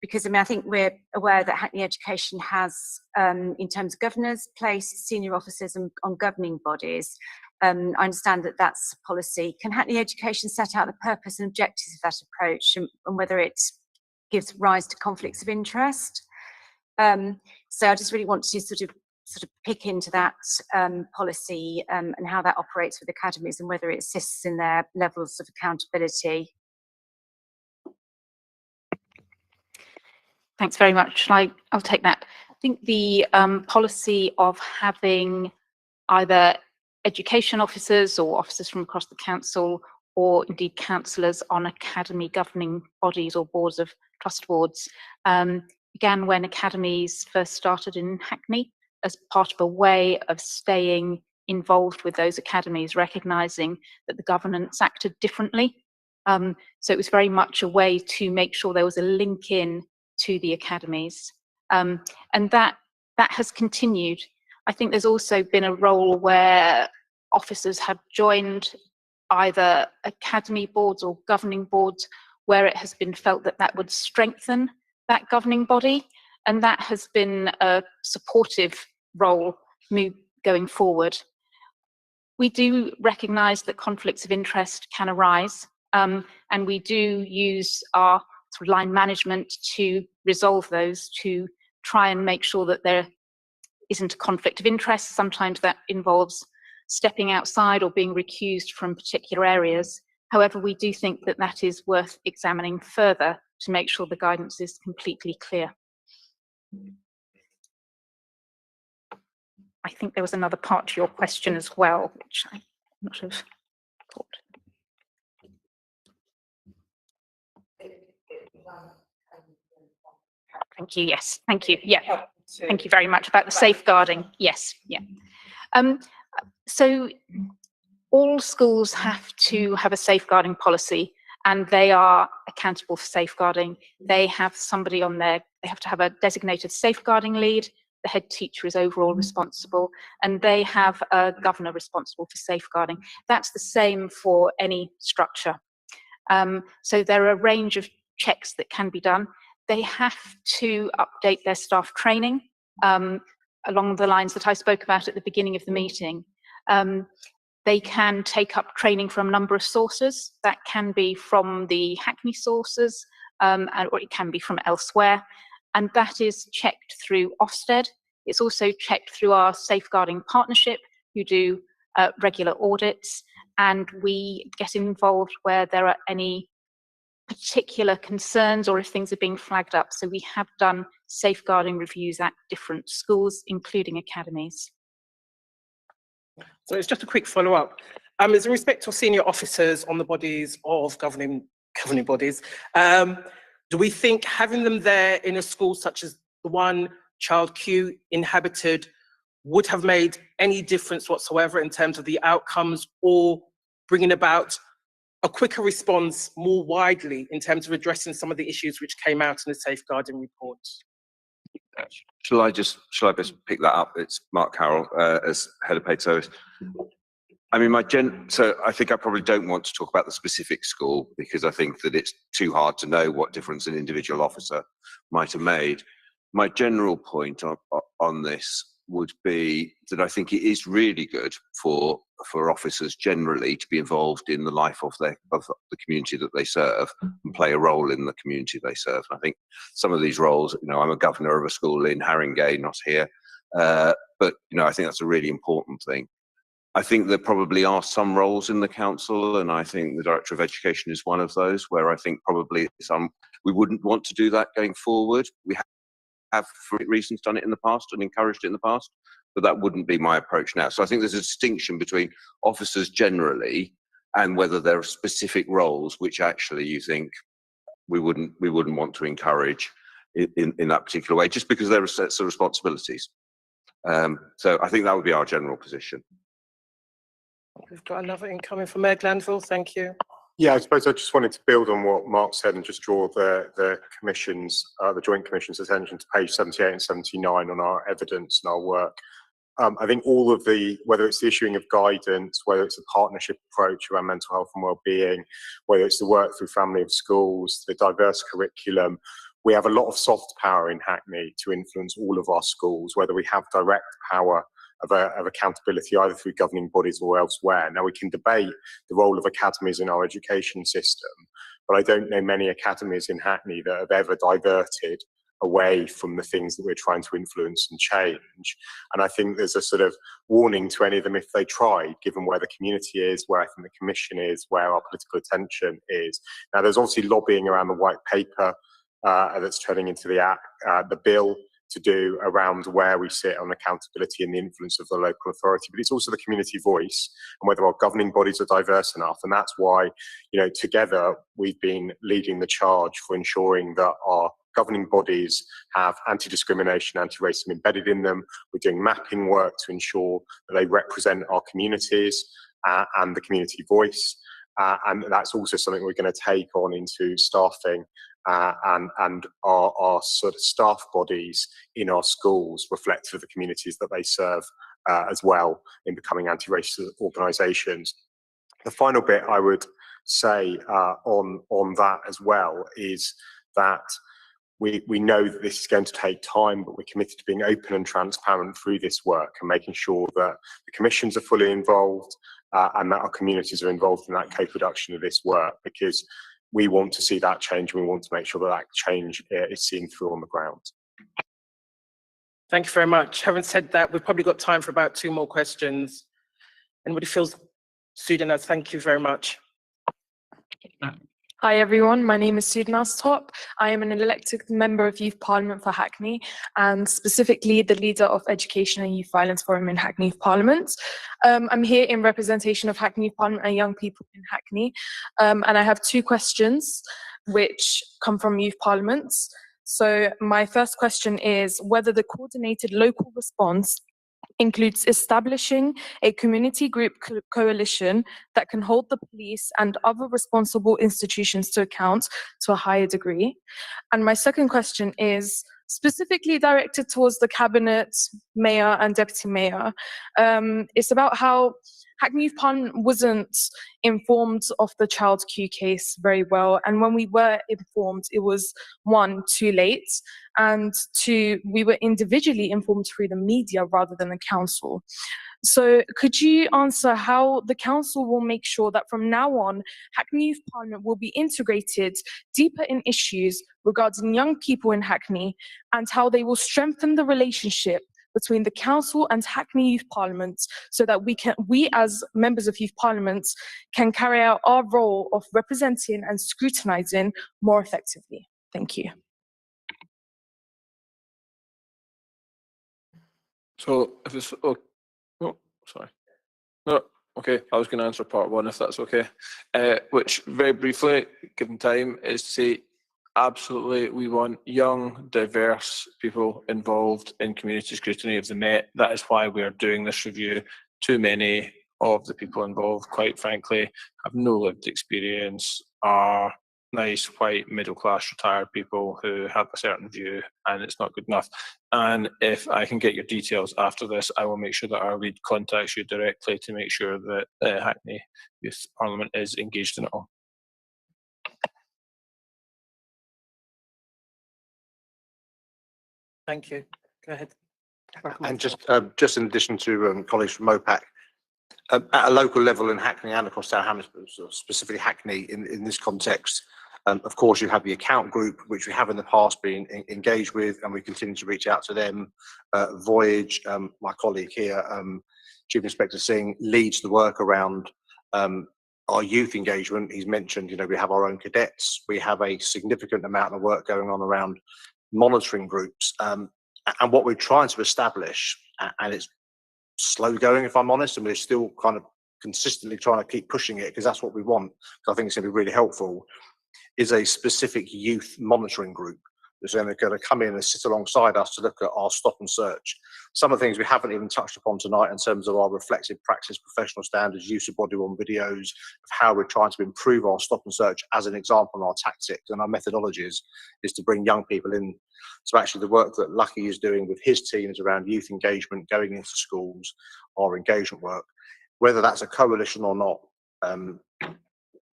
because I mean I think we're aware that Hackney Education has, in terms of governors, placed senior officers on governing bodies. I understand that that's a policy. Can Hackney Education set out the purpose and objectives of that approach, and whether it gives rise to conflicts of interest? So I just really want to sort of pick into that policy and how that operates with academies and whether it assists in their levels of accountability. Thanks very much. I'll take that. I think the policy of having either education officers or officers from across the council, or indeed councillors on academy governing bodies or boards of trust boards, began when academies first started in Hackney as part of a way of staying involved with those academies, recognising that the governance acted differently. So it was very much a way to make sure there was a link in to the academies. And that has continued. I think there's also been a role where officers have joined either academy boards or governing boards where it has been felt that that would strengthen that governing body, and that has been a supportive role going forward. We do recognise that conflicts of interest can arise, and we do use our sort of line management to resolve those, to try and make sure that there isn't a conflict of interest. Sometimes that involves stepping outside or being recused from particular areas. However, we do think that that is worth examining further to make sure the guidance is completely clear. I think there was another part to your question as well, which I not have caught. Thank you. Yes, thank you. Yeah, thank you very much about the safeguarding. Yes, yeah. So all schools have to have a safeguarding policy, and they are accountable for safeguarding. They have somebody on there, they have to have a designated safeguarding lead. The head teacher is overall responsible, and they have a governor responsible for safeguarding. That's the same for any structure. So there are a range of checks that can be done. They have to update their staff training along the lines that I spoke about at the beginning of the meeting. They can take up training from a number of sources. That can be from the Hackney sources, or it can be from elsewhere. And that is checked through Ofsted. It's also checked through our safeguarding partnership, who do regular audits. And we get involved where there are any particular concerns or if things are being flagged up. So we have done safeguarding reviews at different schools, including academies. So it's just a quick follow-up. As in respect to senior officers on the bodies of governing bodies, do we think having them there in a school such as the one Child Q inhabited would have made any difference whatsoever in terms of the outcomes, or bringing about a quicker response more widely in terms of addressing some of the issues which came out in the safeguarding report? Shall I just pick that up? It's Mark Carroll as head of paid service. I mean, so I think I probably don't want to talk about the specific school because I think that it's too hard to know what difference an individual officer might have made. My general point on this would be that I think it is really good for for officers generally to be involved in the life of the community that they serve and play a role in the community they serve. I think some of these roles, I'm a governor of a school in Haringey, not here, but I think that's a really important thing. I think there probably are some roles in the council, and I think the Director of Education is one of those, where I think probably we wouldn't want to do that going forward. We have, for reasons, done it in the past and encouraged it in the past, but that wouldn't be my approach now. So I think there's a distinction between officers generally and whether there are specific roles which actually you think we wouldn't want to encourage in that particular way, just because there are sets of responsibilities. So I think that would be our general position. We've got another incoming from Mayor Glanville. Thank you. Yeah, I suppose I just wanted to build on what Mark said and just draw the commission's, the Joint Commission's attention to page 78 and 79 on our evidence and our work. I think all of whether it's the issuing of guidance, whether it's a partnership approach around mental health and well-being, whether it's the work through family of schools, the diverse curriculum, we have a lot of soft power in Hackney to influence all of our schools, whether we have direct power of accountability either through governing bodies or elsewhere. Now, we can debate the role of academies in our education system, but I don't know many academies in Hackney that have ever diverted away from the things that we're trying to influence and change. And I think there's a sort of warning to any of them if they try, given where the community is, where I think the Commission is, where our political attention is. Now, there's obviously lobbying around the white paper that's turning into the bill to do around where we sit on accountability and the influence of the local authority, but it's also the community voice and whether our governing bodies are diverse enough. And that's why, together we've been leading the charge for ensuring that our governing bodies have anti-discrimination, anti-racism embedded in them. We're doing mapping work to ensure that they represent our communities and the community voice. And that's also something we're going to take on into staffing and our sort of staff bodies in our schools reflective of the communities that they serve as well in becoming anti-racist organisations. The final bit I would say on that as well is that we know that this is going to take time, but we're committed to being open and transparent through this work and making sure that the commissions are fully involved and that our communities are involved in that co-production of this work, because we want to see that change. We want to make sure that that change is seen through on the ground. Thank you very much. Having said that, we've probably got time for about 2 more questions. Anybody feels Sudan, thank you very much. Hi everyone, my name is Sudan Top. I am an elected member of Youth Parliament for Hackney and specifically the leader of Education and Youth Violence Forum in Hackney Youth Parliament. I'm here in representation of Hackney Youth Parliament and young people in Hackney. And I have 2 questions which come from Youth Parliaments. So my first question is whether the coordinated local response includes establishing a community group coalition that can hold the police and other responsible institutions to account to a higher degree. And my second question is specifically directed towards the Cabinet, Mayor and Deputy Mayor. It's about how Hackney Youth Parliament wasn't informed of the Child Q case very well. And when we were informed, it was 1, too late, and 2, we were individually informed through the media rather than the council. So could you answer how the council will make sure that from now on, Hackney Youth Parliament will be integrated deeper in issues regarding young people in Hackney and how they will strengthen the relationship between the council and Hackney Youth Parliament so that we as members of Youth Parliament can carry out our role of representing and scrutinising more effectively. Thank you. So if it's, oh, sorry. No, okay, I was going to answer part 1 if that's okay. Which very briefly, given time, is to say absolutely we want young, diverse people involved in community scrutiny of the Met. That is why we are doing this review. Too many of the people involved, quite frankly, have no lived experience, are nice, white, middle-class, retired people who have a certain view, and it's not good enough. And if I can get your details after this, I will make sure that our lead contacts you directly to make sure that Hackney Youth Parliament is engaged in it all. Thank you. Go ahead. And just in addition to colleagues from MOPAC, At a local level in Hackney and across town, specifically Hackney in this context, of course, you have the account group, which we have in the past been engaged with, and we continue to reach out to them. Voyage, my colleague here, Chief Inspector Singh, leads the work around our youth engagement. He's mentioned, you know, we have our own cadets. We have a significant amount of work going on around monitoring groups. And what we're trying to establish, and it's slow going, if I'm honest, and we're still kind of consistently trying to keep pushing it because that's what we want. So I think it's going to be really helpful, is a specific youth monitoring group that's going to come in and sit alongside us to look at our stop and search. Some of the things we haven't even touched upon tonight in terms of our reflective practice, professional standards, use of body-worn videos, of how we're trying to improve our stop and search as an example, and our tactics and our methodologies is to bring young people in. So actually the work that Lucky is doing with his teams around youth engagement, going into schools, our engagement work, whether that's a coalition or not,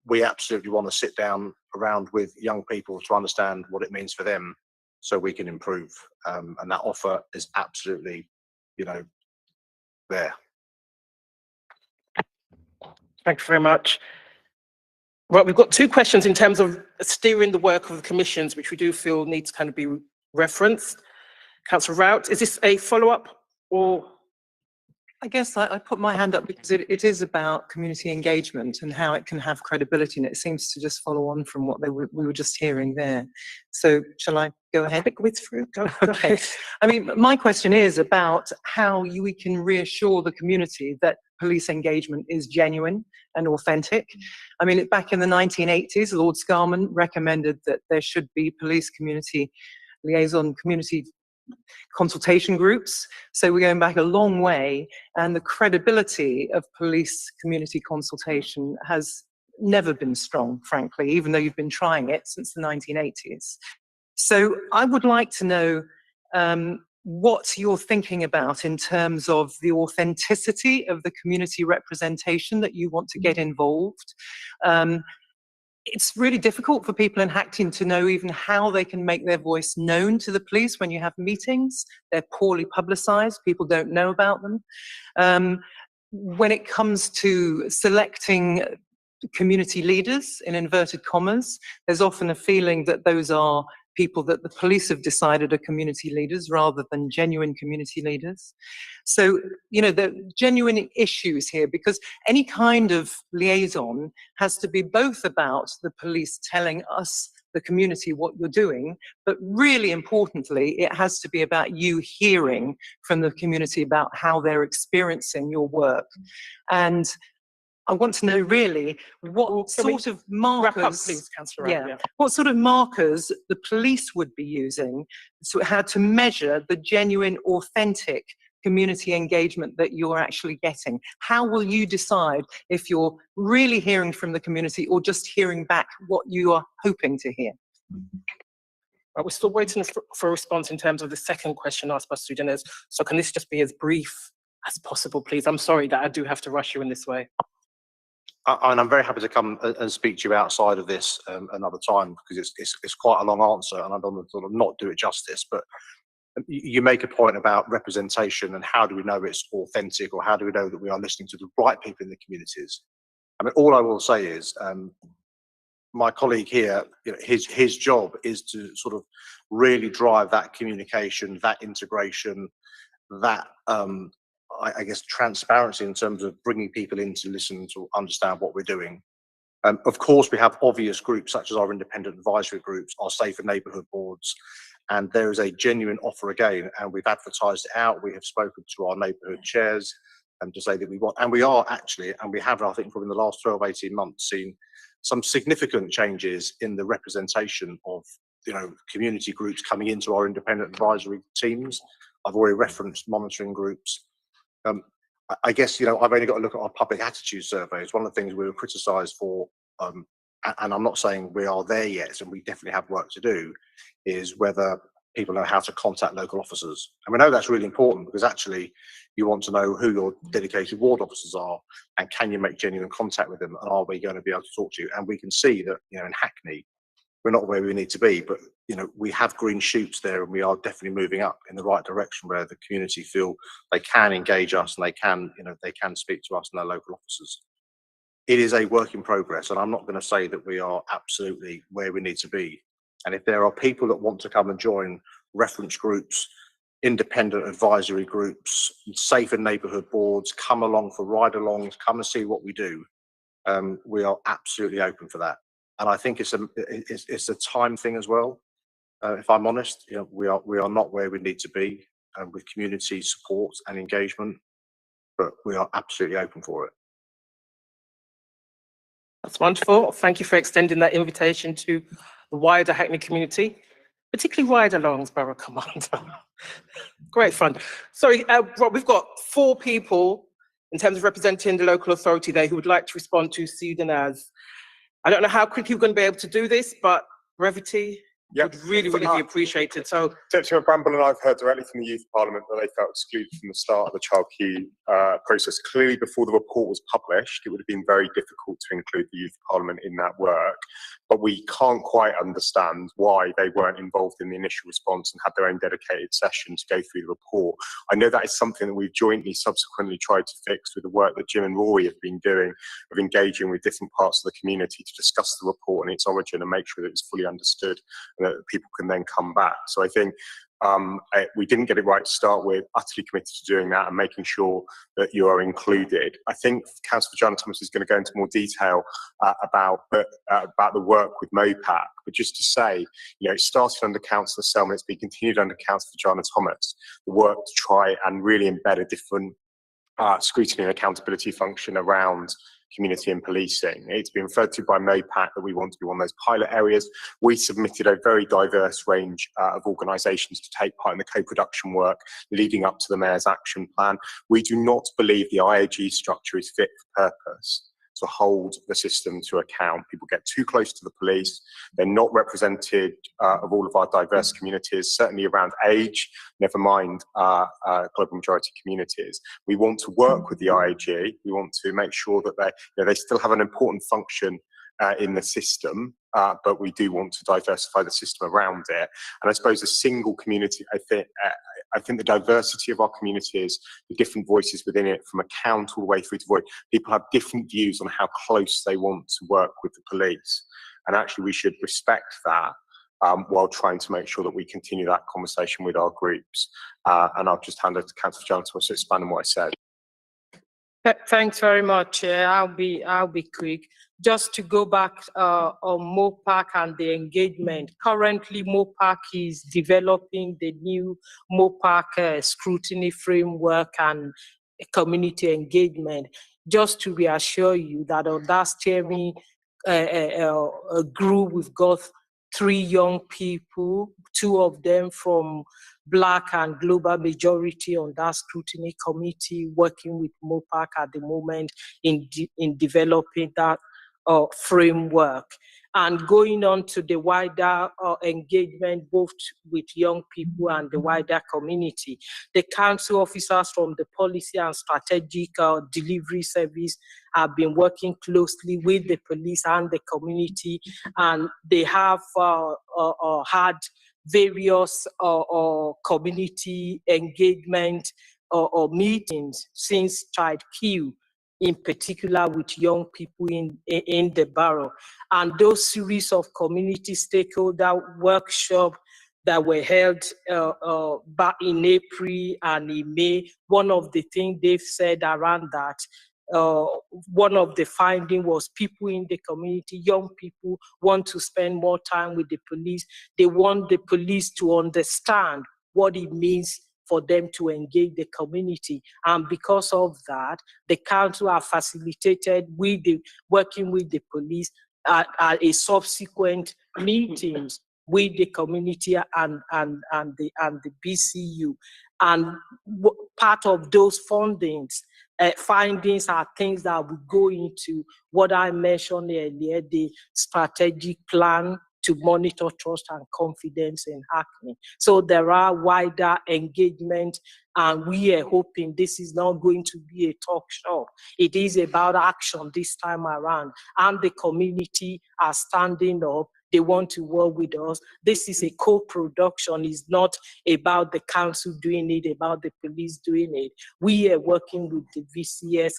we absolutely want to sit down around with young people to understand what it means for them so we can improve. And that offer is absolutely, you know, there. Thank you very much. Right, we've got two questions in terms of steering the work of the commissions, which we do feel need to kind of be referenced. Councillor Rout, is this a follow-up or? I guess I put my hand up because it is about community engagement and how it can have credibility, and it seems to just follow on from what we were just hearing there. So shall I go ahead? With through. Go Okay. I mean, my question is about how we can reassure the community that police engagement is genuine and authentic. I mean, back in the 1980s, Lord Scarman recommended that there should be police community liaison, community consultation groups. So we're going back a long way, and the credibility of police community consultation has never been strong, frankly, even though you've been trying it since the 1980s. So I would like to know what you're thinking about in terms of the authenticity of the community representation that you want to get involved. It's really difficult for people in Hackney to know even how they can make their voice known to the police when you have meetings. They're poorly publicised, people don't know about them. When it comes to selecting community leaders, in inverted commas, there's often a feeling that those are people that the police have decided are community leaders rather than genuine community leaders. So, you know, there are genuine issues here because any kind of liaison has to be both about the police telling us, the community, what you're doing, but really importantly, it has to be about you hearing from the community about how they're experiencing your work. And I want to know really what sort of markers, wrap up, please, Councillor Rout, yeah. what sort of markers the police would be using, so how to measure the genuine, authentic community engagement that you're actually getting. How will you decide if you're really hearing from the community or just hearing back what you are hoping to hear? Right, we're still waiting for a response in terms of the second question asked by students. So can this just be as brief as possible, please? I'm sorry that I do have to rush you in this way. And I'm very happy to come and speak to you outside of this another time because it's quite a long answer and I don't want to sort of not do it justice. But you make a point about representation and how do we know it's authentic, or how do we know that we are listening to the right people in the communities? I mean, all I will say is my colleague here, you know, his job is to sort of really drive that communication, that integration, that I guess transparency in terms of bringing people in to listen, to understand what we're doing. Of course, we have obvious groups such as our independent advisory groups, our safer neighbourhood boards, and there is a genuine offer again, and we've advertised it out. We have spoken to our neighbourhood chairs to say that we want, and we are actually, and we have, I think, probably in the last 12, 18 months, seen some significant changes in the representation of, you know, community groups coming into our independent advisory teams. I've already referenced monitoring groups. I guess, you know, I've only got to look at our public attitude surveys. One of the things we were criticised for, and I'm not saying we are there yet, and we definitely have work to do, is whether people know how to contact local officers. And we know that's really important because actually you want to know who your dedicated ward officers are and can you make genuine contact with them, and are we going to be able to talk to you? And we can see that, you know, in Hackney, we're not where we need to be, but you know, we have green shoots there, and we are definitely moving up in the right direction where the community feel they can engage us and they can, you know, they can speak to us and our local officers. It is a work in progress, and I'm not going to say that we are absolutely where we need to be. And if there are people that want to come and join reference groups, independent advisory groups, safer neighbourhood boards, come along for ride-alongs, come and see what we do, we are absolutely open for that. And I think it's a time thing as well. If I'm honest, you know, we are not where we need to be with community support and engagement, but we are absolutely open for it. That's wonderful. Thank you for extending that invitation to the wider Hackney community, particularly ride-alongs, Borough Commander. Great fun. Sorry, Rob, we've got 4 people in terms of representing the local authority there who would like to respond to Sudanaz. I don't know how quickly you're going to be able to do this, but brevity would really be appreciated. So, Deputy Mayor Bramble and I have heard directly from the Youth Parliament that they felt excluded from the start of the child queue process. Clearly, before the report was published, it would have been very difficult to include the Youth Parliament in that work. But we can't quite understand why they weren't involved in the initial response and had their own dedicated session to go through the report. I know that is something that we've jointly subsequently tried to fix with the work that Jim and Rory have been doing of engaging with different parts of the community to discuss the report and its origin and make sure that it's fully understood and that people can then come back. So I think we didn't get it right to start with, utterly committed to doing that and making sure that you are included. I think Councillor Joanna Thomas is going to go into more detail about the work with MOPAC, but just to say, you know, it started under Councillor Selman, it's been continued under Councillor Joanna Thomas, the work to try and really embed a different scrutiny and accountability function around community and policing. It's been referred to by MOPAC that we want to be one of those pilot areas. We submitted a very diverse range of organisations to take part in the co-production work leading up to the Mayor's action plan. We do not believe the IAG structure is fit for purpose to hold the system to account. People get too close to the police. They're not represented of all of our diverse communities, certainly around age, never mind global majority communities. We want to work with the IAG. We want to make sure that they still have an important function in the system, but we do want to diversify the system around it. And I suppose a single community, I think the diversity of our communities, the different voices within it, from account all the way through to voice, people have different views on how close they want to work with the police. And actually we should respect that while trying to make sure that we continue that conversation with our groups. And I'll just hand it to Councillor Johnson to expand on what I said. Thanks very much, Chair. I'll be quick. Just to go back on MOPAC and the engagement. Currently, MOPAC is developing the new MOPAC scrutiny framework and community engagement. Just to reassure you that on that steering group, we've got 3 young people, 2 of them from Black and global majority on that scrutiny committee, working with MOPAC at the moment in developing that framework. And going on to the wider engagement, both with young people and the wider community. The council officers from the policy and strategic delivery service have been working closely with the police and the community, and they have had various community engagement or meetings since child queue, in particular with young people in the borough. And those series of community stakeholder workshops that were held back in April and in May, one of the things they've said around that, one of the findings was people in the community, young people, want to spend more time with the police. They want the police to understand what it means for them to engage the community. And because of that, the council have facilitated working with the police at a subsequent meetings with the community and the BCU. And part of those findings are things that will go into what I mentioned earlier, the strategic plan to monitor trust and confidence in Hackney. So there are wider engagement, and we are hoping this is not going to be a talk show. It is about action this time around, and the community are standing up. they want to work with us. This is a co-production. It's not about the council doing it, about the police doing it. We are working with the VCS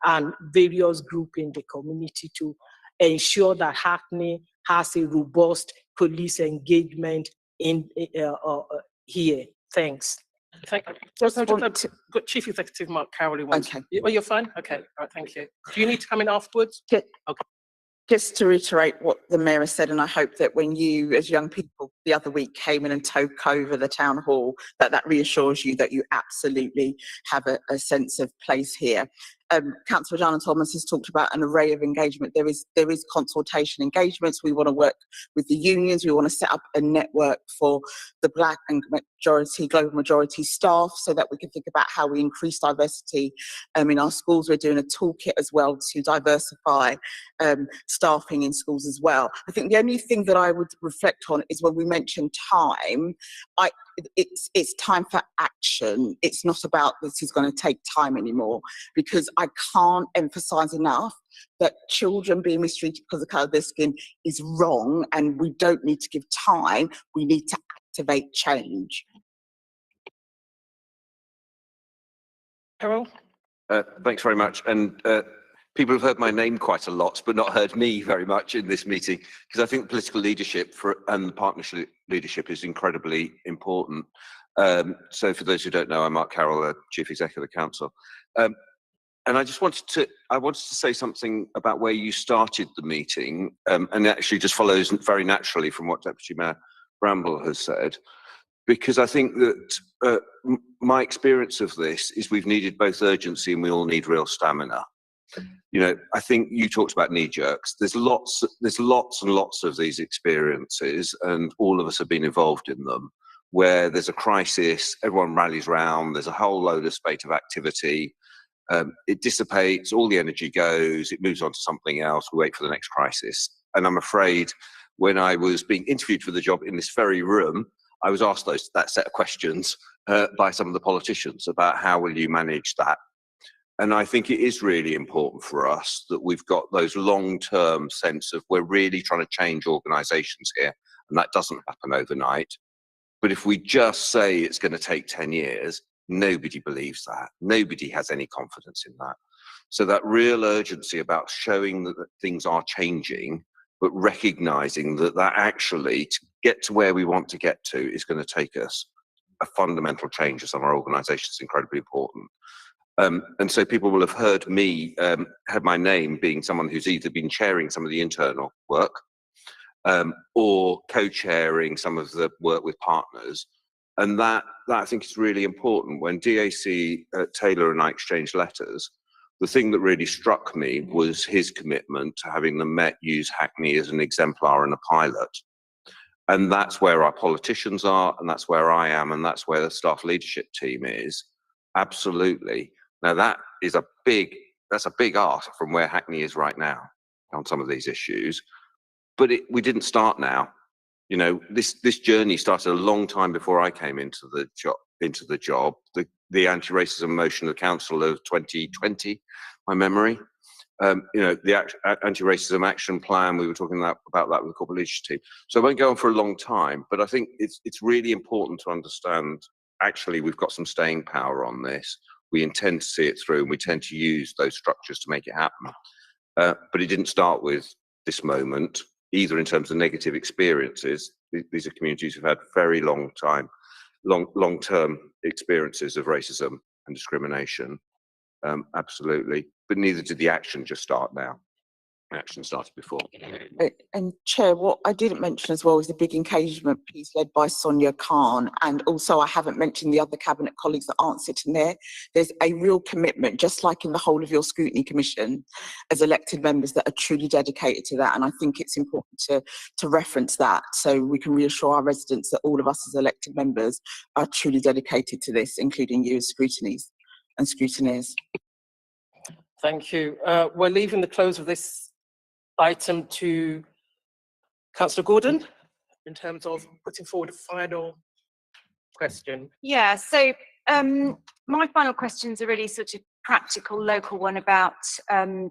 and various groups in the community to ensure that Hackney has a robust police engagement in here. Thanks. Thank you. Got Chief Executive Mark Carroll. Okay. Oh, you're fine? Okay. All right, thank you. Do you need to come in afterwards? Okay. Okay. Just to reiterate what the Mayor has said, and I hope that when you, as young people, the other week came in and took over the town hall, that reassures you that you absolutely have a sense of place here. Councillor Diana Thomas has talked about an array of engagement. There is consultation engagements. We want to work with the unions. We want to set up a network for the Black and global majority staff so that we can think about how we increase diversity in our schools. We're doing a toolkit as well to diversify staffing in schools as well. I think the only thing that I would reflect on is when we mention time, it's time for action. It's not about this is going to take time anymore, because I can't emphasize enough that children being mistreated because of the colour of their skin is wrong, and we don't need to give time. We need to activate change. Carol? Thanks very much. And people have heard my name quite a lot, but not heard me very much in this meeting, because I think political leadership and the partnership leadership is incredibly important. So for those who don't know, I'm Mark Carroll, Chief Executive of the Council. And I just wanted to say something about where you started the meeting, and it actually just follows very naturally from what Deputy Mayor Bramble has said, because I think that my experience of this is we've needed both urgency and we all need real stamina. You know, I think you talked about knee jerks. There's lots and lots of these experiences, and all of us have been involved in them, where there's a crisis, everyone rallies round, there's a whole load of spate of activity, it dissipates, all the energy goes, it moves on to something else, we wait for the next crisis. And I'm afraid when I was being interviewed for the job in this very room, I was asked that set of questions by some of the politicians about how will you manage that. And I think it is really important for us that we've got those long-term sense of we're really trying to change organisations here, and that doesn't happen overnight. But if we just say it's going to take 10 years, nobody believes that. Nobody has any confidence in that. So that real urgency about showing that things are changing, but recognising that actually to get to where we want to get to is going to take us a fundamental change of some of our organisations is incredibly important. And so people will have heard me, had my name being someone who's either been chairing some of the internal work or co-chairing some of the work with partners. And that I think is really important. When DAC Taylor and I exchanged letters, the thing that really struck me was his commitment to having the Met use Hackney as an exemplar and a pilot. And that's where our politicians are, and that's where I am, and that's where the staff leadership team is. Absolutely. Now that's a big ask from where Hackney is right now on some of these issues, but we didn't start now. You know, this journey started a long time before I came into the job. The anti-racism motion of the council of 2020, my memory. You know, the anti-racism action plan. We were talking about that with the corporate leadership team. So I won't go on for a long time, but I think it's really important to understand. Actually, we've got some staying power on this. We intend to see it through, and we tend to use those structures to make it happen. But it didn't start with this moment, either in terms of negative experiences. These are communities who've had very long-term experiences of racism and discrimination, absolutely. But neither did the action just start now. Action started before. And Chair, what I didn't mention as well is the big engagement piece led by Sonia Khan, and also I haven't mentioned the other cabinet colleagues that aren't sitting there. There's a real commitment, just like in the whole of your scrutiny commission, as elected members that are truly dedicated to that, and I think it's important to reference that so we can reassure our residents that all of us as elected members are truly dedicated to this, including you as scrutineers and scrutineers. Thank you. We're leaving the close of this item to Councillor Gordon in terms of putting forward a final question. Yeah, so my final questions are really sort of practical local one about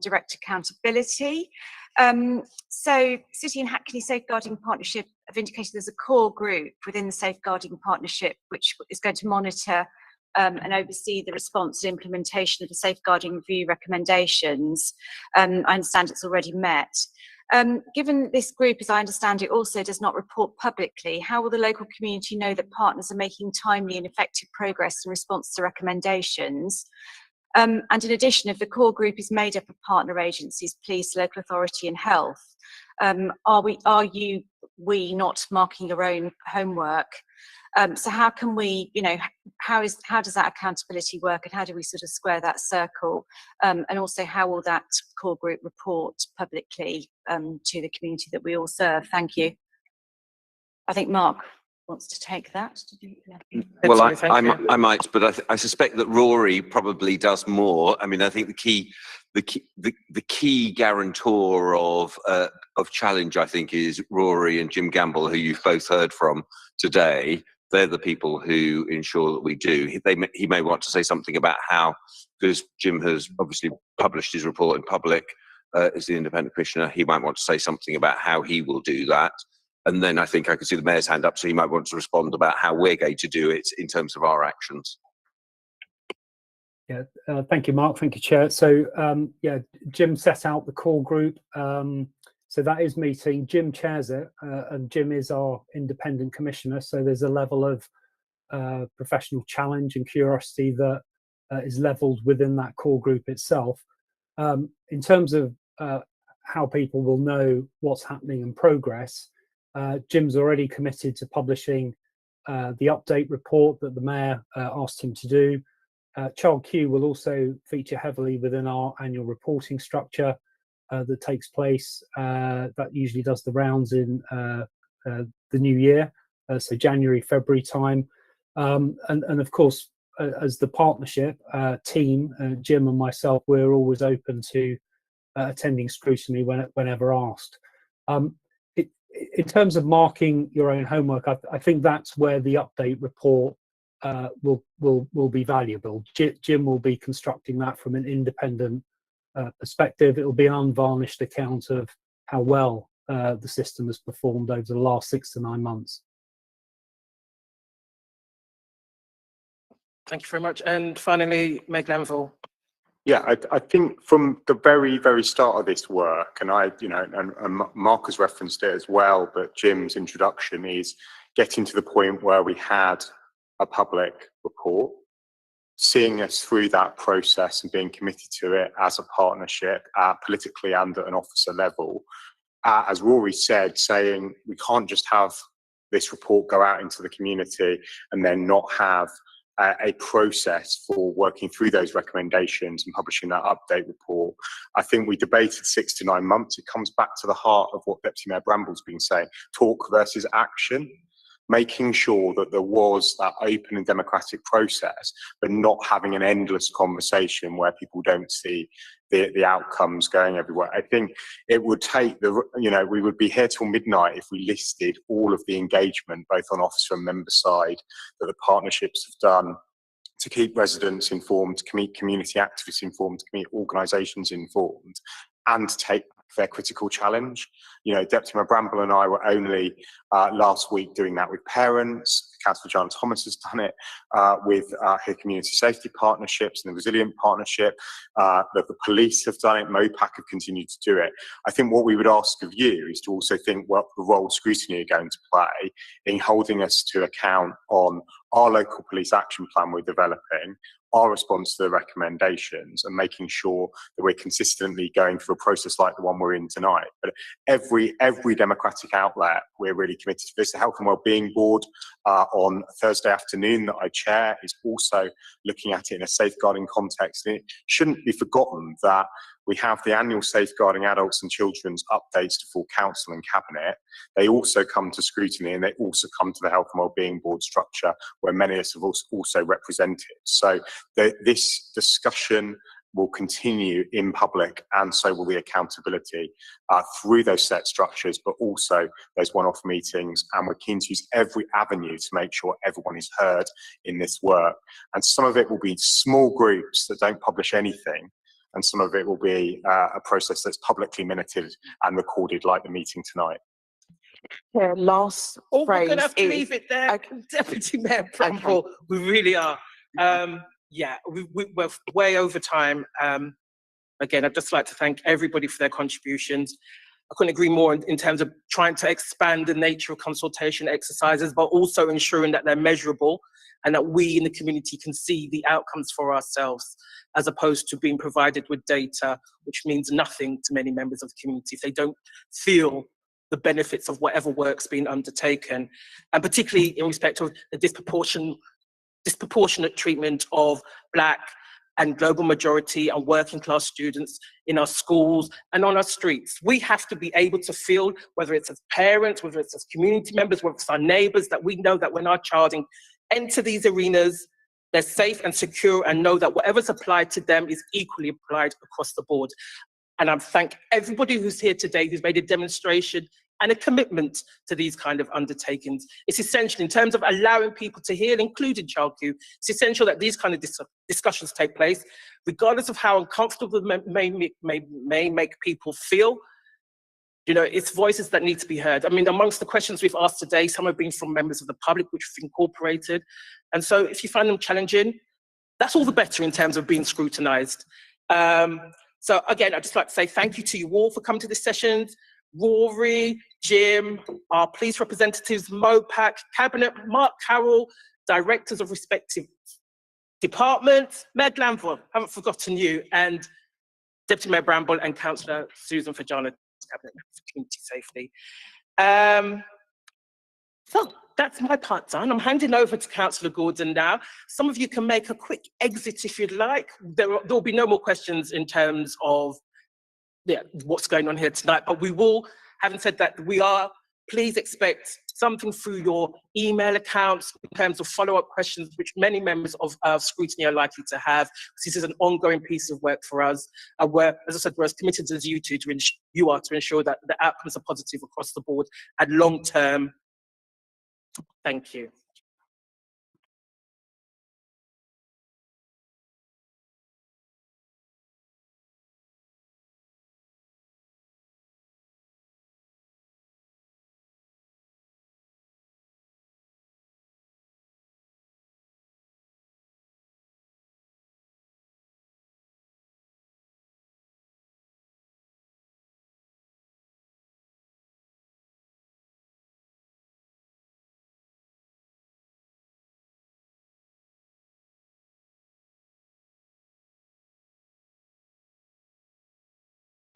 direct accountability. So City and Hackney Safeguarding Partnership have indicated there's a core group within the Safeguarding Partnership which is going to monitor and oversee the response and implementation of the Safeguarding Review recommendations. I understand it's already met. Given this group, as I understand it, also does not report publicly, how will the local community know that partners are making timely and effective progress in response to recommendations? And in addition, if the core group is made up of partner agencies, police, local authority and health, are we not marking your own homework? So how can we, how does that accountability work, and how do we sort of square that circle? And also, how will that core group report publicly to the community that we all serve? Thank you. I think Mark wants to take that. Well, I might, but I suspect that Rory probably does more. I mean, I think the key guarantor of challenge, I think, is Rory and Jim Gamble, who you've both heard from today. They're the people who ensure that we do. He may want to say something about how, because Jim has obviously published his report in public as the independent commissioner, he might want to say something about how he will do that. And then I think I can see the mayor's hand up, so he might want to respond about how we're going to do it in terms of our actions. Yeah, thank you, Mark. Thank you, Chair. So, yeah, Jim set out the core group. So that is meeting. Jim chairs it, and Jim is our independent commissioner. So there's a level of professional challenge and curiosity that is levelled within that core group itself. In terms of how people will know what's happening in progress, Jim's already committed to publishing the update report that the mayor asked him to do. Child Q will also feature heavily within our annual reporting structure that takes place. That usually does the rounds in the new year, so January, February time. And of course, as the partnership team, Jim and myself, we're always open to attending scrutiny whenever asked. In terms of marking your own homework, I think that's where the update report will be valuable. Jim will be constructing that from an independent perspective. It will be an unvarnished account of how well the system has performed over the last 6 to 9 months. Thank you very much. And finally, Meg Glanville. Yeah, I think from the very, very start of this work, and and Mark has referenced it as well, but Jim's introduction is getting to the point where we had a public report, seeing us through that process and being committed to it as a partnership, politically and at an officer level. As Rory said, saying we can't just have this report go out into the community and then not have a process for working through those recommendations and publishing that update report. I think we debated 6 to 9 months. It comes back to the heart of what Deputy Mayor Bramble's been saying, talk versus action, making sure that there was that open and democratic process, but not having an endless conversation where people don't see the outcomes going everywhere. I think it would take we would be here till midnight if we listed all of the engagement, both on officer and member side, that the partnerships have done to keep residents informed, to keep community activists informed, to keep organisations informed, and to take their critical challenge. Deputy Mayor Bramble and I were only last week doing that with parents. Councillor John Thomas has done it with her community safety partnerships and the Resilient Partnership. The police have done it. MOPAC have continued to do it. I think what we would ask of you is to also think what the role Scrutiny are going to play in holding us to account on our local police action plan we're developing, our response to the recommendations, and making sure that we're consistently going through a process like the one we're in tonight. But every democratic outlet, we're really committed to this. The Health and Wellbeing Board on Thursday afternoon that I chair is also looking at it in a safeguarding context. And it shouldn't be forgotten that we have the annual Safeguarding Adults and Children's updates to full council and cabinet. They also come to scrutiny, and they also come to the Health and Wellbeing Board structure, where many of us have also represented. So this discussion will continue in public, and so will the accountability through those set structures, but also those one-off meetings. And we're keen to use every avenue to make sure everyone is heard in this work. And some of it will be small groups that don't publish anything, and some of it will be a process that's publicly minuted and recorded, like the meeting tonight. Yeah, last Oh, we're phrase gonna have to is, leave it there, Deputy Mayor Bramble. We really are. Yeah, we're way over time. Again, I'd just like to thank everybody for their contributions. I couldn't agree more in terms of trying to expand the nature of consultation exercises, but also ensuring that they're measurable and that we in the community can see the outcomes for ourselves, as opposed to being provided with data, which means nothing to many members of the community if they don't feel the benefits of whatever work's being undertaken, and particularly in respect of the disproportionate treatment of Black and global majority and working class students in our schools and on our streets. We have to be able to feel, whether it's as parents, whether it's as community members, whether it's our neighbours, that we know that when our child enter these arenas, they're safe and secure, and know that whatever's applied to them is equally applied across the board. And I thank everybody who's here today who's made a demonstration and a commitment to these kind of undertakings. It's essential in terms of allowing people to hear, including Child Q. It's essential that these kind of discussions take place, regardless of how uncomfortable they may make people feel. You know, it's voices that need to be heard. I mean, amongst the questions we've asked today, some have been from members of the public, which we've incorporated. And so if you find them challenging, that's all the better in terms of being scrutinised. So again, I'd just like to say thank you to you all for coming to this session. Rory, Jim, our police representatives, MOPAC, Cabinet, Mark Carroll, directors of respective departments, Mayor Glanville, haven't forgotten you, and Deputy Mayor Bramble and Councillor Susan Fajana, Cabinet Member for Community Safety. So that's my part done. I'm handing over to Councillor Gordon now. Some of you can make a quick exit if you'd like. There'll be no more questions in terms of what's going on here tonight, but we will, having said that, please expect something through your email accounts in terms of follow-up questions, which many members of Scrutiny are likely to have. This is an ongoing piece of work for us. We're, as I said, we're as committed as you two to ensure that the outcomes are positive across the board and long-term. Thank you.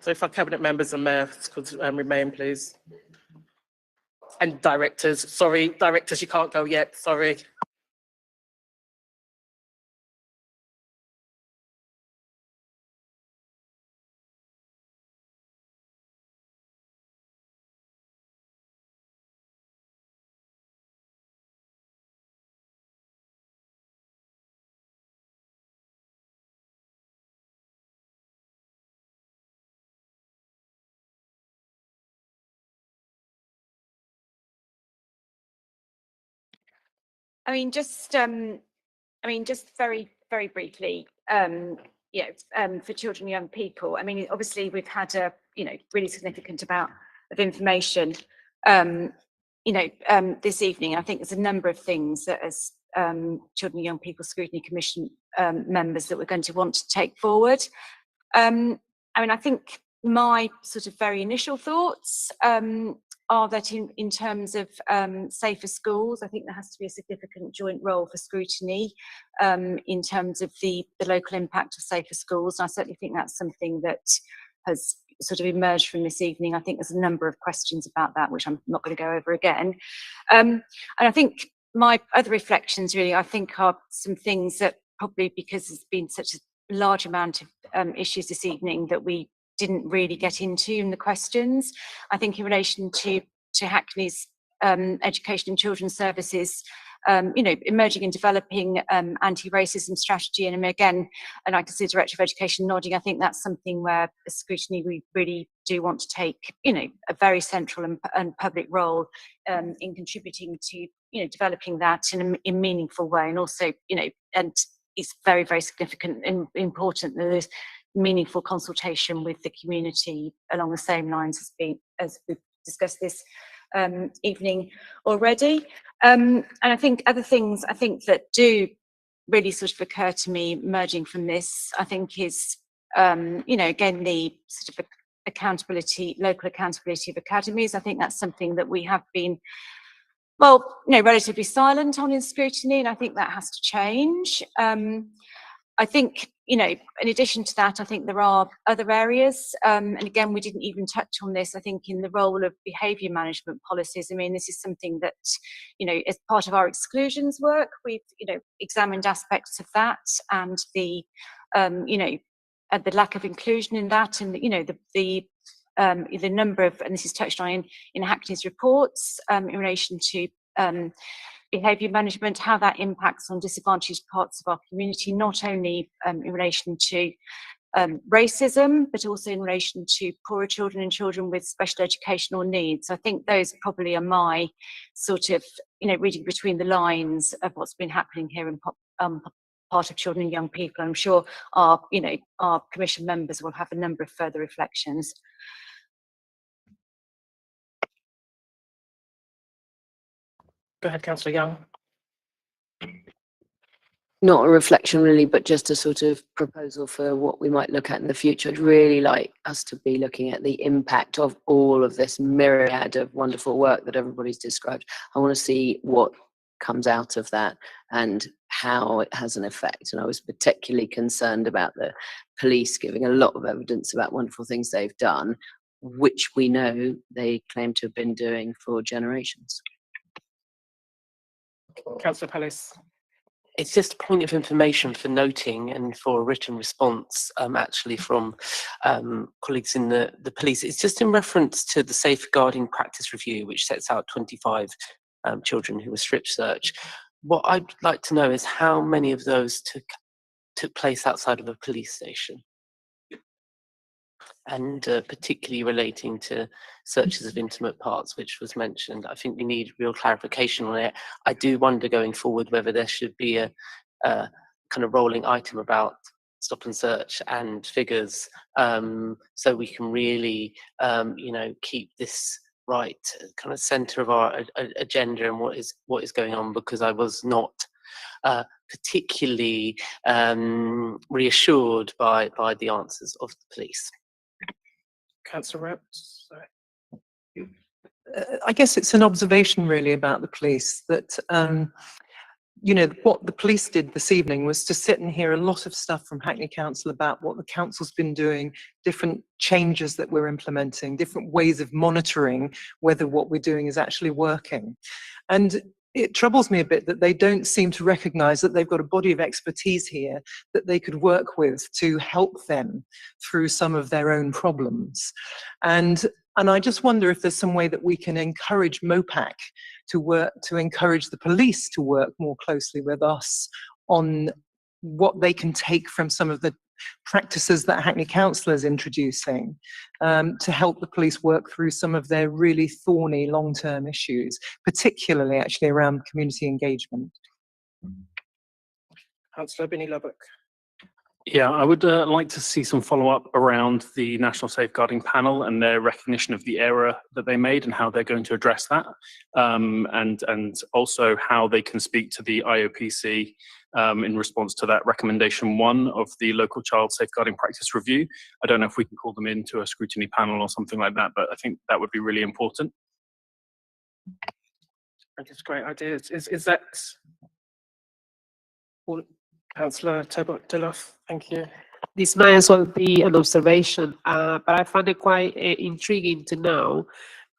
So if our Cabinet members and mayors could remain, please. And directors, sorry, directors, you can't go yet, sorry. I mean, just very, very briefly, for children and young people. I mean, obviously we've had a, really significant amount of information, this evening. I think there's a number of things that as Children and Young People Scrutiny Commission members that we're going to want to take forward. I mean, I think my sort of very initial thoughts are that in terms of safer schools, I think there has to be a significant joint role for scrutiny in terms of the local impact of safer schools. And I certainly think that's something that has sort of emerged from this evening. I think there's a number of questions about that, which I'm not going to go over again. And I think my other reflections really, I think, are some things that probably because there's been such a large amount of issues this evening that we didn't really get into in the questions. I think in relation to Hackney's education and children's services, emerging and developing anti-racism strategy, and again, and I can see the Director of Education nodding, I think that's something where the scrutiny we really do want to take, a very central and public role in contributing to, developing that in a meaningful way, and also, and it's very, very significant and important that meaningful consultation with the community along the same lines as we've discussed this evening already. And I think other things that do really sort of occur to me emerging from this, I think is, again, the sort of accountability, local accountability of academies. I think that's something that we have been, relatively silent on in scrutiny, and I think that has to change. I think, in addition to that, I think there are other areas, and again, we didn't even touch on this, I think, in the role of behaviour management policies. I mean, this is something that, as part of our exclusions work, we've, examined aspects of that and the lack of inclusion in that, and, the number of, and this is touched on in Hackney's reports, in relation to behaviour management, how that impacts on disadvantaged parts of our community, not only in relation to racism, but also in relation to poorer children and children with special educational needs. I think those probably are my sort of, reading between the lines of what's been happening here in part of children and young people. I'm sure our commission members will have a number of further reflections. Go ahead, Councillor Young. Not a reflection really, but just a sort of proposal for what we might look at in the future. I'd really like us to be looking at the impact of all of this myriad of wonderful work that everybody's described. I want to see what comes out of that and how it has an effect. And I was particularly concerned about the police giving a lot of evidence about wonderful things they've done, which we know they claim to have been doing for generations. Councillor Palace. It's just a point of information for noting and for a written response, actually, from colleagues in the police. It's just in reference to the Safeguarding Practice Review, which sets out 25 children who were strip searched. What I'd like to know is how many of those took place outside of a police station, and particularly relating to searches of intimate parts, which was mentioned. I think we need real clarification on it. I do wonder going forward whether there should be a kind of rolling item about stop and search and figures, so we can really, keep this right kind of centre of our agenda and what is going on, because I was not particularly reassured by the answers of the police. Councillor Rhodes. I guess it's an observation really about the police that, what the police did this evening was to sit and hear a lot of stuff from Hackney Council about what the council's been doing, different changes that we're implementing, different ways of monitoring whether what we're doing is actually working. And it troubles me a bit that they don't seem to recognise that they've got a body of expertise here that they could work with to help them through some of their own problems. And I just wonder if there's some way that we can encourage MOPAC to work, to encourage the police to work more closely with us on what they can take from some of the practices that Hackney Council is introducing, to help the police work through some of their really thorny long-term issues, particularly actually around community engagement. Councillor Binny Lubbock. Yeah, I would like to see some follow-up around the National Safeguarding Panel and their recognition of the error that they made and how they're going to address that, and also how they can speak to the IOPC in response to that recommendation 1 of the Local Child Safeguarding Practice Review. I don't know if we can call them into a scrutiny panel or something like that, but I think that would be really important. That's a great idea. Is that all? Councillor Deloff, thank you. This might as well be an observation, but I found it quite intriguing to know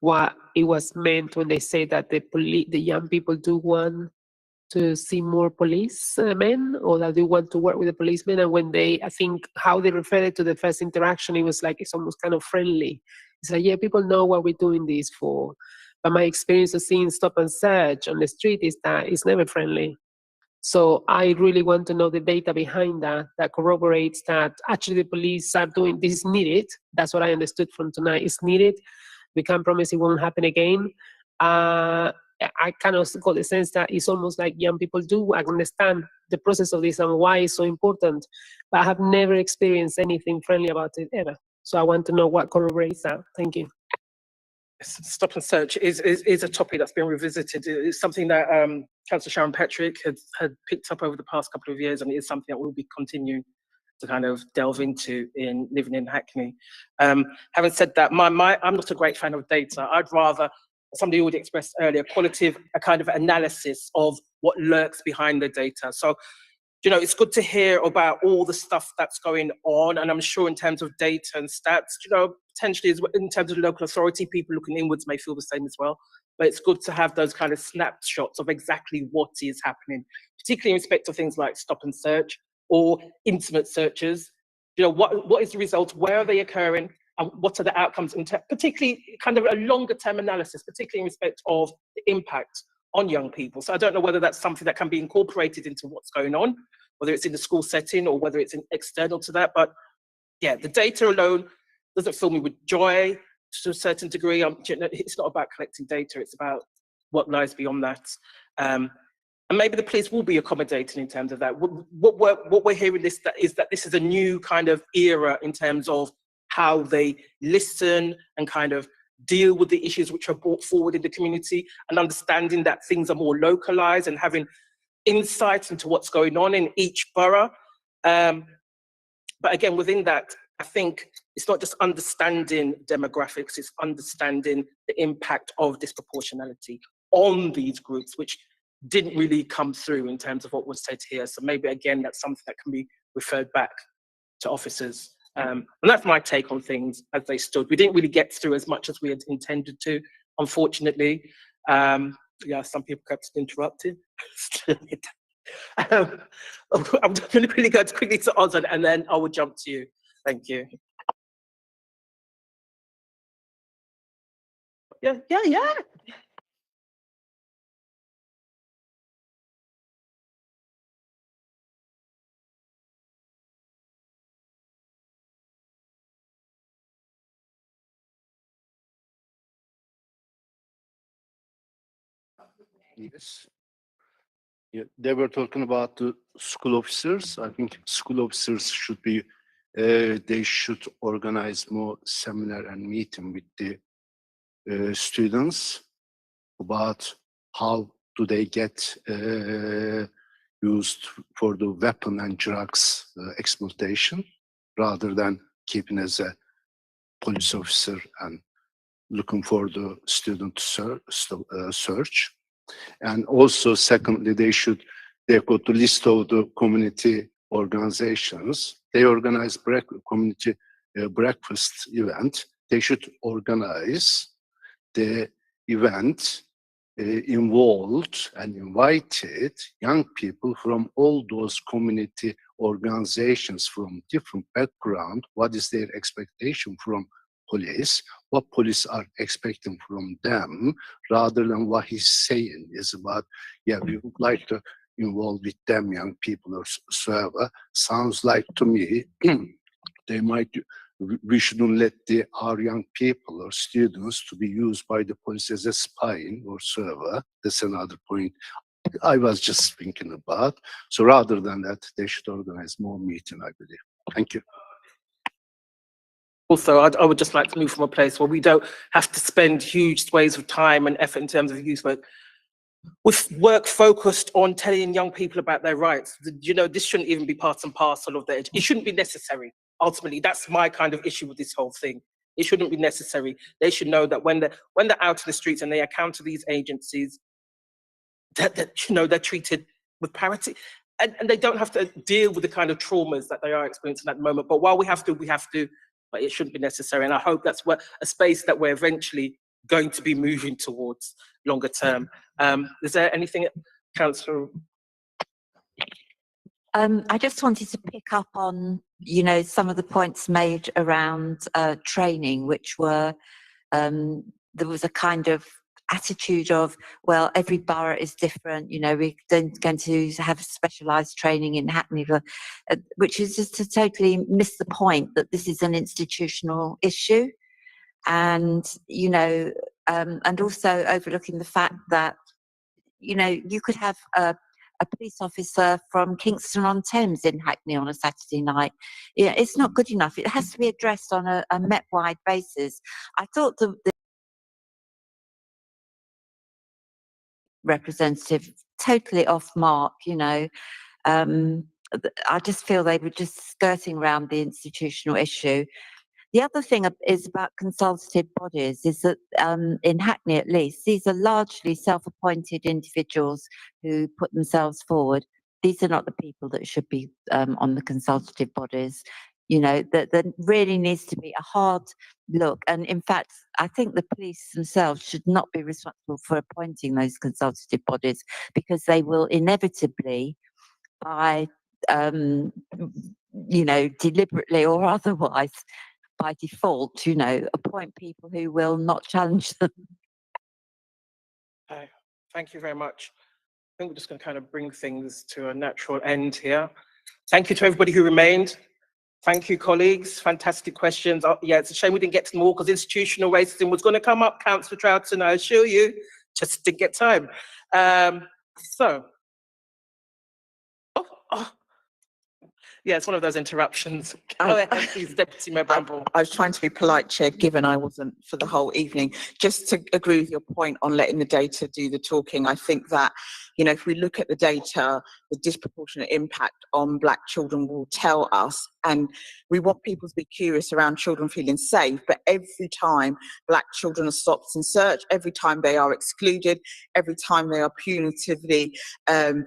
what it was meant when they say that the young people do want to see more policemen, or that they want to work with the policemen. And when I think how they referred it to the first interaction, it was like it's almost kind of friendly. It's like, yeah, people know what we're doing this for. But my experience of seeing stop and search on the street is that it's never friendly. So I really want to know the data behind that corroborates that actually the police are doing this is needed. That's what I understood from tonight. It's needed. We can't promise it won't happen again. I kind of got the sense that it's almost like young people do understand the process of this and why it's so important. but I have never experienced anything friendly about it ever. So I want to know what corroborates that. Thank you. Stop and search is a topic that's been revisited. It's something that Councillor Sharon Petrick had picked up over the past couple of years, and it is something that we'll be continuing to kind of delve into in living in Hackney. Having said that, I'm not a great fan of data. I'd rather, somebody already expressed earlier, a kind of analysis of what lurks behind the data. So, you know, it's good to hear about all the stuff that's going on, and I'm sure in terms of data and stats, you know, potentially in terms of local authority, people looking inwards may feel the same as well. But it's good to have those kind of snapshots of exactly what is happening, particularly in respect of things like stop and search or intimate searches. You know, what is the result? Where are they occurring? And what are the outcomes? Particularly kind of a longer term analysis, particularly in respect of the impact on young people. So I don't know whether that's something that can be incorporated into what's going on, whether it's in the school setting or whether it's external to that. But yeah, the data alone doesn't fill me with joy to a certain degree. It's not about collecting data, it's about what lies beyond that. And maybe the police will be accommodating in terms of that. What we're hearing is that this is a new kind of era in terms of how they listen and kind of deal with the issues which are brought forward in the community, and understanding that things are more localized and having insight into what's going on in each borough. But again, within that, I think it's not just understanding demographics, it's understanding the impact of disproportionality on these groups, which didn't really come through in terms of what was said here. So maybe again, that's something that can be referred back to officers. And that's my take on things as they stood. We didn't really get through as much as we had intended to, unfortunately. Yeah, some people kept interrupting. I'm going to really go quickly to Ozan, and then I will jump to you. Thank you. Yeah. Yes. Yeah, they were talking about the school officers. I think school officers should be, they should organize more seminar and meeting with the students about how do they get used for the weapon and drugs exploitation, rather than keeping as a police officer and looking for the student search. And also, secondly, they got the list of the community organizations. They organize community breakfast event. They should organize the event involved and invited young people from all those community organizations from different background. What is their expectation from police? What police are expecting from them, rather than what he's saying is about, yeah, we would like to involve with them young people or whatsoever. Sounds like to me they might, we shouldn't let our young people or students to be used by the police as a spying or server. That's another point I was just thinking about. So rather than that, they should organize more meeting, I believe. Thank you. Also, I would just like to move from a place where we don't have to spend huge swathes of time and effort in terms of youth work, with work focused on telling young people about their rights. You know, this shouldn't even be part and parcel of their, it shouldn't be necessary. Ultimately, that's my kind of issue with this whole thing. It shouldn't be necessary. They should know that when they're out in the streets and they encounter these agencies, that you know, they're treated with parity, and they don't have to deal with the kind of traumas that they are experiencing at the moment. But while we have to, but it shouldn't be necessary. And I hope that's a space that we're eventually going to be moving towards longer term. Is there anything, Councillor? I just wanted to pick up on, you know, some of the points made around training, which were, there was a kind of attitude of, well, every borough is different, you know, we're going to have specialised training in Hackney, which is just to totally miss the point that this is an institutional issue. And, you know, and also overlooking the fact that, you know, you could have a a police officer from Kingston-on-Thames in Hackney on a Saturday night. Yeah, it's not good enough. It has to be addressed on a Met-wide basis. I thought the representative totally off mark, you know. I just feel they were just skirting around the institutional issue. The other thing is about consultative bodies, is that in Hackney at least, these are largely self-appointed individuals who put themselves forward. These are not the people that should be on the consultative bodies. You know, that there really needs to be a hard look. And in fact, I think the police themselves should not be responsible for appointing those consultative bodies, because they will inevitably, by you know, deliberately or otherwise, by default, you know, appoint people who will not challenge them. Okay, thank you very much. I think we're just going to kind of bring things to a natural end here. Thank you to everybody who remained. Thank you, colleagues. Fantastic questions. Oh, yeah, it's a shame we didn't get to them all, because institutional racism was going to come up, Councillor Troughton, I assure you, just didn't get time. Yeah, it's one of those interruptions. Go ahead, please, Deputy Mayor Bramble. I was trying to be polite, Chair, given I wasn't for the whole evening. Just to agree with your point on letting the data do the talking, I think that, you know, if we look at the data, the disproportionate impact on Black children will tell us, and we want people to be curious around children feeling safe, but every time Black children are stopped and searched, every time they are excluded, every time they are punitively,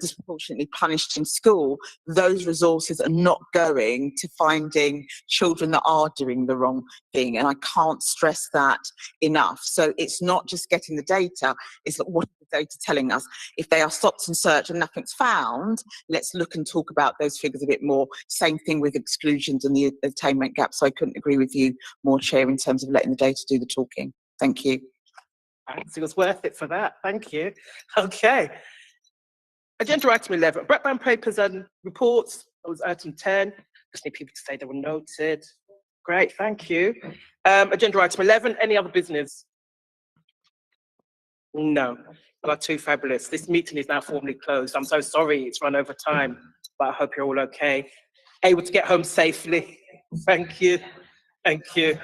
disproportionately punished in school, those resources are not going to finding children that are doing the wrong thing. And I can't stress that enough. So it's not just getting the data, it's like, what is the data telling us? If they are stopped and searched and nothing's found, let's look and talk about those figures a bit more. Same thing with exclusions and the attainment gap. So I couldn't agree with you more, Chair, in terms of letting the data do the talking. Thank you. It was worth it for that. Thank you. Okay. Agenda item 11, background papers and reports. That was item 10. Just need people to say they were noted. Great, thank you. Agenda item 11, any other business? No. Well, too fabulous. This meeting is now formally closed. I'm so sorry it's run over time, but I hope you're all okay. Able to get home safely. Thank you. Thank you.